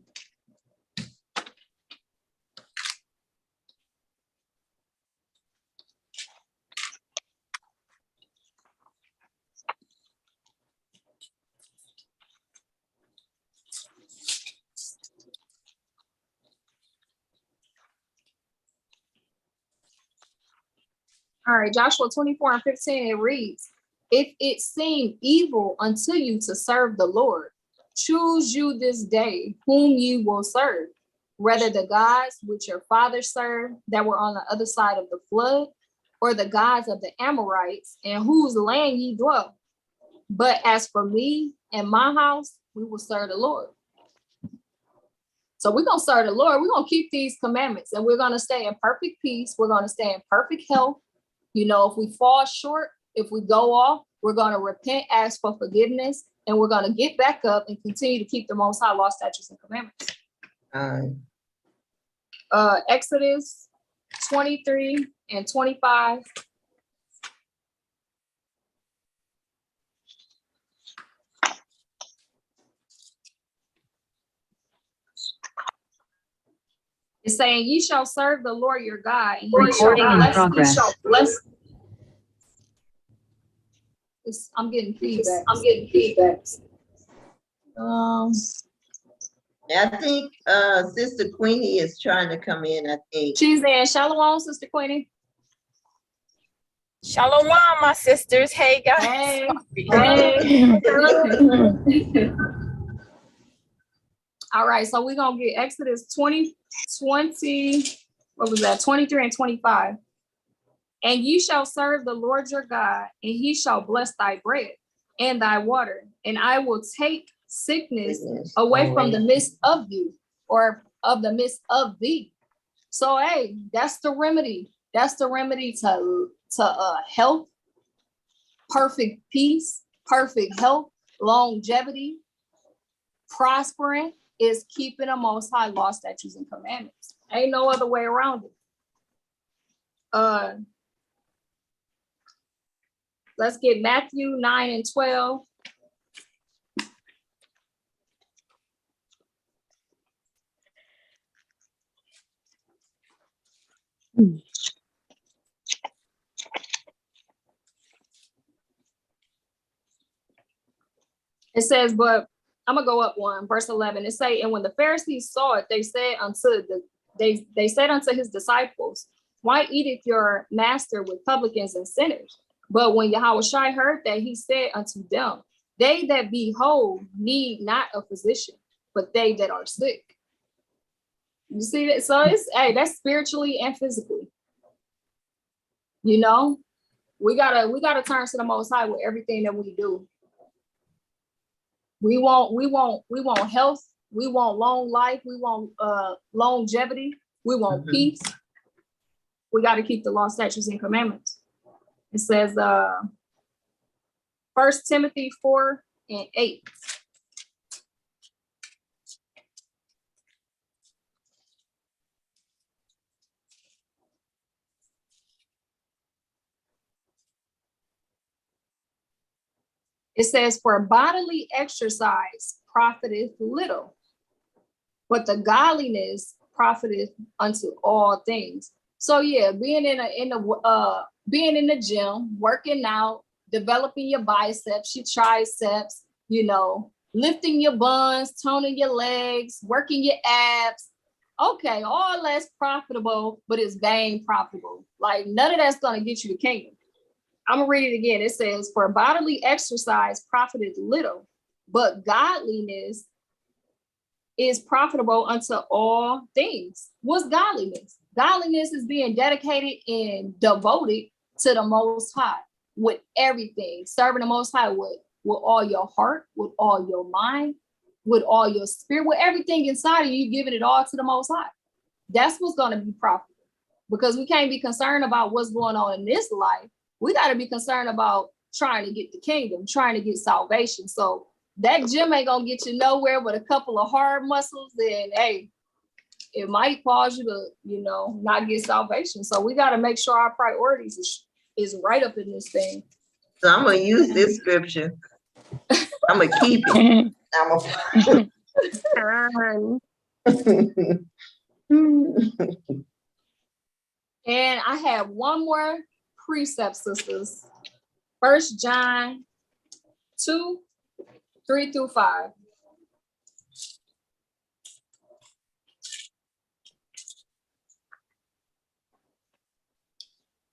All right, Joshua 24 and 15, it reads, if it seem evil unto you to serve the Lord, choose you this day whom you will serve, whether the gods which your fathers served that were on the other side of the flood, or the gods of the Amorites in whose land ye dwell. But as for me and my house, we will serve the Lord. So we're going to serve the Lord. We're going to keep these commandments, and we're going to stay in perfect peace. We're going to stay in perfect health. You know, if we fall short, if we go off, we're going to repent, ask for forgiveness, and we're going to get back up and continue to keep the Most High law, statutes, and commandments. Exodus 23 and 25. It's saying, ye shall serve the Lord your God, and he shall bless. I'm getting feedback. I think Sister Queenie is trying to come in, I think. She's in. Shalom, Sister Queenie. Shalom, my sisters. Hey, guys. Hey. All right, so we're going to get Exodus 20, what was that? 23 and 25. And you shall serve the Lord your God, and he shall bless thy bread and thy water, and I will take sickness away from the midst of you, or of the midst of thee. So, hey, that's the remedy. That's the remedy to health, perfect peace, perfect health, longevity, prospering, is keeping the Most High law, statutes, and commandments. Ain't no other way around it. Let's get Matthew 9 and 12. It says, but I'm gonna go up one, verse 11. It say, and when the Pharisees saw it, they said unto his disciples, why eateth your master with publicans and sinners? But when Yahushua heard that, he said unto them, they that be whole need not a physician, but they that are sick. You see that? So it's, hey, that's spiritually and physically. You know, we gotta turn to the Most High with everything that we do. We want health. We want long life. We want longevity. We want peace. We got to keep the law, statutes, and commandments. It says 1 Timothy 4 and 8. It says, for bodily exercise profiteth little, but the godliness profiteth unto all things. So yeah, being in the gym, working out, developing your biceps, your triceps, you know, lifting your buns, toning your legs, working your abs. Okay, all that's profitable, but it's vain profitable. Like none of that's gonna get you the kingdom. I'm gonna read it again. It says, for bodily exercise profiteth little, but godliness is profitable unto all things. What's godliness? Godliness is being dedicated and devoted to the Most High with everything, serving the Most High with all your heart, with all your mind, with all your spirit, with everything inside of you, giving it all to the Most High. That's what's going to be profitable, because we can't be concerned about what's going on in this life. We got to be concerned about trying to get the kingdom, trying to get salvation. So that gym ain't going to get you nowhere with a couple of hard muscles. And hey, it might cause you to, you know, not get salvation. So we got to make sure our priorities is right up in this thing. So I'm going to use this scripture. I'm going to keep it. And I have one more precept, sisters. 1 John 2, 3 through 5.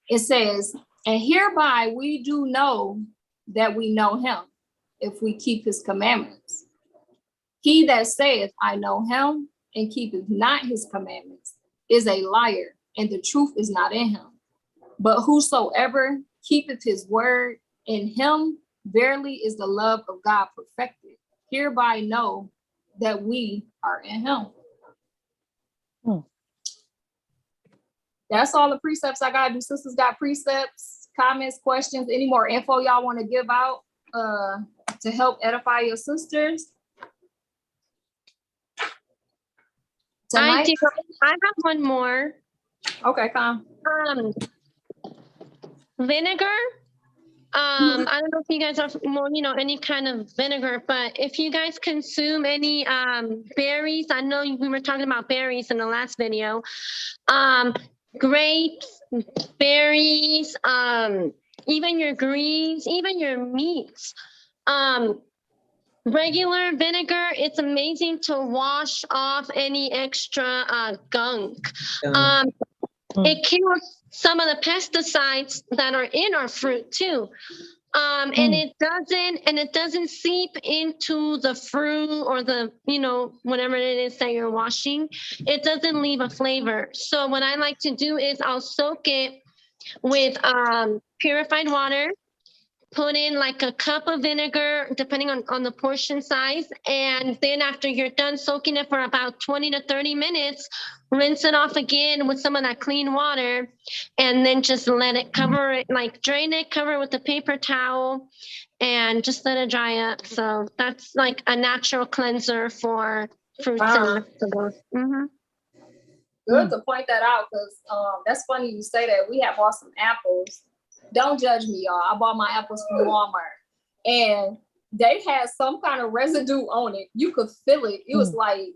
It says, and hereby we do know that we know him, if we keep his commandments. He that saith, I know him, and keepeth not his commandments, is a liar, and the truth is not in him. But whosoever keepeth his word, in him verily is the love of God perfected. Hereby know that we are in him. That's all the precepts I got. Do sisters got precepts, comments, questions, any more info y'all want to give out to help edify your sisters? I Tonight? do. I have one more. Okay, come. Vinegar. I don't know if you guys are more, any kind of vinegar, but if you guys consume any berries, I know we were talking about berries in the last video. Grapes, berries, even your greens, even your meats. Regular vinegar, it's amazing to wash off any extra gunk. It kills some of the pesticides that are in our fruit too. And it doesn't seep into the fruit or the, whatever it is that you're washing. It doesn't leave a flavor. So what I like to do is I'll soak it with purified water, put in like a cup of vinegar, depending on the portion size. And then after you're done soaking it for about 20 to 30 minutes, rinse it off again with some of that clean water, and then just let it cover it, like drain it, cover it with a paper towel, and just let it dry up. So that's like a natural cleanser for fruits and vegetables. Good to point that out, because that's funny you say that. We have awesome apples. Don't judge me, y'all. I bought my apples from Walmart, and they had some kind of residue on it. You could feel it. It was like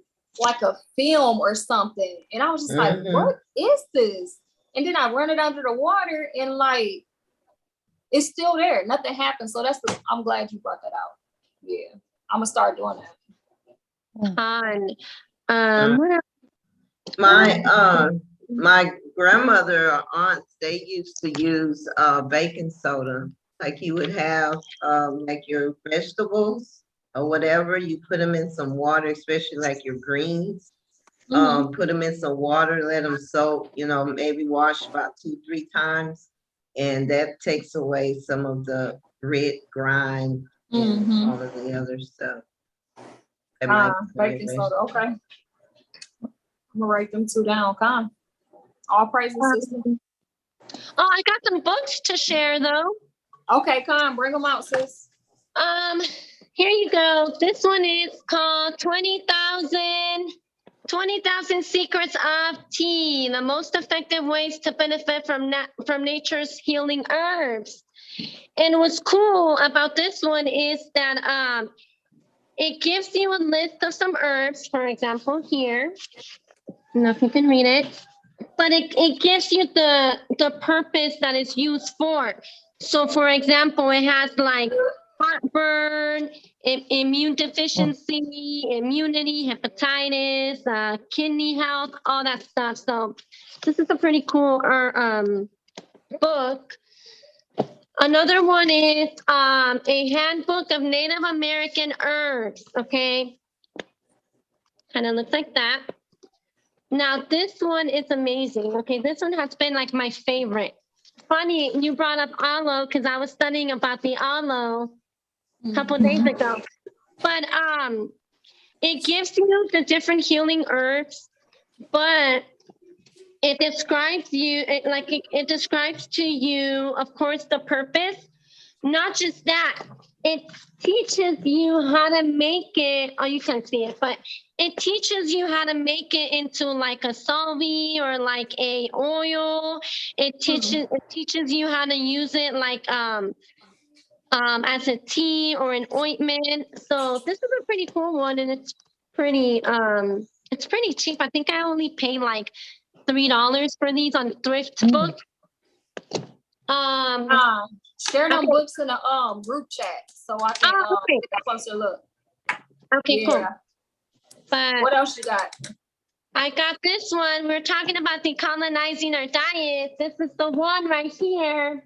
a film or something. And I was just like, what is this? And then I run it under the water, and like, it's still there. Nothing happened. So I'm glad you brought that out. Yeah, I'm gonna start doing that. What else? My grandmother or aunts, they used to use baking soda. Like you would have like your vegetables or whatever, you put them in some water, especially like your greens. Put them in some water, let them soak, maybe wash about 2-3 times. And that takes away some of the grit, grind, and all of the other stuff. Baking soda, okay. I'm gonna write them two down, Con. All praises, sister. Oh, I got some books to share though. Okay, Con, bring them out, sis. Here you go. This one is called 20,000 Secrets of Tea, the most effective ways to benefit from nature's healing herbs. And what's cool about this one is that it gives you a list of some herbs, for example, here. I don't know if you can read it, but it gives you the purpose that it's used for. So for example, it has like heartburn, immune deficiency, immunity, hepatitis, kidney health, all that stuff. So this is a pretty cool book. Another one is a handbook of Native American herbs, okay? Kind of looks like that. Now, this one is amazing. Okay, this one has been like my favorite. Funny, you brought up aloe because I was studying about the aloe a couple of days ago. But it gives you the different healing herbs, but it describes you, it describes to you, of course, the purpose. Not just that, it teaches you how to make it. Oh, you can't see it, but it teaches you how to make it into like a salve or like a oil. It teaches you how to use it like as a tea or an ointment. So this is a pretty cool one, and it's pretty cheap. I think I only paid like $3 for these on Thrift Book. Share them books in the group chat so I can get a closer look. Okay, cool. But what else you got? I got this one. We're talking about decolonizing our diet. This is the one right here.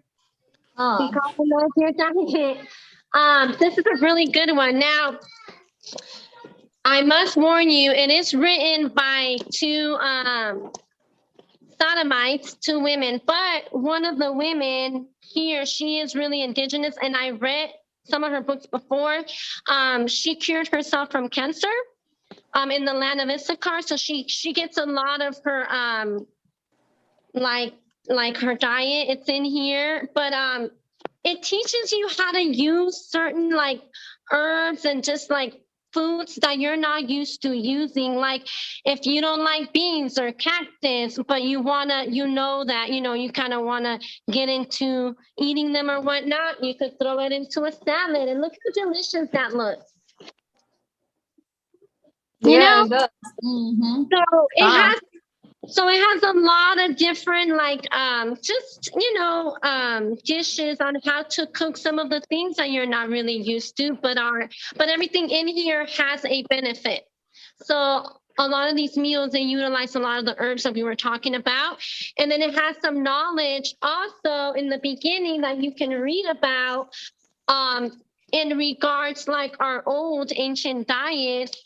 Decolonize your diet. This is a really good one. Now, I must warn you, it is written by two sodomites, 2 women, but one of the women here, she is really indigenous, and I read some of her books before. She cured herself from cancer in the land of Issachar, so she gets a lot of her like her diet. It's in here, but it teaches you how to use certain like herbs and just like foods that you're not used to using. Like if you don't like beans or cactus, but you wanna, you know that, you know, you kind of wanna get into eating them or whatnot, you could throw it into a salad and look how delicious that looks. You know? It does. Mhm. So it has a lot of different like just dishes on how to cook some of the things that you're not really used to, but everything in here has a benefit. So a lot of these meals, they utilize a lot of the herbs that we were talking about, and then it has some knowledge also in the beginning that you can read about in regards like our old ancient diets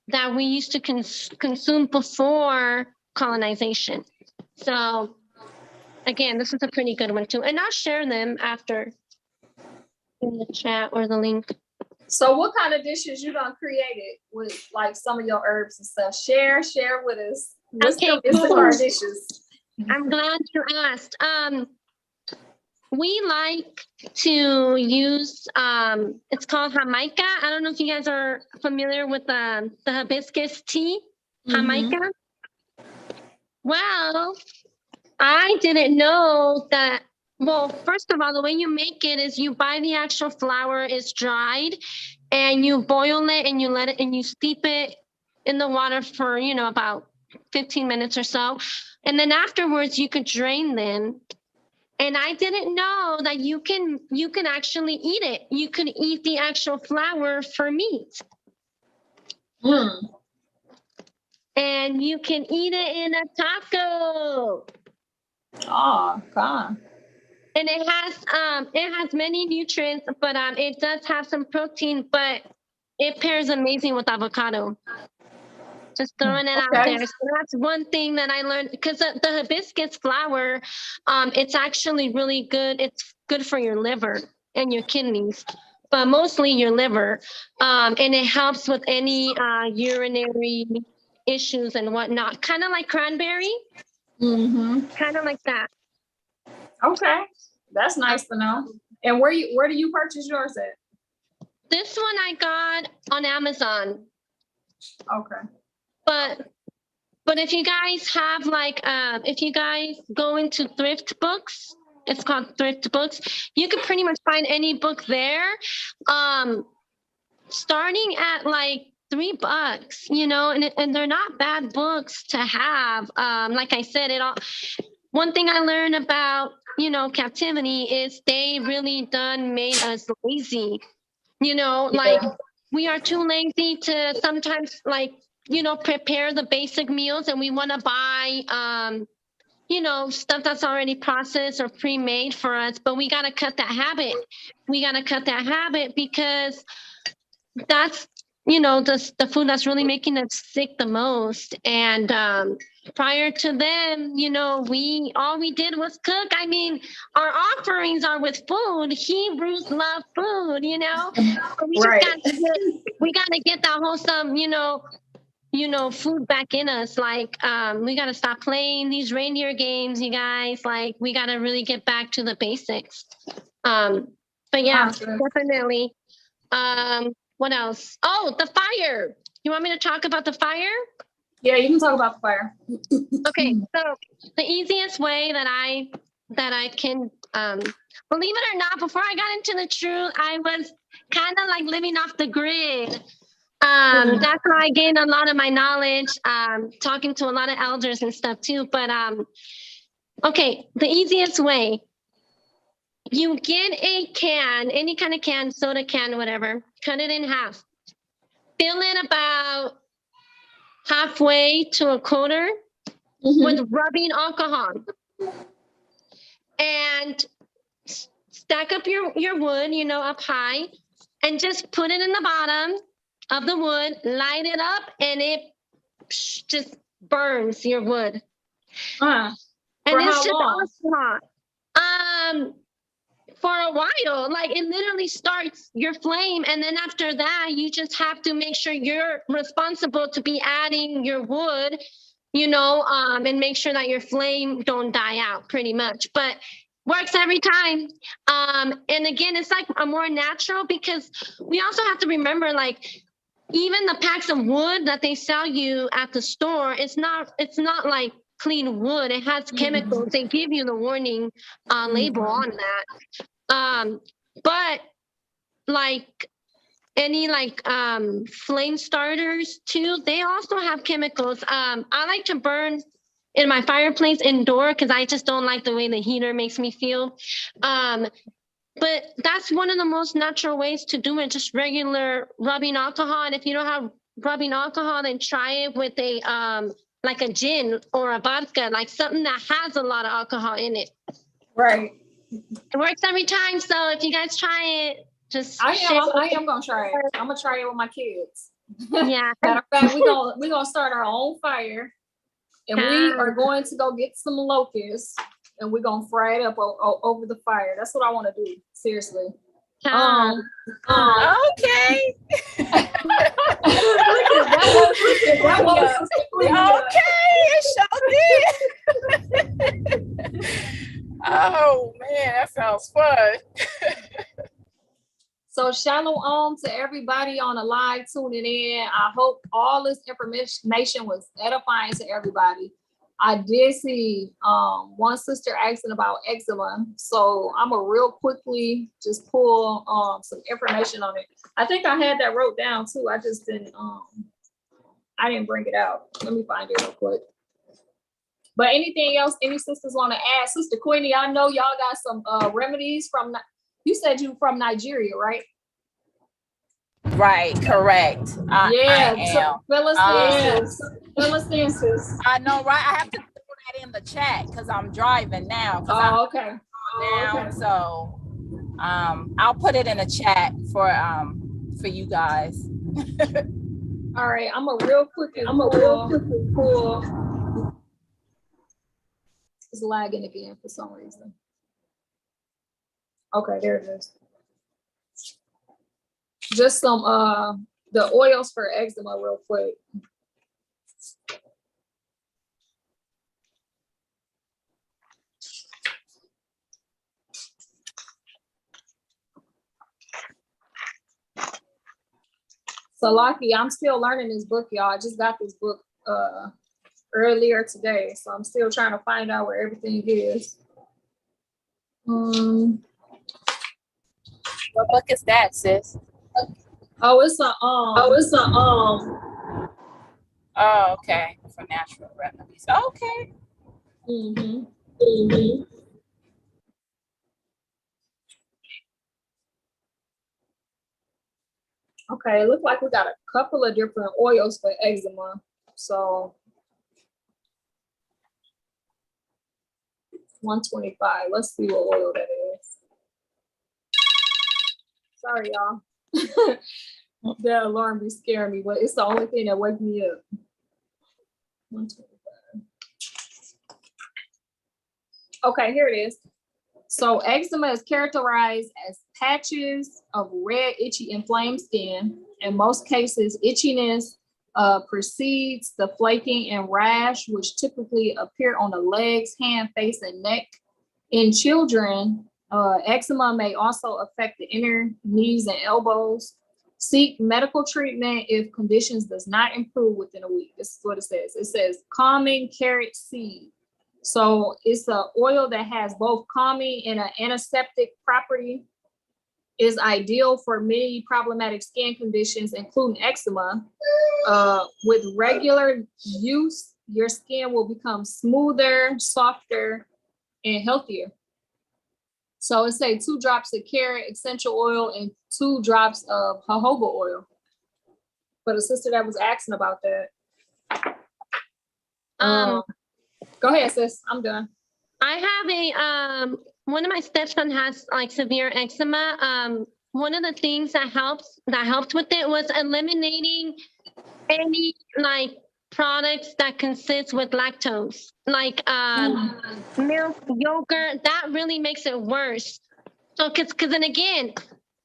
that we used to consume before colonization. So again, this is a pretty good one too. And I'll share them after in the chat or the link. So what kind of dishes you done created with like some of your herbs and stuff? Share with us. What's Okay, the cool. our dishes? I'm glad you asked. We like to use, it's called Jamaica. I don't know if you guys are familiar with the hibiscus tea, Jamaica. Well, I didn't know that. Well, first of all, the way you make it is you buy the actual flour, it's dried, and you boil it and you let it and you steep it in the water for, about 15 minutes or so. And then afterwards you could drain them. And I didn't know that you can actually eat it. You can eat the actual flour for meat. And you can eat it in a taco. Oh, God. And it has many nutrients, but it does have some protein, but it pairs amazing with avocado. Just throwing it out there. So that's one thing that I learned, because the hibiscus flower, it's actually really good. It's good for your liver and your kidneys, but mostly your liver. And it helps with any urinary issues and whatnot. Kind of like cranberry. Kind of like that. Okay. That's nice to know. And where do you purchase yours at? This one I got on Amazon. Okay. But if you guys have like, if you guys go into thrift books, it's called thrift books, you can pretty much find any book there, starting at like $3, and they're not bad books to have. Like I said, one thing I learned about, captivity is they really done made us lazy, like we are too lazy to sometimes like, prepare the basic meals, and we want to buy, stuff that's already processed or pre-made for us, but we got to cut that habit. Because that's, the food that's really making us sick the most. And prior to them, all we did was cook. I mean, our offerings are with food. Hebrews love food, So we got to get that wholesome, food back in us. Like, we got to stop playing these reindeer games, you guys. Like, we got to really get back to the basics. But yeah, definitely. What else? Oh, the fire. You want me to talk about the fire? Yeah, you can talk about the fire. Okay, so the easiest way that I can, believe it or not, before I got into the truth, I was kind of like living off the grid. That's how I gained a lot of my knowledge, talking to a lot of elders and stuff too. But okay, the easiest way, you get a can, any kind of can, soda can, whatever, cut it in half. Fill it about halfway to a quarter with rubbing alcohol. And stack up your wood, up high, and just put it in the bottom of the wood, light it up, and it just burns your wood. And it's just awesome. For a while, like it literally starts your flame, and then after that, you just have to make sure you're responsible to be adding your wood and make sure that your flame don't die out pretty much. But works every time. And again, it's like a more natural, because we also have to remember, like, even the packs of wood that they sell you at the store, it's not like clean wood. It has chemicals. They give you the warning label on that. But like any flame starters too, they also have chemicals. I like to burn in my fireplace indoor because I just don't like the way the heater makes me feel. But that's one of the most natural ways to do it, just regular rubbing alcohol. And if you don't have rubbing alcohol, then try it with a like a gin or a vodka, like something that has a lot of alcohol in it. Right. It works every time. So if you guys try it, just I am gonna try it. I'm gonna try it with my kids. Yeah. Matter of fact, we're gonna start our own fire, and we are going to go get some locusts, and we're gonna fry it up over the fire. That's what I want to do. Seriously. Okay. Oh man, that sounds fun. So shalom to everybody on the live tuning in. I hope all this information was edifying to everybody. I did see one sister asking about eczema, so I'm gonna real quickly just pull some information on it. I think I had that wrote down too. I just didn't I didn't bring it out. Let me find it real quick. But anything else any sisters want to add? Sister Queenie, I know y'all got some remedies from, you said you from Nigeria, right? Right, correct. I am. Fill us in, sis. I know, right? I have to throw that in the chat because I'm driving now. Okay. So I'll put it in the chat for you guys. All right, I'm a real quickly pull. It's lagging again for some reason. Okay, there it is. Just some the oils for eczema real quick. So Lucky, I'm still learning this book, y'all. I just got this book earlier today, so I'm still trying to find out where everything is. What book is that, sis? Oh, it's Oh, okay. For natural remedies. Okay. Okay, it looks like we got a couple of different oils for eczema. So 125. Let's see what oil that is. Sorry, y'all. That alarm be scaring me, but it's the only thing that wakes me up. 125. Okay, here it is. So eczema is characterized as patches of red, itchy, inflamed skin. In most cases, itchiness precedes the flaking and rash, which typically appear on the legs, hand, face, and neck. In children, eczema may also affect the inner knees and elbows. Seek medical treatment if conditions does not improve within a week. This is what it says. It says calming carrot seed. So it's an oil that has both calming and an antiseptic property. Is ideal for many problematic skin conditions, including eczema. With regular use, your skin will become smoother, softer, and healthier. So it say 2 drops of carrot essential oil and 2 drops of jojoba oil. For the sister that was asking about that. Go ahead, sis. I'm done. I have a one of my stepson has like severe eczema. One of the things that helped with it was eliminating any like products that consist with lactose, like milk, yogurt. That really makes it worse. So, because then again,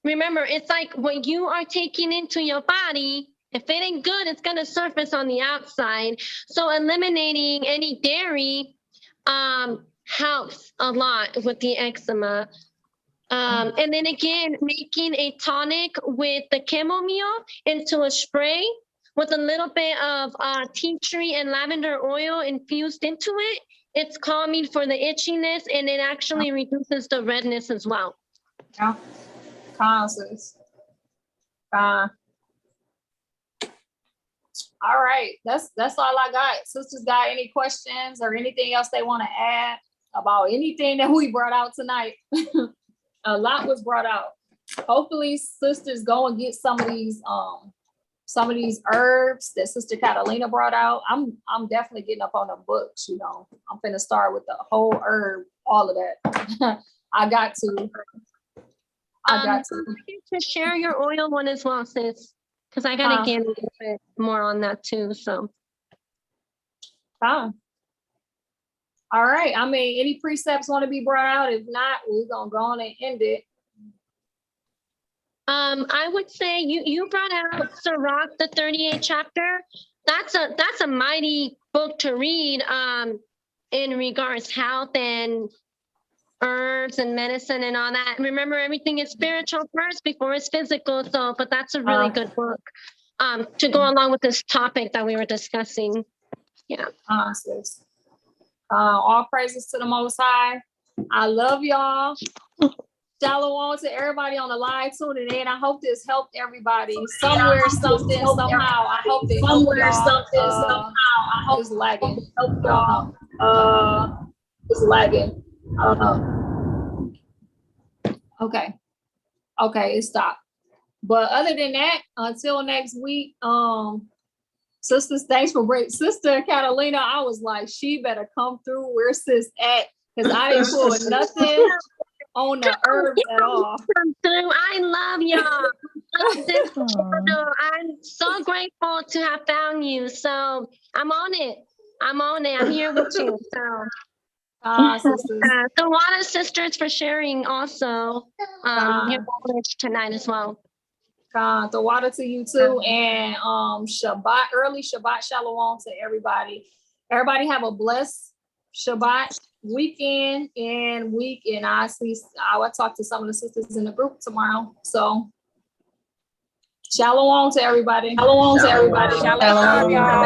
remember, it's like what you are taking into your body If it ain't good, it's gonna surface on the outside. So eliminating any dairy helps a lot with the eczema. And then again, making a tonic with the chamomile into a spray with a little bit of tea tree and lavender oil infused into it. It's calming for the itchiness, and it actually reduces the redness as well. Yeah. Sis. All right, that's all I got. Sisters got any questions or anything else they want to add about anything that we brought out tonight? A lot was brought out. Hopefully sisters go and get some of these herbs that Sister Catalina brought out. I'm definitely getting up on the books, you know. I'm finna start with the whole herb, all of that. I got to share your oil one as well, sis, because I gotta get a little bit more on that too. So all right. I mean, any precepts want to be brought out? If not, we're gonna go on and end it. I would say you brought out Sirach, the 38th chapter. That's a mighty book to read in regards health and herbs and medicine and all that. Remember, everything is spiritual first before it's physical. So, but that's a really good book to go along with this topic that we were discussing. Yeah. Sis. All praises to the Most High. I love y'all. Shalom to everybody on the live tuning in. I hope this helped everybody somewhere, something, somehow. I hope it somewhere, something, somehow. I hope it's lagging. Help y'all. It's lagging. I don't know. Okay, it stopped. But other than that, until next week, sisters, thanks for break. Sister Catalina, I was like, she better come through. Where sis at? Because I didn't put nothing on the herbs at all. I love y'all. I'm so grateful to have found you. So I'm on it. I'm here with you. So the Water Sisters for sharing also your knowledge tonight as well. The water to you too, and early Shabbat Shalom to everybody. Everybody have a blessed Shabbat weekend and week. And I will talk to some of the sisters in the group tomorrow. So Shalom to everybody. Shalom, y'all.